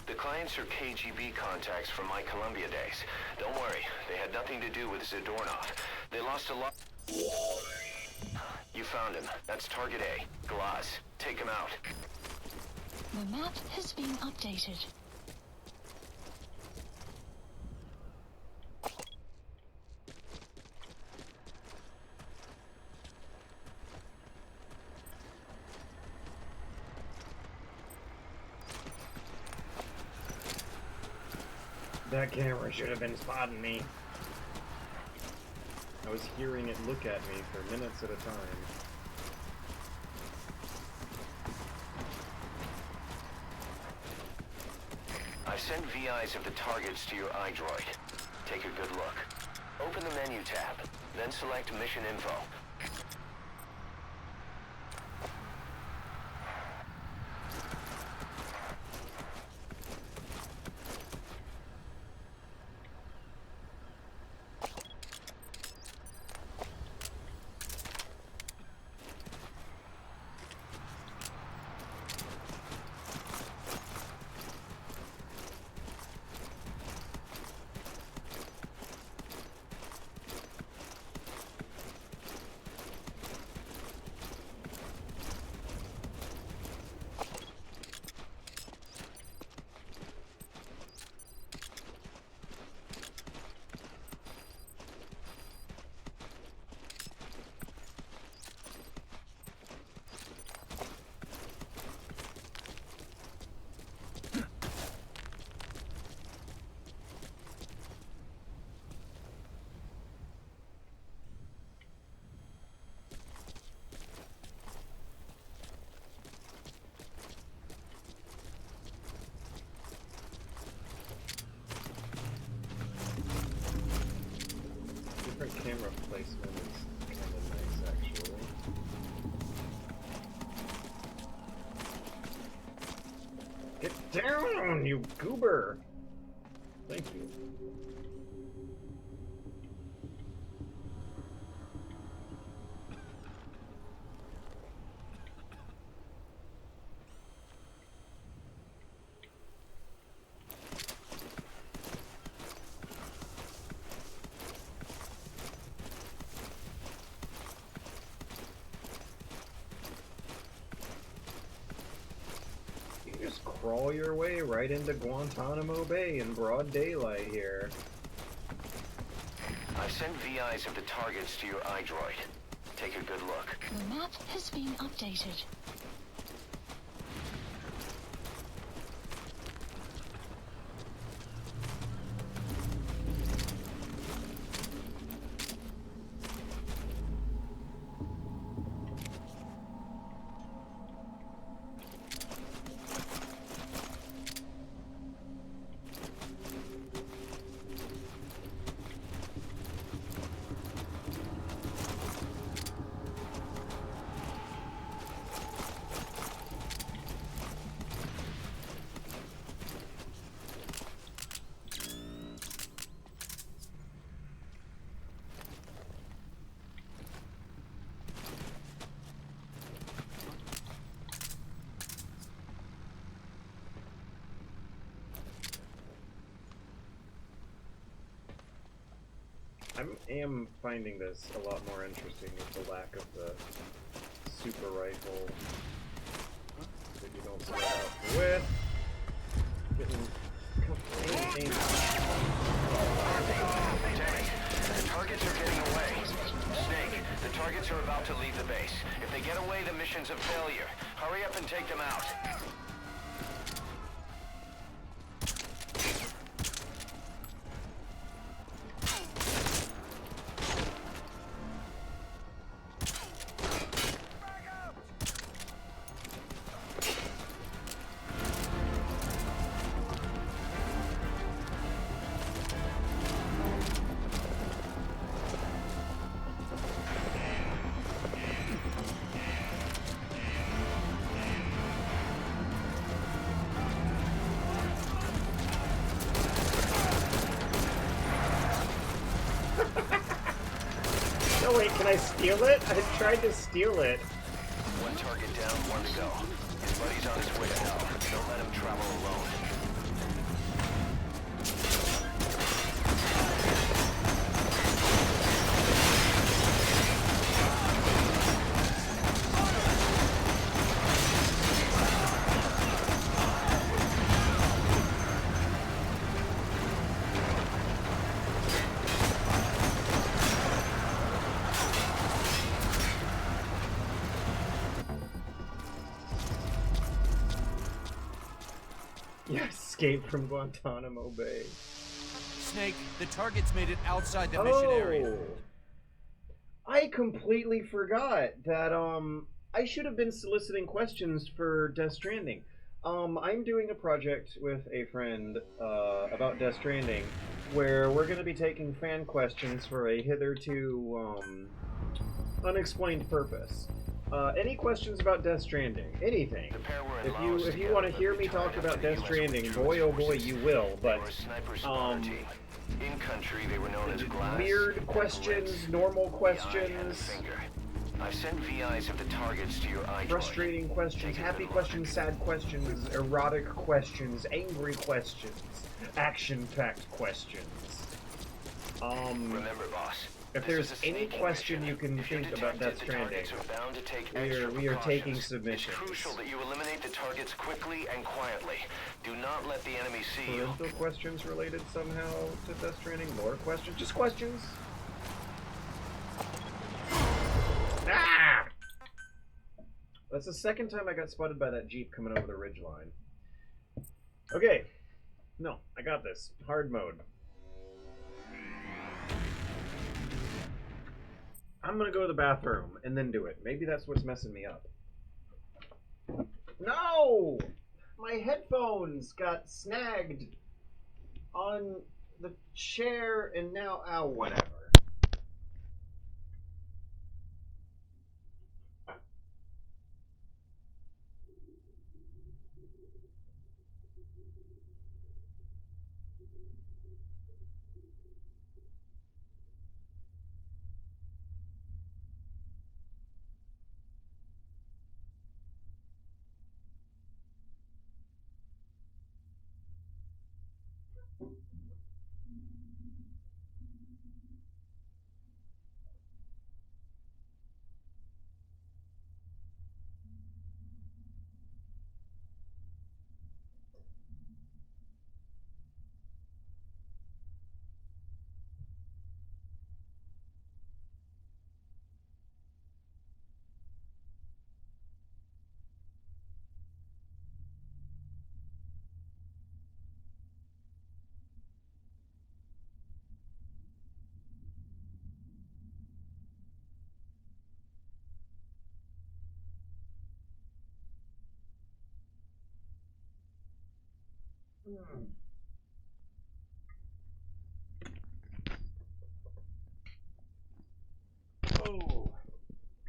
The clients are KGB contacts from my Columbia days. Don't worry, they had nothing to do with Zadornov. They lost a lot. You found him. That's target A, Glaz. Take him out. The map has been updated. That camera should have been spotting me. I was hearing it look at me for minutes at a time. I've sent VIs of the targets to your iDroid. Take a good look. Open the menu tab, then select Mission Info. Camera placement is kind of nice, actually. Get down, you goober! Thank you. Crawl your way right into Guantanamo Bay in broad daylight here. I've sent VIs of the targets to your iDroid. Take a good look. The map has been updated. I am finding this a lot more interesting with the lack of the super rifle that you don't start out with. Getting Damn it. The targets are getting away. Snake, the targets are about to leave the base. If they get away, the mission's a failure. Hurry up and take them out. No, wait, can I steal it? I tried to steal it. One target down, one to go. His buddy's on his way to hell. Don't let him travel alone. Yeah, escape from Guantanamo Bay. Snake. The target's made it outside the mission area. I completely forgot that, I should have been soliciting questions for Death Stranding. I'm doing a project with a friend, about Death Stranding, where we're going to be taking fan questions for a hitherto, unexplained purpose. Any questions about Death Stranding? Anything. If you want to hear me talk about Death Stranding, boy oh boy you will, but, in country, they were known as glass, weird questions, normal questions, I've sent VIs of the targets to your iDroid. frustrating questions, happy questions, sad questions, erotic questions, angry questions, action-packed questions. Remember, boss. If there's any question you can think about Death Stranding, we are taking submissions. It's crucial that you eliminate the targets quickly and quietly. Do not let the enemy see you. Parental questions related somehow to Death Stranding? More questions? Just questions? Ah! That's the second time I got spotted by that Jeep coming over the ridgeline. Okay. No, I got this. Hard mode. I'm gonna go to the bathroom and then do it. Maybe that's what's messing me up. No! My headphones got snagged on the chair and now, whatever.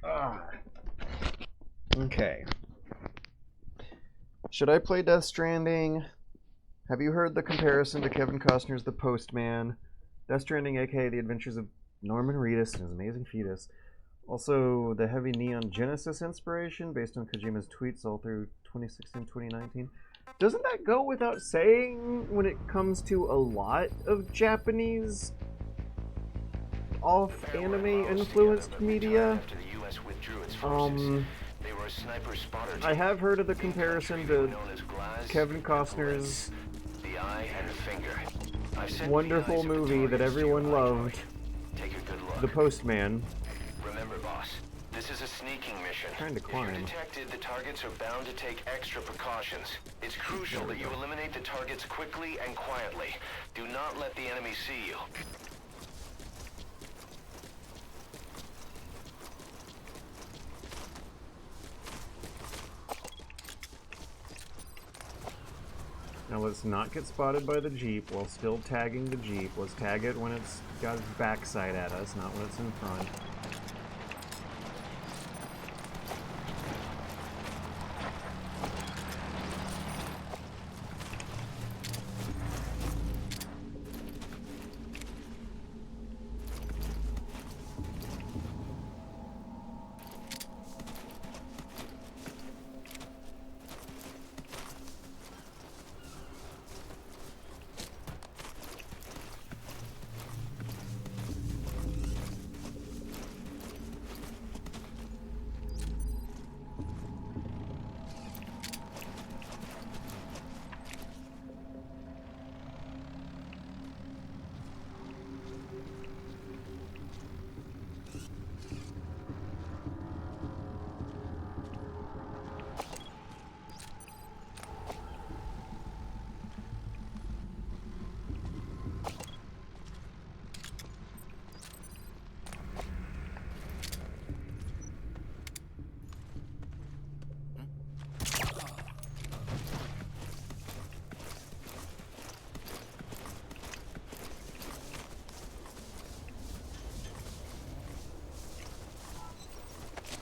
Oh. Okay. Should I play Death Stranding? Have you heard the comparison to Kevin Costner's The Postman? Death Stranding, aka The Adventures of Norman Reedus and His Amazing Fetus. Also, the heavy Neon Genesis inspiration based on Kojima's tweets all through 2016-2019. Doesn't that go without saying when it comes to a lot of Japanese off-anime influenced media? I have heard of the comparison to Kevin Costner's wonderful movie that everyone loved, The Postman. Remember, boss, this is a sneaking mission. Trying to climb. If you're detected, the targets are bound to take extra precautions. It's crucial that you eliminate the targets quickly and quietly. Do not let the enemy see you. Now let's not get spotted by the Jeep while still tagging the Jeep. Let's tag it when it's got its backside at us, not when it's in front.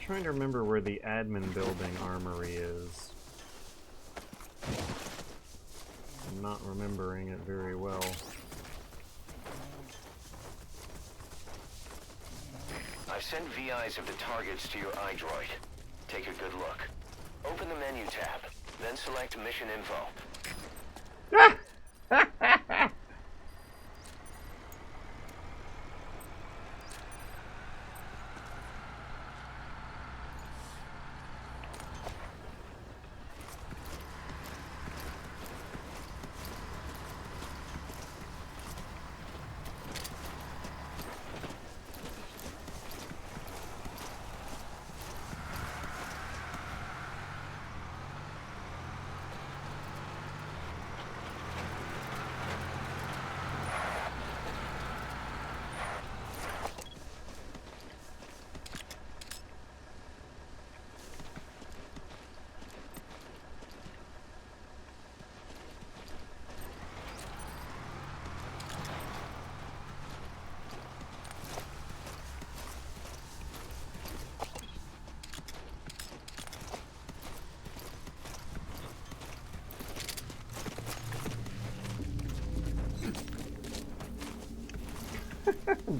trying to remember where the admin building armory is. I'm not remembering it very well. I've sent VIs of the targets to your iDroid. Take a good look. Open the menu tab, then select Mission Info.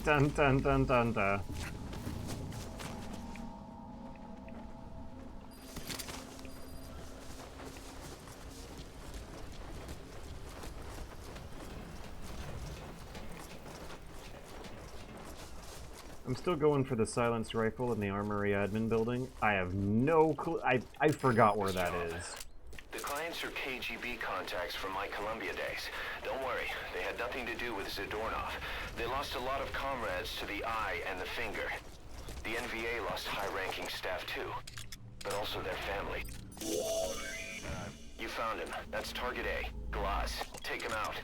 Dun dun dun dun dun. I'm still going for the silenced rifle in the armory admin building. I have no clue. I forgot where that is. The clients are KGB contacts from my Columbia days. Don't worry, they had nothing to do with Zadornov. They lost a lot of comrades to the eye and the finger. The NVA lost high-ranking staff too, but also their family. You found him. That's Target A. Glass. Take him out.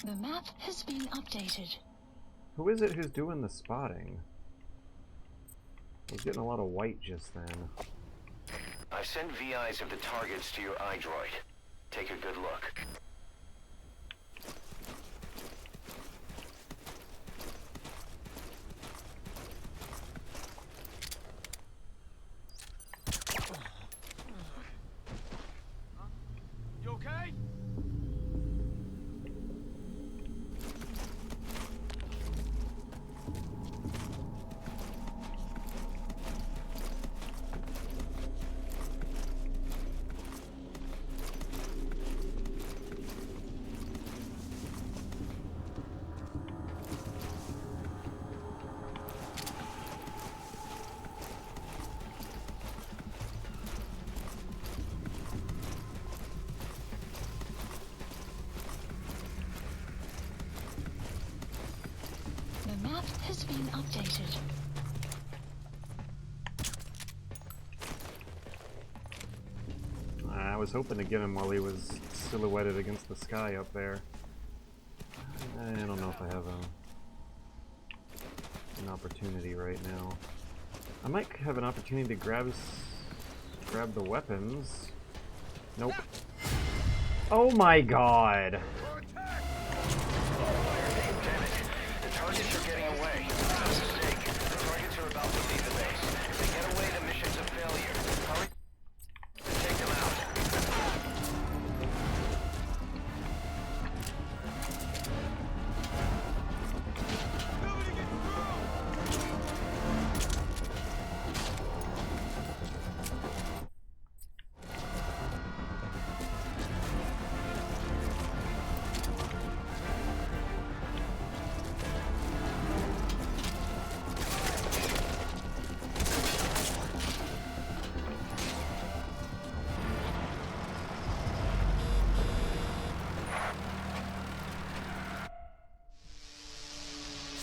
The map has been updated. Who is it who's doing the spotting? I was getting a lot of white just then. I've sent VIs of the targets to your iDroid. Take a good look. You okay? The map has been updated. I was hoping to get him while he was silhouetted against the sky up there. I don't know if I have an opportunity right now. I might have an opportunity to grab the weapons. Nope. Oh my god! The targets are getting away. It's a mistake. The targets are about to leave the base. If they get away, the mission's a failure. Hurry to take them out.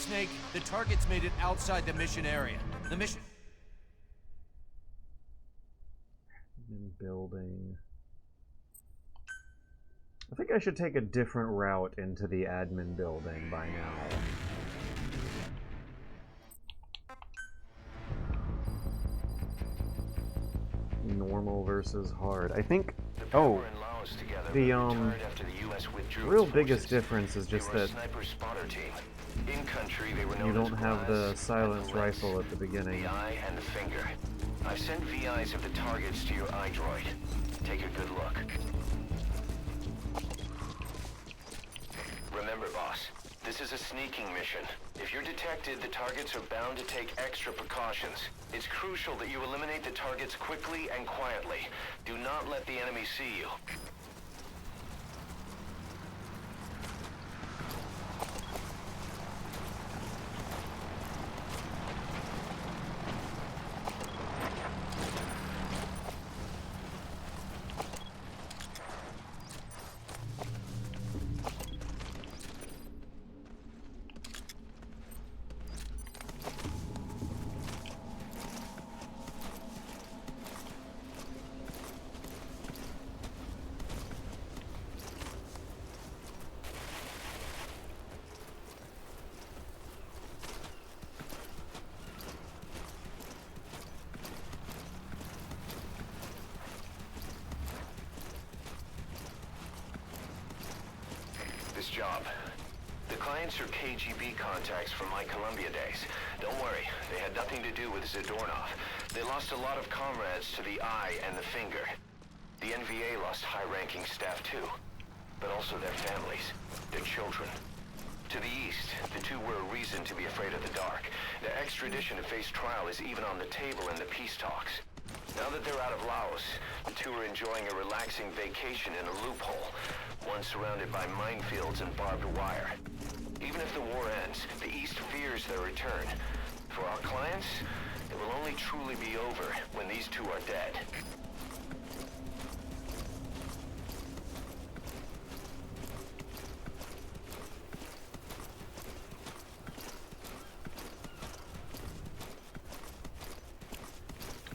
Snake, the target's made it outside the mission area. The mission... Building. I think I should take a different route into the admin building by now. Normal versus hard. I think... Oh, the real biggest difference is just that In country, they were known You don't as have the glass, silenced and the lens, rifle at the beginning. the eye and the finger. I've sent VIs of the targets to your iDroid. Take a good look. Remember, boss, this is a sneaking mission. If you're detected, the targets are bound to take extra precautions. It's crucial that you eliminate the targets quickly and quietly. Do not let the enemy see you. This job. The clients are KGB contacts from my Columbia days. Don't worry, they had nothing to do with Zadornov. They lost a lot of comrades to the eye and the finger. The NVA lost high-ranking staff too, but also their families, their children. To the east, the two were a reason to be afraid of the dark. Their extradition to face trial is even on the table in the peace talks. Now that they're out of Laos, the two are enjoying a relaxing vacation in a loophole, one surrounded by minefields and barbed wire. Even if the war ends, the East fears their return. For our clients, it will only truly be over when these two are dead.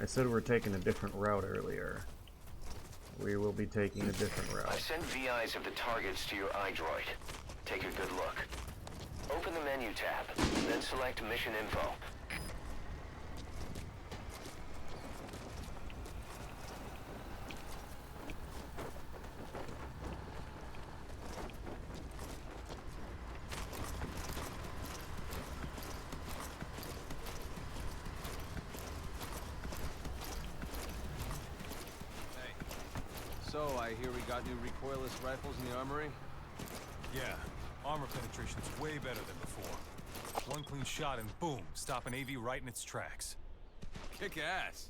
I said we're taking a different route earlier. We will be taking a different route. I've sent VIs of the targets to your iDroid. Take a good look. Open the menu tab, then select Mission Info. So, I hear we got new recoilless rifles in the armory? Yeah, armor penetration's way better than before. One clean shot and boom, stop an AV right in its tracks. Kick ass.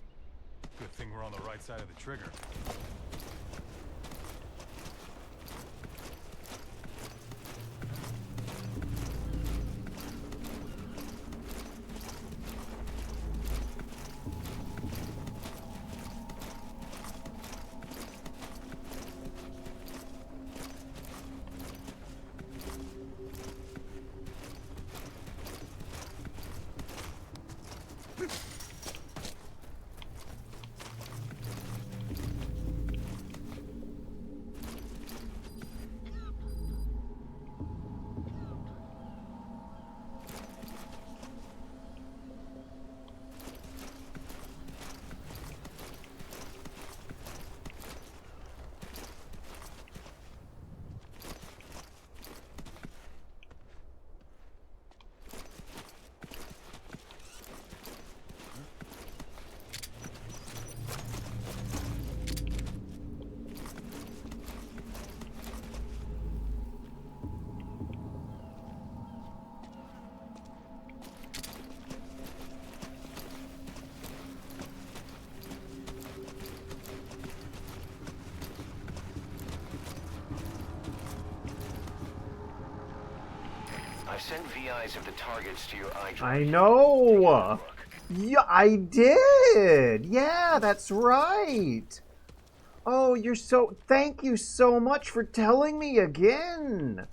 Good thing we're on the right side of the trigger. I've sent VIs of the targets to your iDroid. I know! Yeah, I did! Yeah, that's right! Oh, you're so... Thank you so much for telling me again!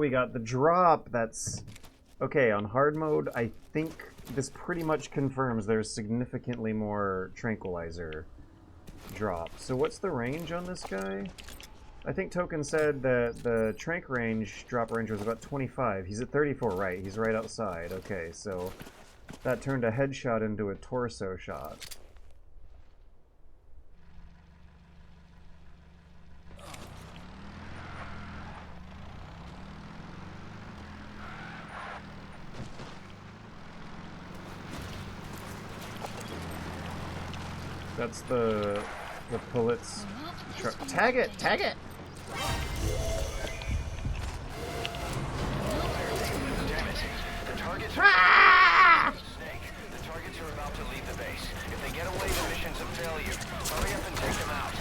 we got the drop. That's... Okay, on hard mode, I think this pretty much confirms there's significantly more tranquilizer drop. So what's the range on this guy? I think Token said that the tranq range, drop range, was about 25. He's at 34, right? He's right outside. Okay, so that turned a headshot into a torso shot. That's the pullets. Tag it! Tag it! The targets are about to leave the base. If they get away, the mission's a failure. Hurry up and take them out.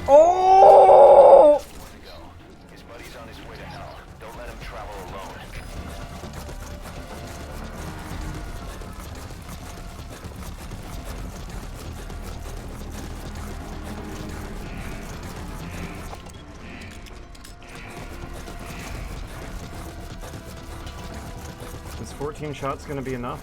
Oh! His buddy's on his way to hell. Don't let him travel alone. Is 14 shots gonna be enough?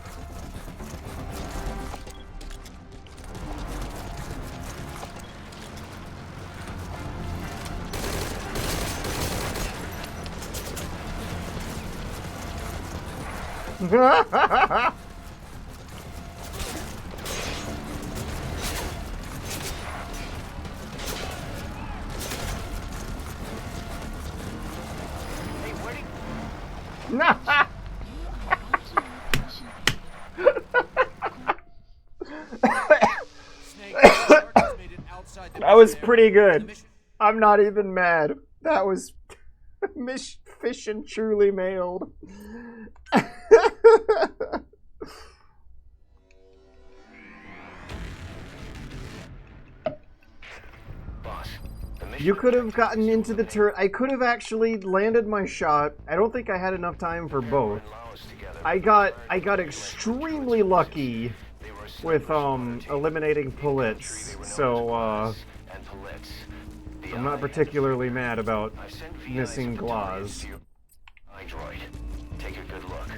That was pretty good. I'm not even mad. That was fish and truly mailed. You could have gotten into the turret. I could have actually landed my shot. I don't think I had enough time for both. I got extremely lucky with eliminating pullets. So I'm not particularly mad about missing Glaz. iDroid, take a good look.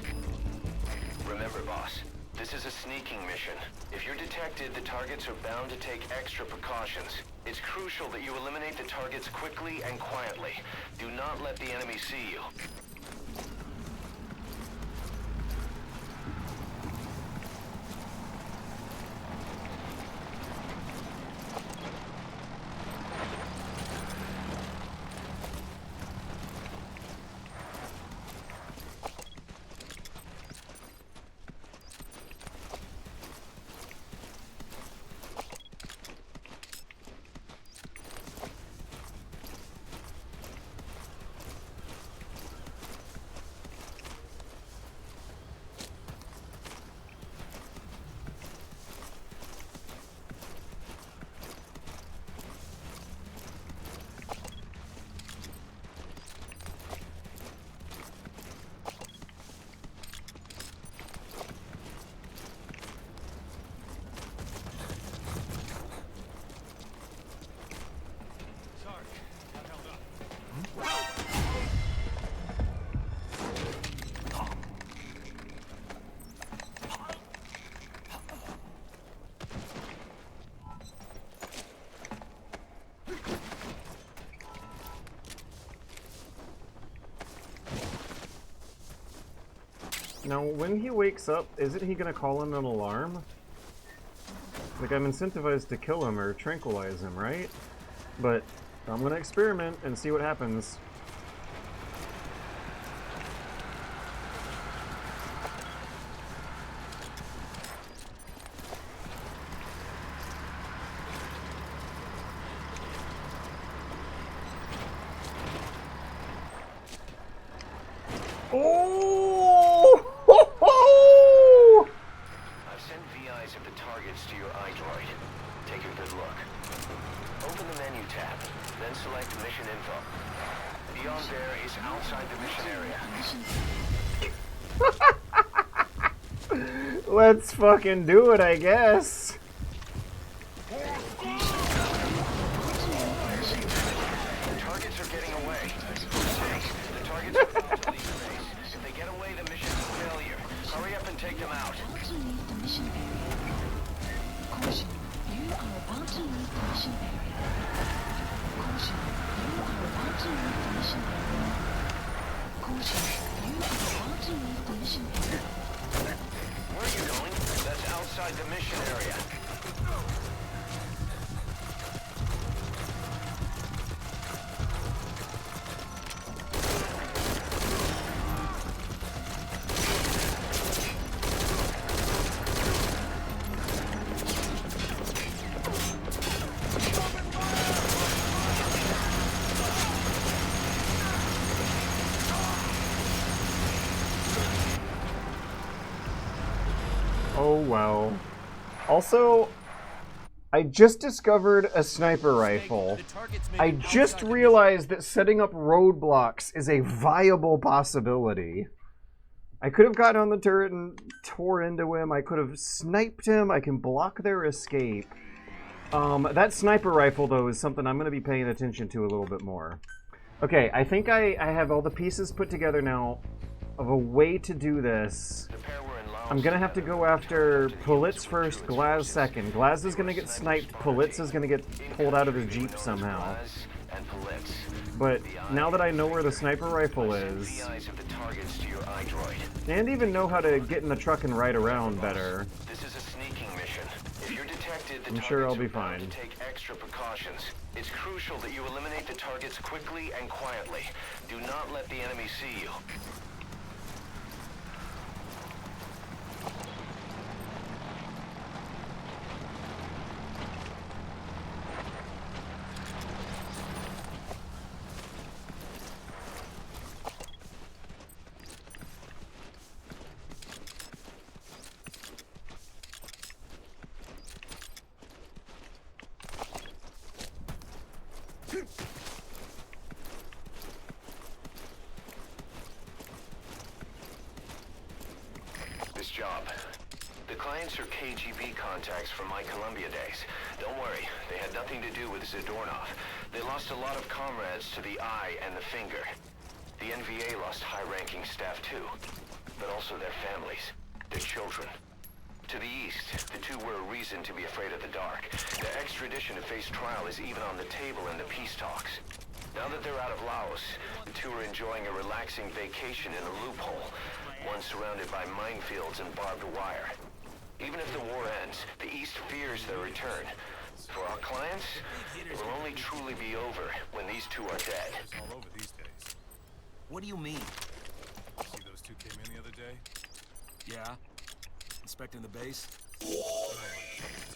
Remember, boss, this is a sneaking mission. If you're detected, the targets are bound to take extra precautions. It's crucial that you eliminate the targets quickly and quietly. Do not let the enemy see you. Now, when he wakes up, isn't he gonna call in an alarm? Like, I'm incentivized to kill him or tranquilize him, right? But I'm gonna experiment and see what happens. I've sent VIs of the targets to your iDroid. Take tab, then select Mission Info. Beyond there is outside the mission area. Let's fucking do it, I guess. The targets are getting away. The targets are about to leave base. If they get away, the mission's a failure. Hurry up and take them out. About to leave the mission area. Caution, you are about to leave the mission area. Caution, you are about to leave the mission area. Caution, you are about to leave the mission area. Where are you going? That's outside the mission area. Oh well. Also, I just discovered a sniper rifle. I just realized that setting up roadblocks is a viable possibility. I could have gotten on the turret and tore into him. I could have sniped him. I can block their escape. That sniper rifle, though, is something I'm going to be paying attention to a little bit more. Okay, I think I have all the pieces put together now of a way to do this. I'm gonna have to go after Pulitz first, Glaz second. Glaz is gonna get sniped, Pulitz is gonna get pulled out of his Jeep somehow. But now that I know where the sniper rifle is, and even know how to get in the truck and ride around better, I'm sure I'll be fine. Take extra precautions. It's crucial that you eliminate the targets quickly and quietly. Do not let the enemy see you. This job. The clients are KGB contacts from my Columbia days. Don't worry, they had nothing to do with Zadornov. They lost a lot of comrades to the eye and the finger. The NVA lost high-ranking staff too, but also their families, their children. To the east, the two were a reason to be afraid of the dark. Their extradition to face trial is even on the table in the peace talks. Now that they're out of Laos, the two are enjoying a relaxing vacation in a loophole, one surrounded by minefields and barbed wire. Even if the war ends, the East fears their return. For our clients, it will only truly be over when these two are dead. All over these days. What do you mean? See those two came in the other day? Yeah. Inspecting the base?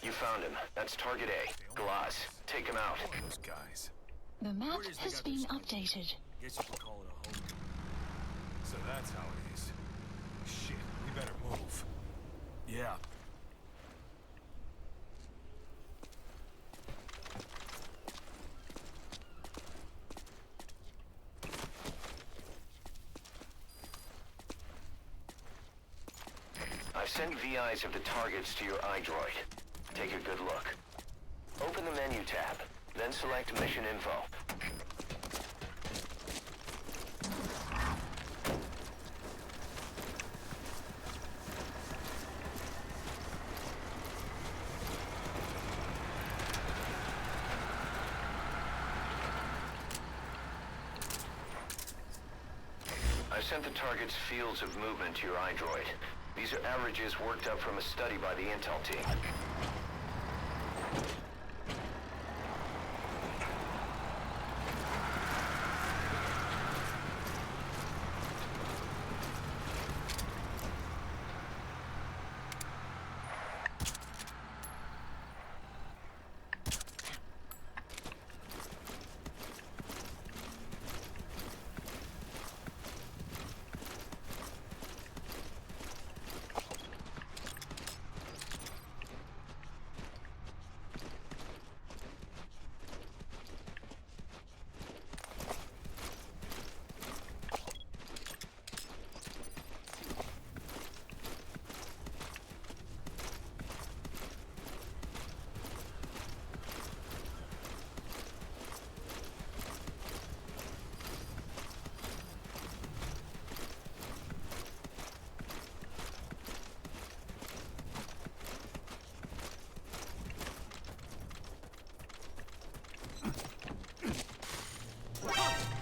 You found him. That's target A. Glaz. Take him out. Those guys. The map has been updated. Guess you could call it a home. So that's how it is. Shit, we better move. Yeah. I've sent VIs of the targets to your iDroid. Take a good look. Open the menu tab, then select Mission Info. I've sent the target's fields of movement to your iDroid. These are averages worked up from a study by the intel team.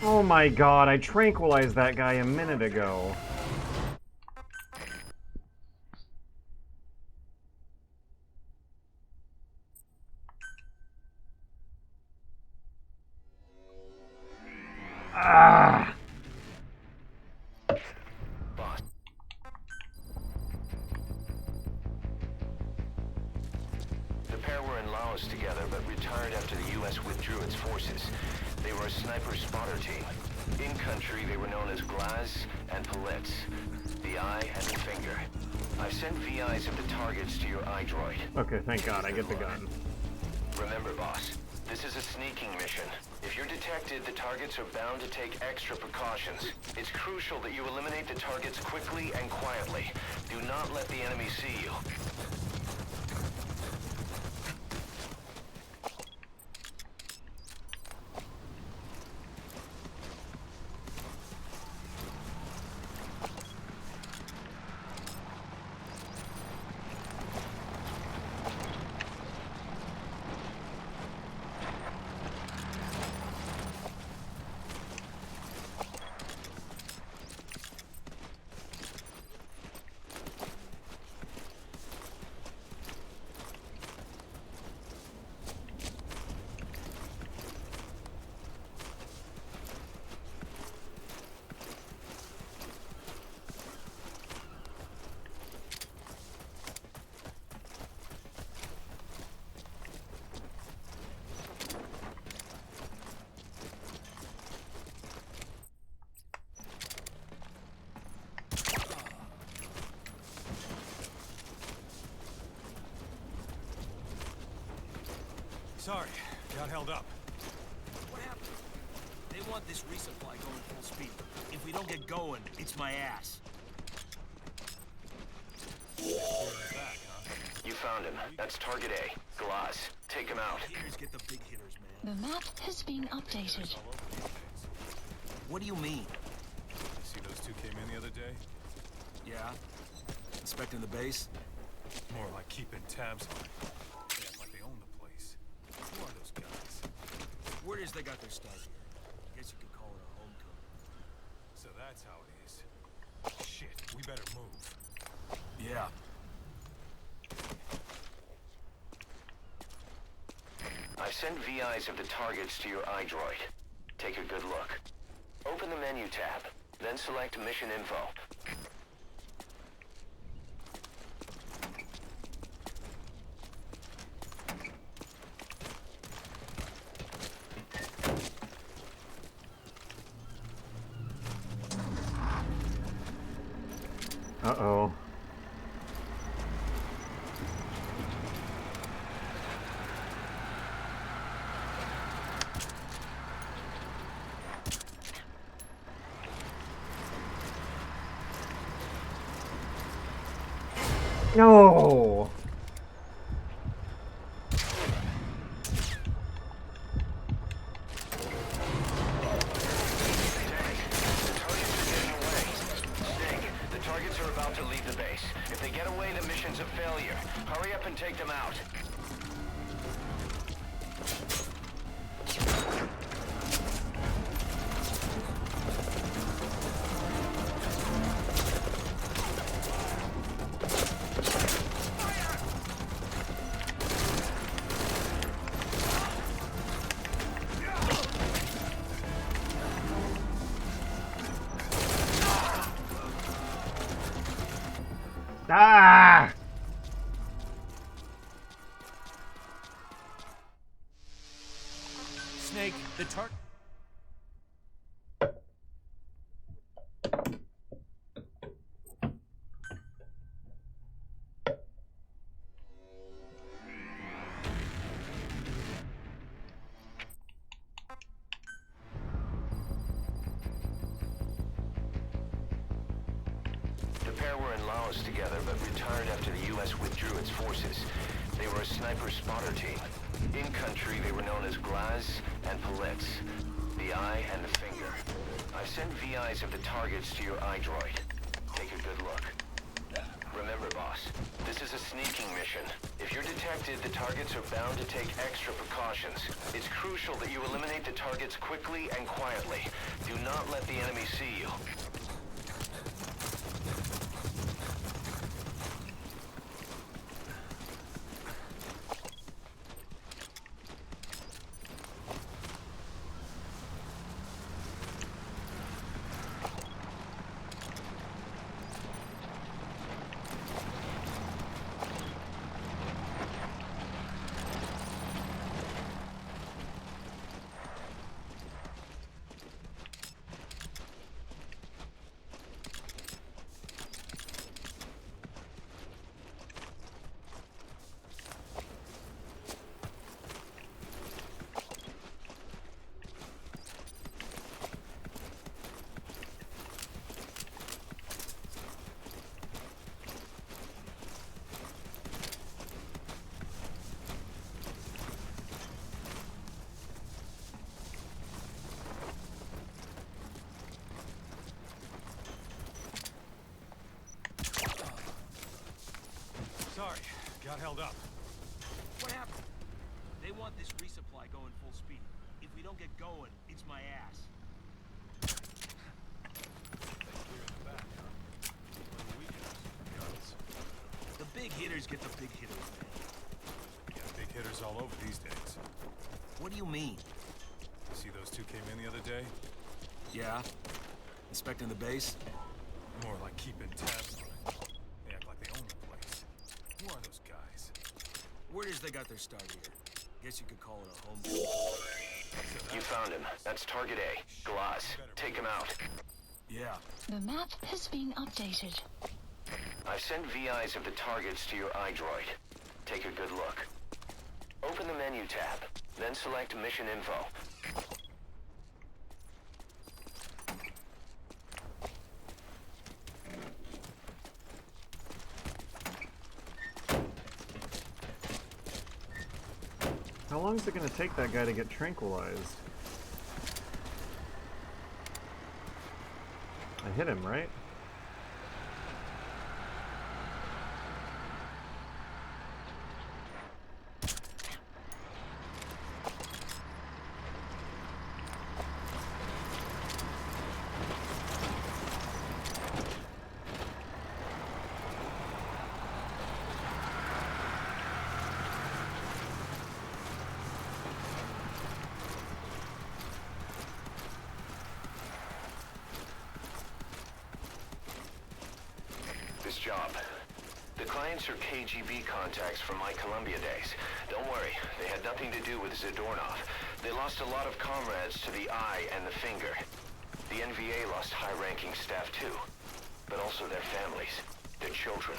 Oh my god, I tranquilized that guy a minute ago. Ah! Boss. The pair were in Laos together, but retired after the U.S. withdrew its forces. They were a sniper spotter team. In country, they were known as Glaz and Palitz, the eye and the finger. I've sent VIs of the targets to your iDroid. Okay, thank God, I get the gun. Remember, boss, this is a sneaking mission. If you're detected, the targets are bound to take extra precautions. It's crucial that you eliminate the targets quickly and quietly. Do not let the enemy see you. Sorry, got held up. What happened? They want this resupply going full speed. If we don't get going, it's my ass. You found him. That's target A. Glaz. Take him out. Hitters get the big hitters, man. The map has been updated. What do you mean? You see those two came in the other day? Yeah? Inspecting the base? More like keeping tabs on it. They act like they own the place. Who are those guys? Word is they got their start here. Guess you could call it a homecoming. So that's how it is. Shit, we better move. Yeah. I've sent VIs of the targets to your iDroid. Take a good look. Open the menu tab, then select Mission Info. Uh-oh. No. The targets are about to leave the base. If they get away, the mission's a failure. Hurry up and take them out. Ah! Snake, the target. The pair were in Laos together, but retired after the U.S. withdrew its forces. They were a sniper spotter team. In country, they were known as Glaz and Palitz, the eye and the finger. I've sent VIs of the targets to your iDroid. Take a good look. Remember, boss, this is a sneaking mission. If you're detected, the targets are bound to take extra precautions. It's crucial that you eliminate the targets quickly and quietly. Do not let the enemy see you. Sorry, got held up. What happened? They want this resupply going full speed. If we don't get going, it's my ass. Clear in the back, huh? What do we get? Guns. The big hitters get the big hitters, man. Yeah, big hitters all over these days. What do you mean? See those two came in the other day? Yeah? Inspecting the base? More like keeping tabs on it. They act like they own the place. Who are those guys? Worders they got their start here. Guess you could call it a home. You found him. That's target A. Glass. Take him out. Yeah. The map has been updated. I've sent VIs of the targets to your iDroid. Take a good look. Open the menu tab, then select Mission Info. How long is it going to take that guy to get tranquilized? I hit him, right? Job. The clients are KGB contacts from my Columbia days. Don't worry, they had nothing to do with Zadornov. They lost a lot of comrades to the eye and the finger. The NVA lost high-ranking staff too, but also their families, their children.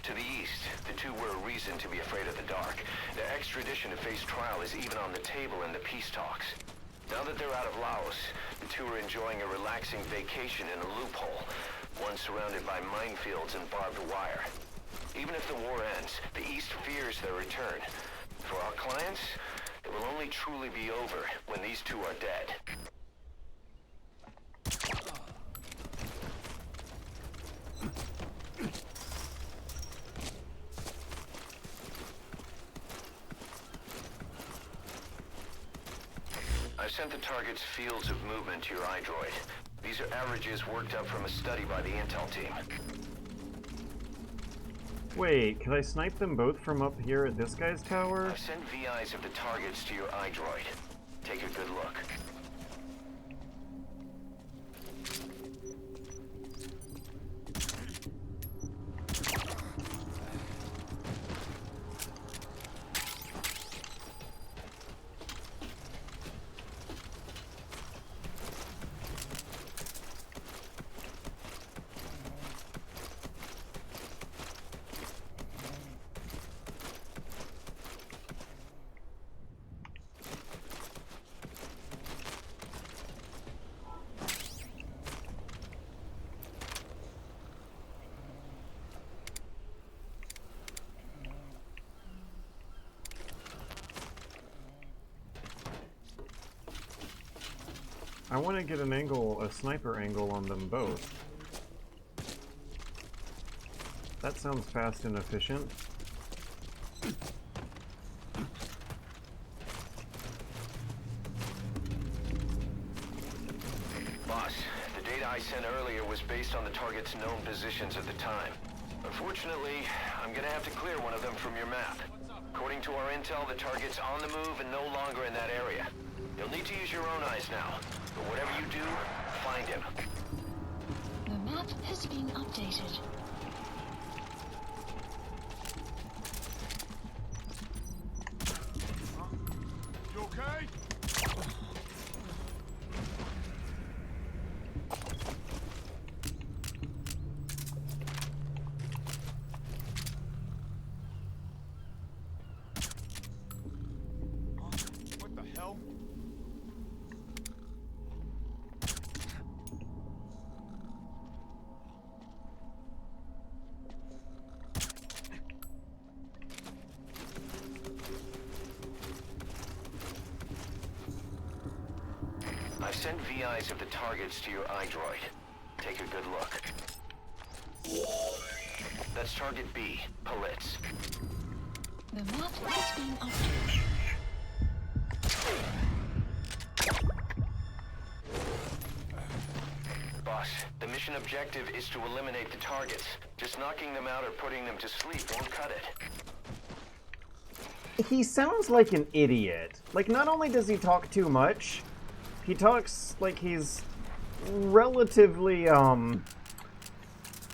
To the east, the two were a reason to be afraid of the dark. Their extradition to face trial is even on the table in the peace talks. Now that they're out of Laos, the two are enjoying a relaxing vacation in a loophole, one surrounded by minefields and barbed wire. Even if the war ends, the East fears their return. For our clients, it will only truly be over when these two are dead. I've sent the target's fields of movement to your iDroid. These are averages worked up from a study by the intel team. Wait, can I snipe them both from up here at this guy's tower? I've sent VIs of the targets to your iDroid. Take a good look. I want to get an angle, a sniper angle on them both. That sounds fast and efficient. Boss, the data I sent earlier was based on the target's known positions at the time. Unfortunately, I'm gonna have to clear one of them from your map. According to our intel, the target's on the move and no longer in that area. You'll need to use your own eyes now. But whatever you do, find him. The map has been updated. You okay? What the hell? I've sent VIs of the targets to your iDroid. Take a good look. That's target B, Palitz. The map has been updated. Boss, the mission objective is to eliminate the targets. Just knocking them out or putting them to sleep won't cut it. He sounds like an idiot. Like, not only does he talk too much, he talks like he's relatively,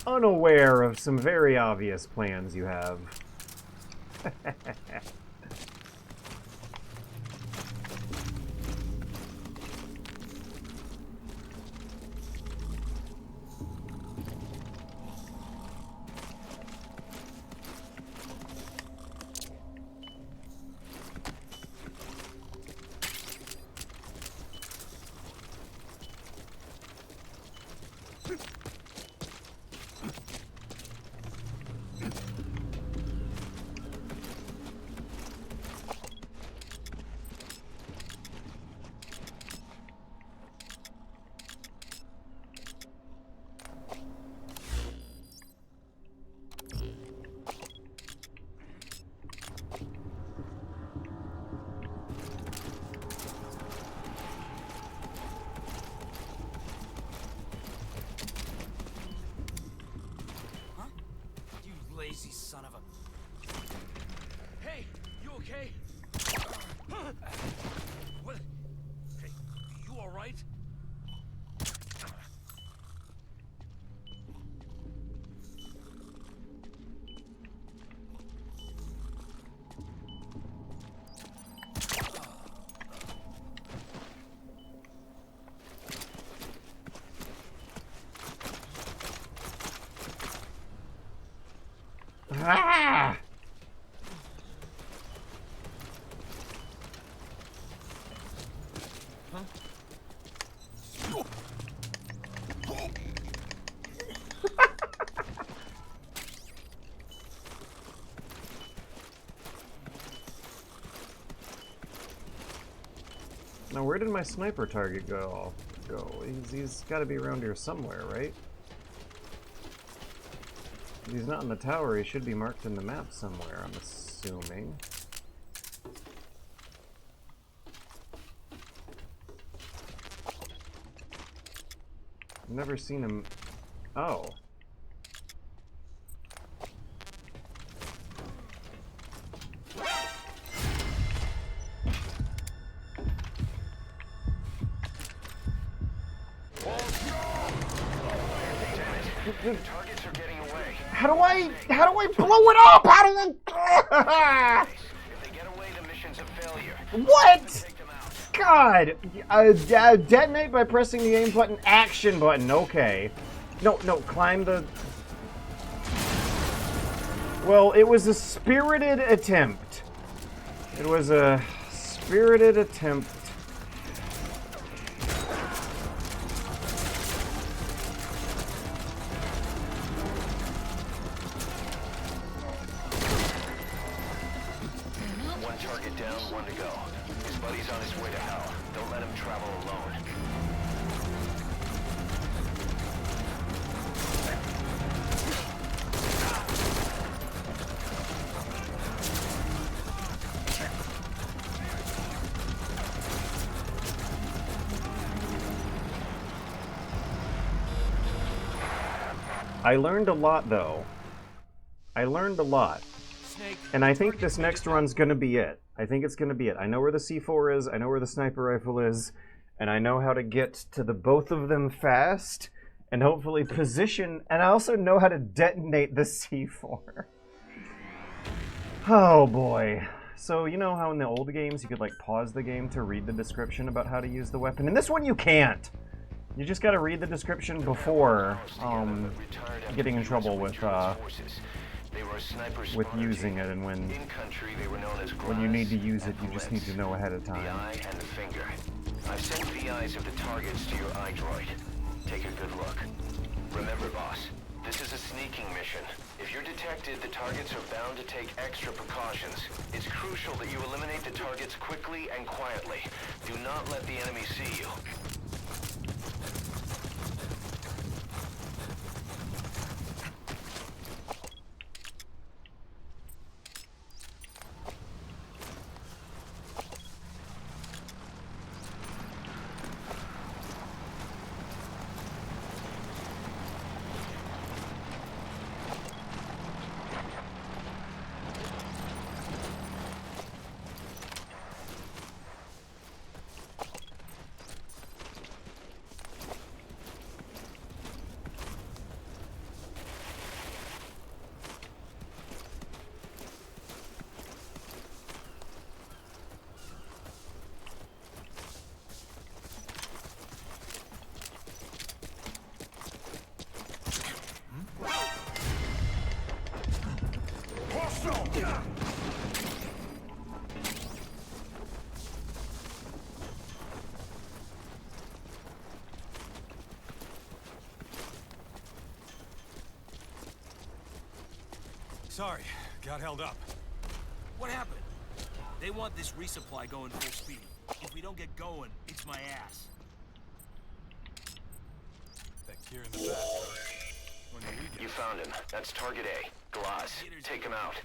unaware of some very obvious plans you have. Lazy son of a... Hey, you okay? What? Hey, you all right? Ah! Huh? Now, where did my sniper target go? He's got to be around here somewhere, right? If he's not in the tower, he should be marked in the map somewhere, I'm assuming. I've never seen him... Oh. Targets are getting away. How do I blow it up? How do I... If they get away, the mission's a failure. What? God. Detonate by pressing the aim button, action button. Okay. No, climb the... Well, it was a spirited attempt. It was a spirited attempt. One target down, one to go. His buddy's on his way to hell. Don't let him travel alone. I learned a lot, though. I learned a lot. And I think this next run's gonna be it. I think it's gonna be it. I know where the C4 is, I know where the sniper rifle is, and I know how to get to the both of them fast, and hopefully position, and I also know how to detonate the C4. Oh boy. So, you know how in the old games you could, like, pause the game to read the description about how to use the weapon? In this one you can't! You just gotta read the description before, getting in trouble with using it, and when you need to use it, you just need to know ahead of time. I've sent VIs of the targets to your iDroid. Take a good look. Remember, boss, this is a sneaking mission. If you're detected, the targets are bound to take extra precautions. It's crucial that you eliminate the targets quickly and quietly. Do not let the enemy see you. Sorry, got held up. What happened? They want this resupply going full speed. If we don't get going, it's my ass. That gear in the back. When do we get You found him. That's target A. Glass. Take him out.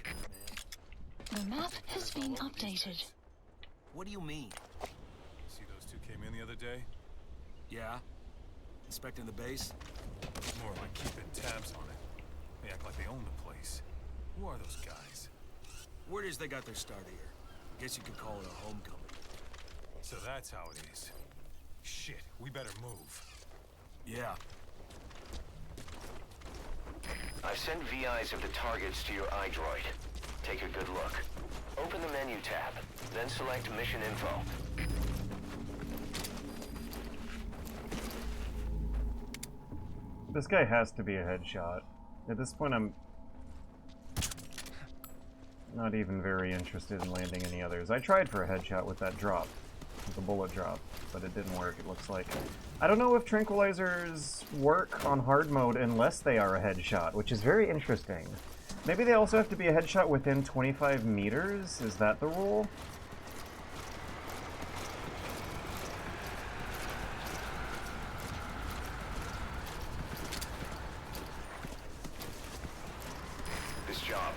The map has been updated. What do you mean? See those two came in the other day? Yeah? Inspecting the base? More like keeping tabs on it. They act like they own the place. Who are those guys? Word is they got their start here. Guess you could call it a homecoming. So that's how it is. Shit, we better move. Yeah. I've sent VIs of the targets to your iDroid. Take a good look. Open the menu tab, then select Mission Info. This guy has to be a headshot. At this point, I'm not even very interested in landing any others. I tried for a headshot with that drop, with the bullet drop, but it didn't work, it looks like. I don't know if tranquilizers work on hard mode unless they are a headshot, which is very interesting. Maybe they also have to be a headshot within 25 meters? Is that the rule? This job.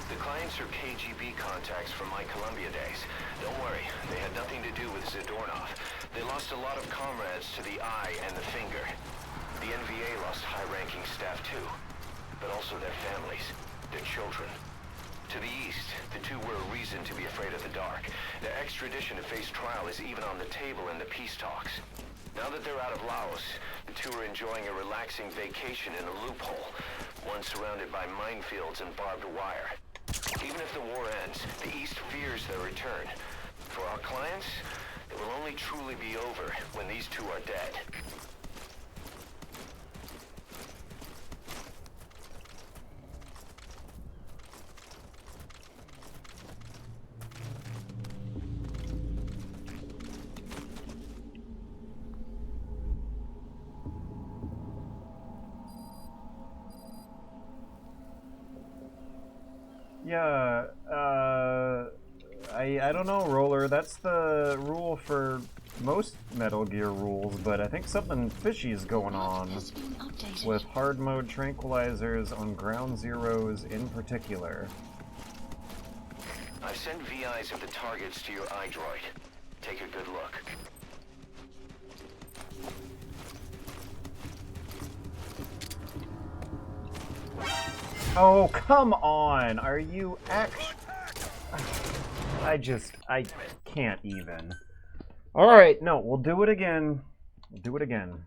The clients are KGB contacts from my Columbia days. Don't worry, they had nothing to do with Zadornov. They lost a lot of comrades to the eye and the finger. The NVA lost high-ranking staff too, but also their families, their children. To the east, the two were a reason to be afraid of the dark. Their extradition to face trial is even on the table in the peace talks. Now that they're out of Laos, the two are enjoying a relaxing vacation in a loophole, one surrounded by minefields and barbed wire. Even if the war ends, the East fears their return. For our clients, it will only truly be over when these two are dead. Yeah, I don't know, Roller. That's the rule for most Metal Gear rules, but I think something fishy is going on with hard mode tranquilizers on ground zeros in particular. I've sent VIs of the targets to your iDroid. Take a good look. Oh, come on! Are you actually... I can't even. Alright, no, we'll do it again. We'll do it again.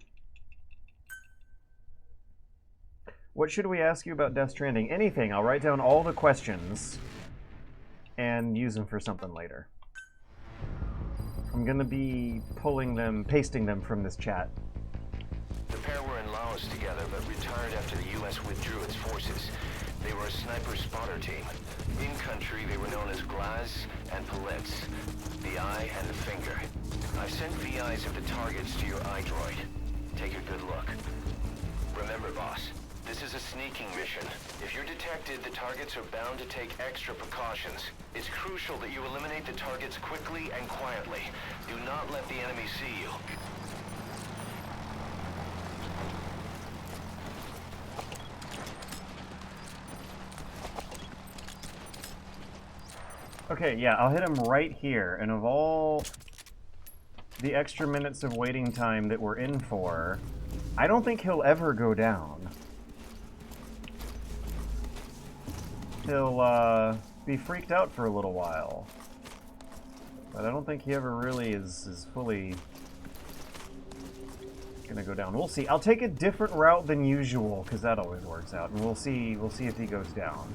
What should we ask you about Death Stranding? Anything. I'll write down all the questions and use them for something later. I'm gonna be pulling them, pasting them from this chat. The pair were in Laos together, but retired after the U.S. withdrew its forces. They were a sniper spotter team. In country, they were known as Glaz and Palitz, the eye and the finger. I've sent VIs of the targets to your iDroid. Take a good look. Remember, boss, this is a sneaking mission. If you're detected, the targets are bound to take extra precautions. It's crucial that you eliminate the targets quickly and quietly. Do not let the enemy see you. Okay, yeah, I'll hit him right here, and of all the extra minutes of waiting time that we're in for, I don't think he'll ever go down. He'll, be freaked out for a little while. But I don't think he ever really is fully gonna go down. We'll see. I'll take a different route than usual, because that always works out, and we'll see if he goes down.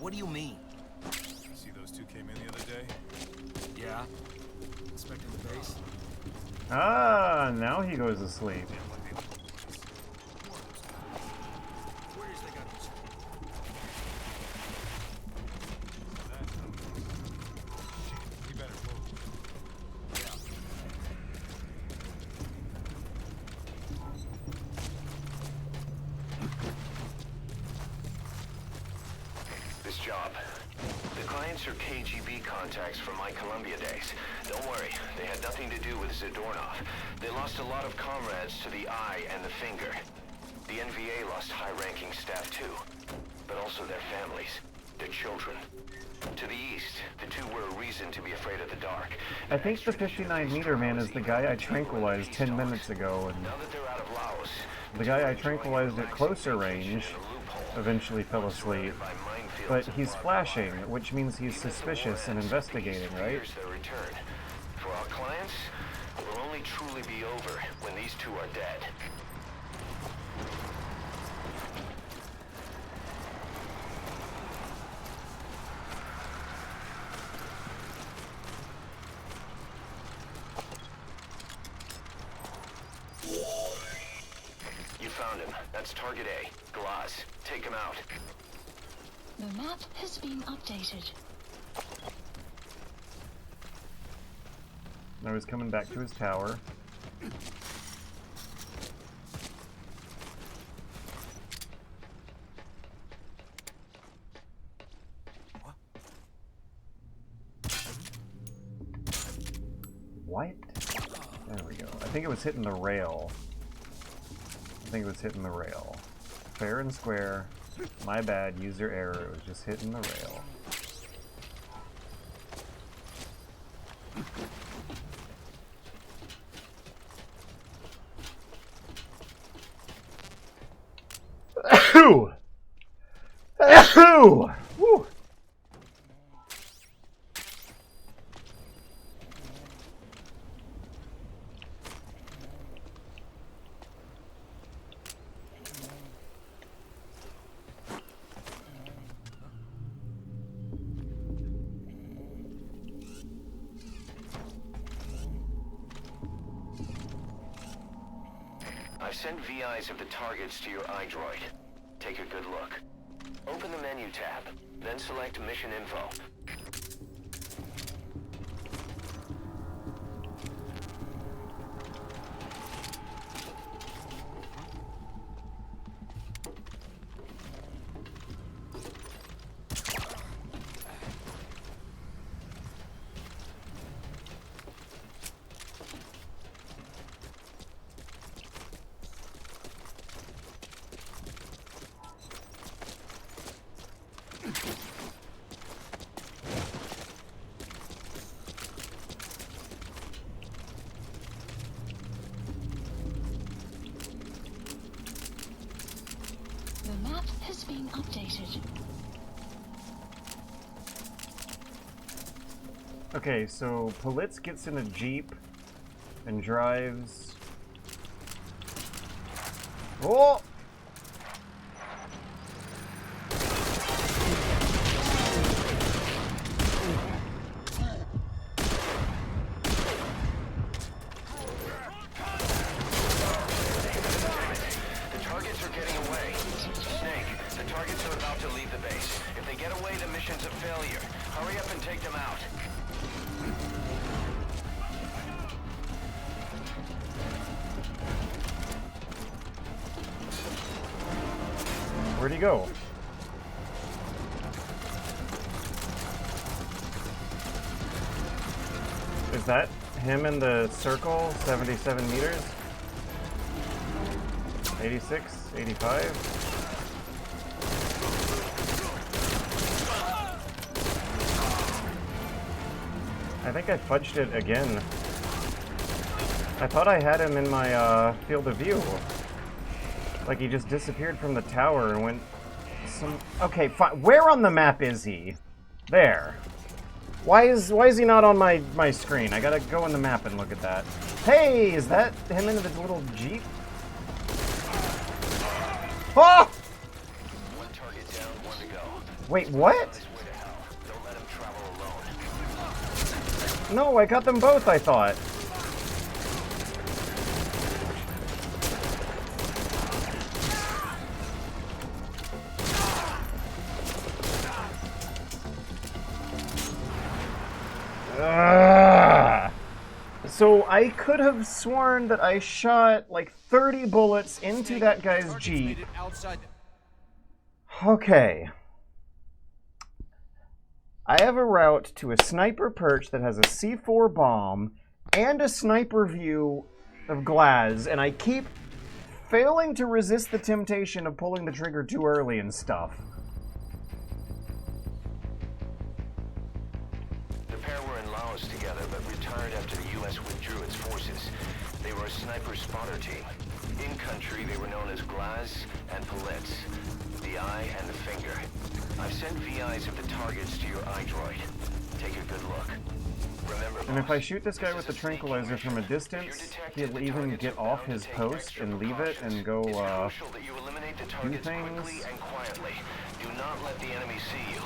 What do you mean? See those two came in the other day? Yeah. Inspecting the base? Ah, now he goes to sleep. To the eye and the finger. The NVA lost high-ranking staff too, but also their families, their children. To the east, the two were a reason to be afraid of the dark. I think the 59-meter man is the guy I tranquilized 10 minutes ago, and now that they're out of Laos, the guy I tranquilized at closer range eventually fell asleep. But he's flashing, which means he's suspicious and investigating, right? For our clients, it will only truly be over when these two are dead. You found him. That's target A. Glaz. Take him out. The map has been updated. Now he's coming back to his tower. What? There we go. I think it was hitting the rail. Fair and square. My bad, user error. It was just hitting the rail. Woo! I've sent VIs of the targets to your iDroid. Take a good look. Open the menu tab, then select Mission Info. map has been updated. Okay, so Politz gets in a Jeep and drives. Oh! Where'd he go? Is that him in the circle? 77 meters? 86? 85? I think I fudged it again. I thought I had him in my field of view. Like he just disappeared from the tower and went some... Okay, fine. Where on the map is he? There. Why is he not on my screen? I gotta go on the map and look at that. Hey, is that him in the little Jeep? Oh! One target down, one to go. Wait, what? Don't let him travel alone. No, I got them both, I thought. So I could have sworn that I shot like 30 bullets into that guy's Jeep. Okay. I have a route to a sniper perch that has a C4 bomb and a sniper view of glass, and I keep failing to resist the temptation of pulling the trigger too early and stuff. The pair were in Laos together, but retired after the U.S. withdrew its forces. They were a sniper spotter team. In country, they were known as Glaz and Politz, the eye and the finger. I've sent VIs of the targets to your iDroid. Take a good look. Remember, And if I shoot this guy with the tranquilizer from a distance, he'll even get off his post and leave it and go, do things. And quietly. Do not let the enemy see you.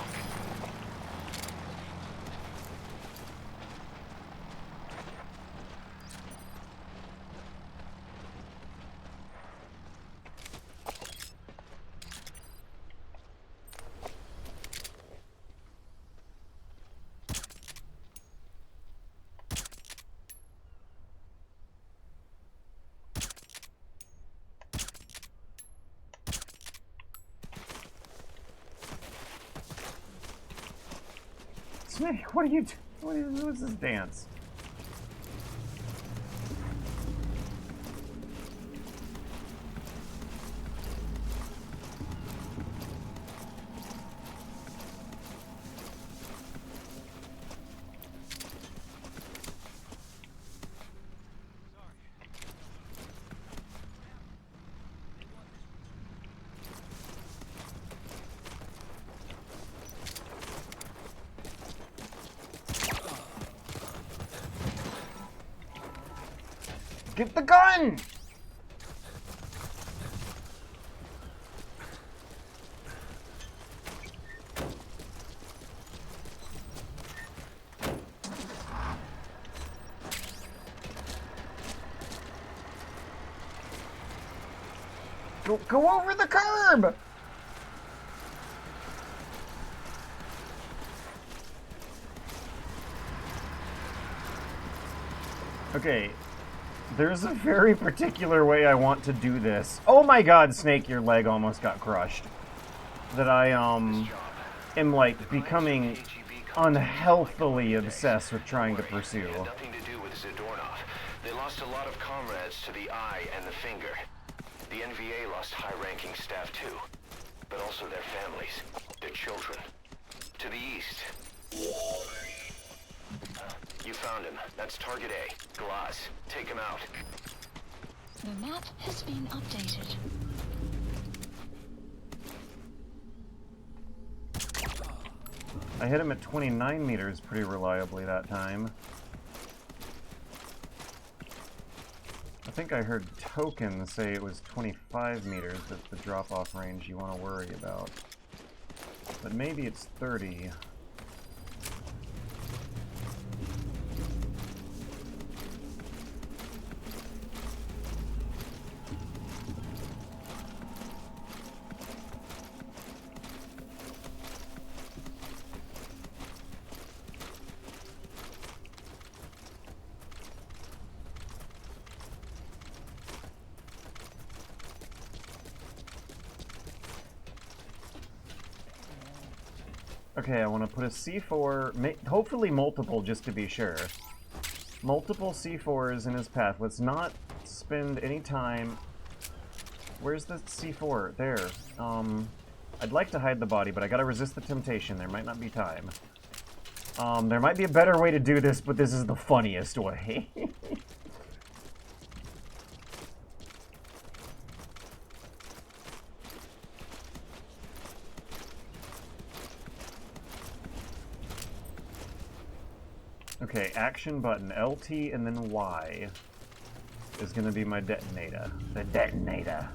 Snake, what are you doing? What is this dance? Get the gun! Go over the curb! Okay. There's a very particular way I want to do this. Oh my god, Snake, your leg almost got crushed. That I, am like becoming unhealthily obsessed with trying to pursue. Nothing to do with Zadornov. They lost a lot of comrades to the eye and the finger. The NVA lost high-ranking staff too, but also their families, their children. To the east. You found him. That's target A. Glass. Take him out. The map has been updated. I hit him at 29 meters pretty reliably that time. I think I heard Token say it was 25 meters that's the drop-off range you want to worry about. But maybe it's 30. Okay, I want to put a C4, hopefully multiple just to be sure. Multiple C4s in his path. Let's not spend any time... Where's the C4? There. I'd like to hide the body, but I gotta resist the temptation. There might not be time. There might be a better way to do this, but this is the funniest way. Okay, action button, LT and then Y is going to be my detonator. The detonator.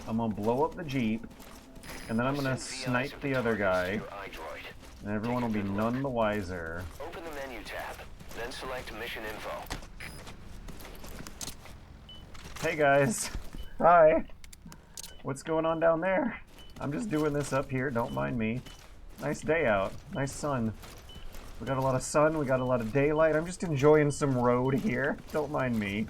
I'm going to blow up the Jeep, and then I'm going to snipe the other guy, and everyone will be none the wiser. Open the menu tab, then select mission info. Hey guys. Hi. What's going on down there? I'm just doing this up here, don't mind me. Nice day out, nice sun. We got a lot of sun, we got a lot of daylight. I'm just enjoying some road here, don't mind me.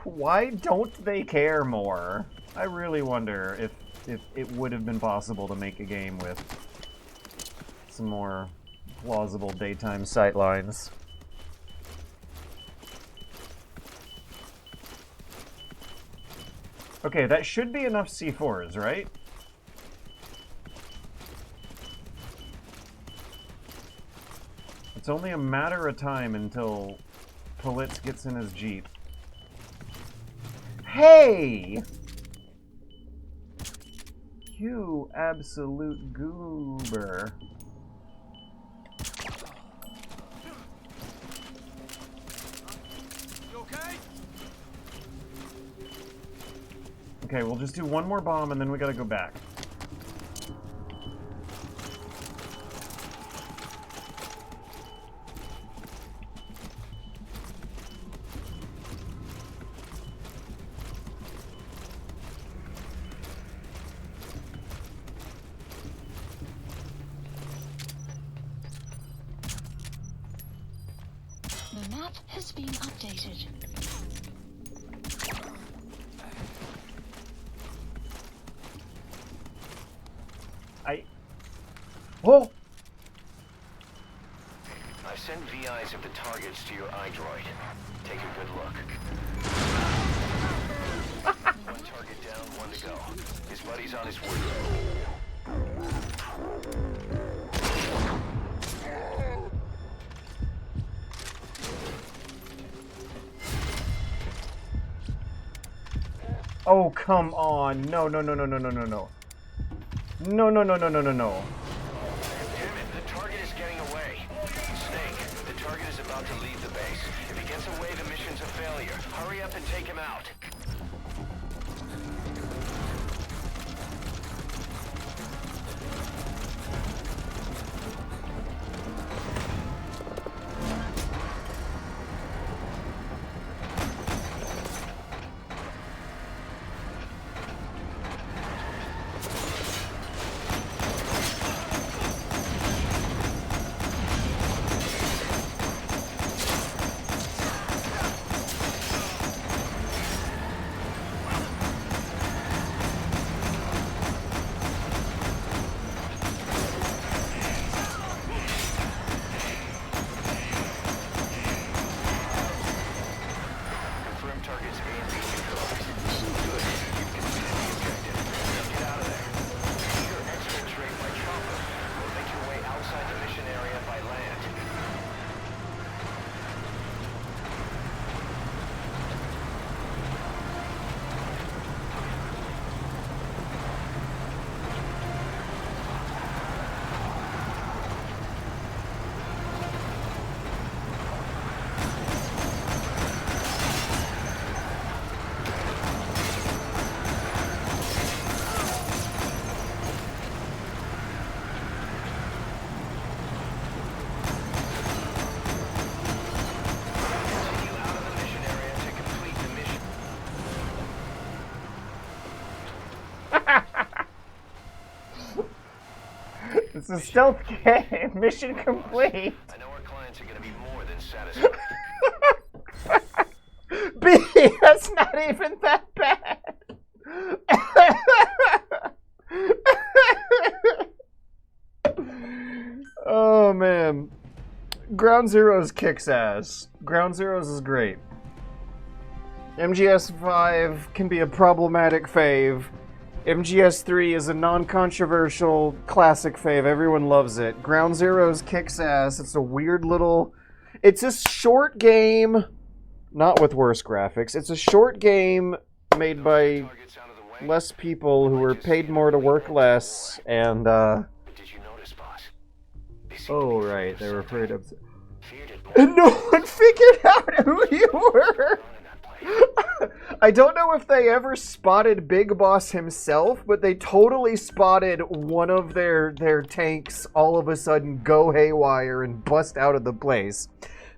Why don't they care more? I really wonder if it would have been possible to make a game with some more plausible daytime sightlines. Okay, that should be enough C4s, right? It's only a matter of time until Politz gets in his Jeep. Hey! You absolute goober. You okay? Okay, we'll just do one more bomb and then we gotta go back. The map has been updated. Whoa! I've sent VIs of the targets to your iDroid. Take a good look. One target down, one to go. His buddy's on his way. Oh, come on. No, no, no, no, no, no, no, no. No, no, no, no, no, no, no. Damn it, the target is getting away. Snake, the target is about to leave the base. If he gets away, the mission's a failure. Hurry up and take him out. It's a stealth game. Mission complete. I know our clients are gonna be more than satisfied. B, that's not even that bad. Oh man. Ground Zeroes kicks ass. Ground Zeroes is great. MGS5 can be a problematic fave. MGS3 is a non-controversial classic fave. Everyone loves it. Ground Zeroes kicks ass. It's a weird little... It's a short game, not with worse graphics. It's a short game made by less people who were paid more to work less, and oh right, they were afraid of... And no one figured out who you were! I don't know if they ever spotted Big Boss himself, but they totally spotted one of their tanks all of a sudden go haywire and bust out of the place.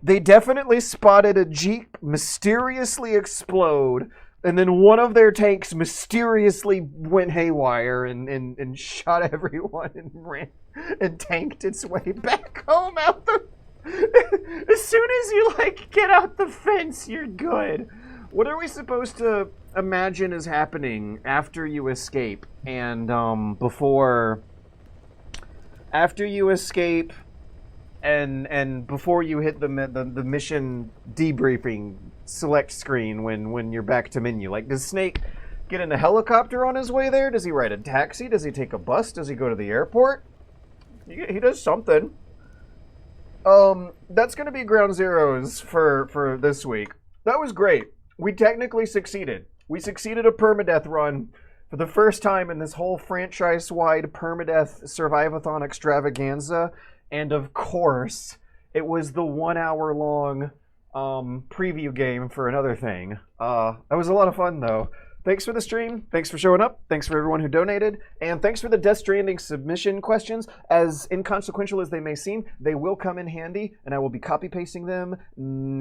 They definitely spotted a Jeep mysteriously explode, and then one of their tanks mysteriously went haywire and shot everyone and ran and tanked its way back home out the... As soon as you, get out the fence, you're good. What are we supposed to imagine is happening after you escape and before... After you escape and before you hit the mission debriefing select screen when you're back to menu? Like, does Snake get in a helicopter on his way there? Does he ride a taxi? Does he take a bus? Does he go to the airport? He does something. That's gonna be Ground Zeroes for this week. That was great. We technically succeeded. We succeeded a permadeath run for the first time in this whole franchise-wide permadeath Survive-a-thon extravaganza. And of course, it was the 1 hour long preview game for another thing. That was a lot of fun though. Thanks for the stream. Thanks for showing up. Thanks for everyone who donated. And thanks for the Death Stranding submission questions. As inconsequential as they may seem, they will come in handy, and I will be copy-pasting them now.